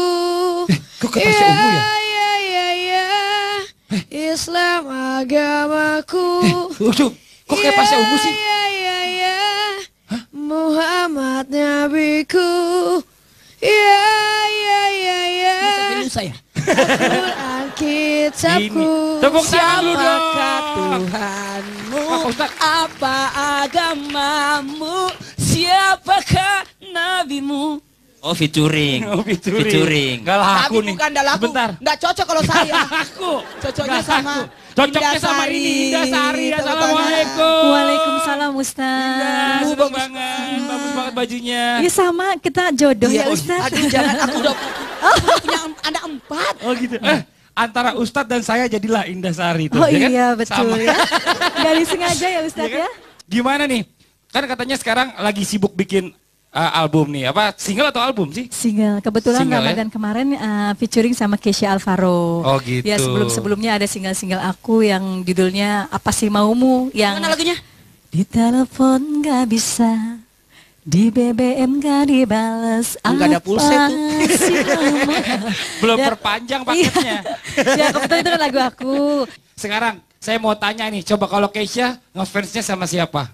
Kok kasih ungu ya? Ya, Islam agamaku. Kok kayak pasnya ungu sih? Ya, Muhammad nabiku. Ya. Lusa ya? Al-Quran kitabku. Tepuk tangan dulu dong. Siapakah Tuhanmu? Apa agamamu? Siapakah nabimu? Oh featuring. Featuring. Gak laku Tapi nih. bukan dah laku. Sebentar. Nggak cocok kalau saya. Aku. Cocoknya sama Cocoknya sama ini Indah Sari. Assalamualaikum. Waalaikumsalam Ustaz. Lu bagus banget. Bagus banget bajunya. Ya sama, kita jodoh ya Ustaz. Aduh jangan, aku udah punya anak 4. Oh gitu. Antara Ustadz dan saya jadilah Indah Sari itu. Oh ya kan? iya betul Sama. ya. Gak disengaja ya Ustaz Ya kan? ya. Gimana nih? Kan katanya sekarang lagi sibuk bikin album nih. Apa single atau album sih? Single. Kebetulan Single, Ramadan kemarin featuring sama Keisha Alvaro. Oh gitu. Ya sebelum-sebelumnya ada single-single aku yang judulnya Apa Sih Maumu. Yang Mana lagunya? Di telepon gak bisa, di BBM gak dibales. Nggak ada pulsa tuh. sih maumu? Belum Ya. perpanjang paketnya. Ya kebetulan itu kan lagu aku. Sekarang saya mau tanya nih, coba kalau Keisha ngefansnya sama siapa?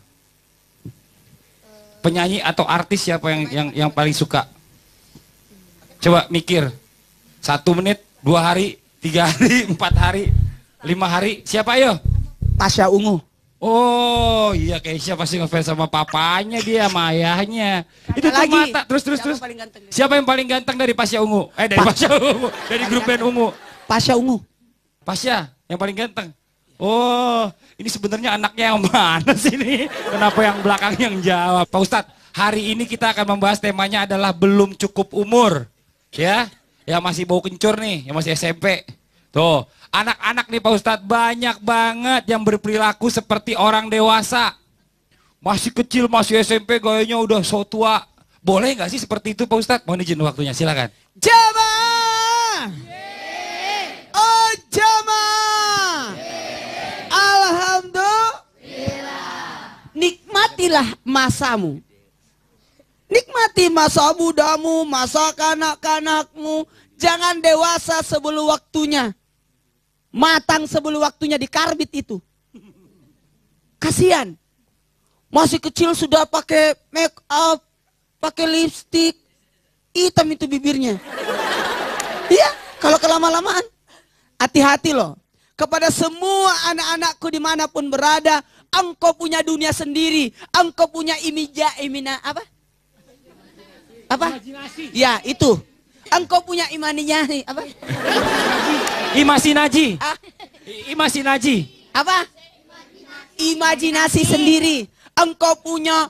Penyanyi atau artis siapa yang paling suka? Coba mikir. 1 menit, 2 hari, 3 hari, 4 hari, 5 hari. Siapa ayo? Pasha Ungu. Oh iya Keisha pasti ngefans sama papanya dia, sama ayahnya. Itu tuh lagi. mata. Terus. paling ganteng? Siapa yang paling ganteng dari Pasha Ungu? Dari Pasha Ungu. Dari grup band Ungu. Pasha Ungu. Pasha yang paling ganteng. Oh, ini sebenarnya anaknya yang mana sih ini? Kenapa yang belakang yang jawab? Pak Ustadz, hari ini kita akan membahas temanya adalah belum cukup umur. Ya, yang masih bau kencur nih, yang masih SMP. Tuh, anak-anak nih Pak Ustadz banyak banget yang berperilaku seperti orang dewasa. Masih kecil, masih SMP, gayanya udah so tua. Boleh nggak sih seperti itu Pak Ustadz? Mohon izin waktunya, silakan. Jamaah. Oh jamaah. Alhamdulillah. Nikmatilah masamu. Nikmati masa mudamu, masa kanak-kanakmu. Jangan dewasa sebelum waktunya. Matang sebelum waktunya dikarbit itu. Kasihan. Masih kecil sudah pakai make up, pakai lipstick, hitam itu bibirnya. Iya, kalau kelama-lamaan. Hati-hati loh. Kepada semua anak-anakku dimanapun berada, engkau punya dunia sendiri. Engkau punya apa? Apa? Ya, itu. Engkau punya imaninya apa? Imajinasi. Ah? Imajinasi. Apa? Imajinasi sendiri. Engkau punya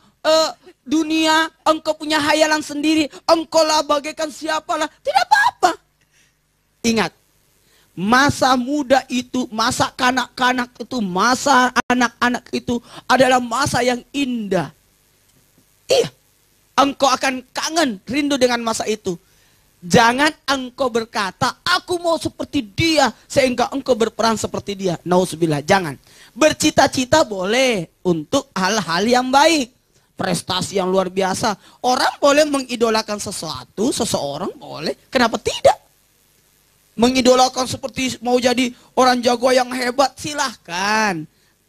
dunia, engkau punya hayalan sendiri. Engkau lah bagaikan siapalah. Tidak apa-apa. Ingat, masa muda itu, masa kanak-kanak itu, masa anak-anak itu adalah masa yang indah. Iya. Engkau akan kangen, rindu dengan masa itu. Jangan engkau berkata, aku mau seperti dia, sehingga engkau berperan seperti dia. Nauzubillah, jangan. Bercita-cita boleh untuk hal-hal yang baik. Prestasi yang luar biasa. Orang boleh mengidolakan seseorang boleh. Kenapa tidak? Mengidolakan seperti mau jadi orang jago yang hebat, silahkan.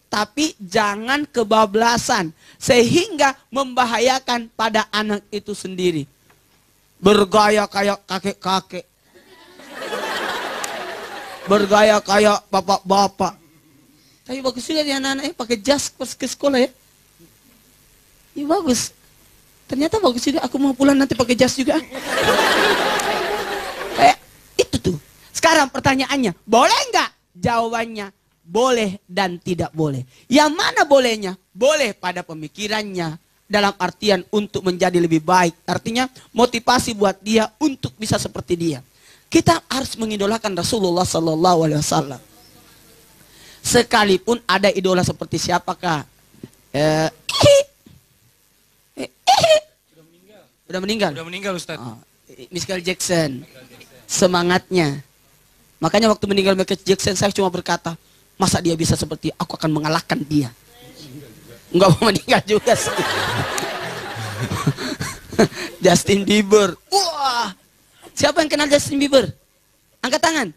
Tapi jangan kebablasan. Sehingga membahayakan pada anak itu sendiri. Bergaya kayak kakek-kakek. Bergaya kayak bapak-bapak. Tapi bagus juga ya anak-anaknya pakai jas pas ke sekolah ya. Iya bagus. Ternyata bagus juga. Aku mau pulang nanti pakai jas juga. Kayak itu tuh. Sekarang pertanyaannya, boleh nggak? Jawabannya, boleh dan tidak boleh. Yang mana bolehnya? Boleh pada pemikirannya. Dalam artian untuk menjadi lebih baik. Artinya motivasi buat dia untuk bisa seperti dia. Kita harus mengidolakan Rasulullah Sallallahu Alaihi Wasallam. Sekalipun ada idola seperti siapakah? Sudah meninggal. Sudah meninggal Ustaz. Michael Jackson. Semangatnya. Makanya waktu meninggal Michael Jackson saya cuma berkata, masa dia bisa seperti aku akan mengalahkan dia. Enggak mau meninggal juga sih. Justin Bieber. Wah. Siapa yang kenal Justin Bieber? Angkat tangan.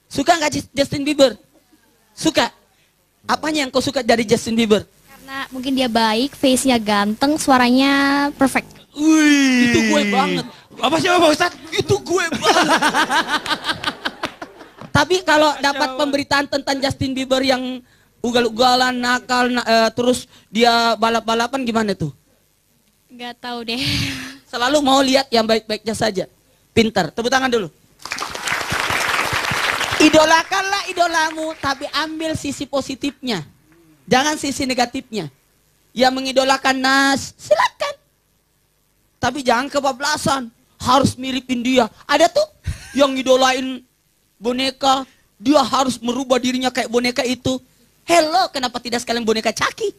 Suka nggak Justin Bieber? Suka. Apanya yang kau suka dari Justin Bieber? Karena mungkin dia baik, face-nya ganteng, suaranya perfect. Wih, itu gue banget. Apa sih Pak Ustaz? Itu gue banget. Tapi kalau dapat pemberitaan tentang Justin Bieber yang ugal-ugalan, nakal, terus dia balap-balapan gimana tuh? Nggak tahu deh. Selalu mau lihat yang baik-baiknya saja. Pintar. Tepuk tangan dulu. Idolakanlah idolamu, tapi ambil sisi positifnya. Jangan sisi negatifnya. Yang mengidolakan Nas, silakan. Tapi jangan kebablasan. Harus miripin dia. Ada tuh yang ngidolain boneka. Dia harus merubah dirinya kayak boneka itu. Hello, kenapa tidak sekalian boneka Chucky?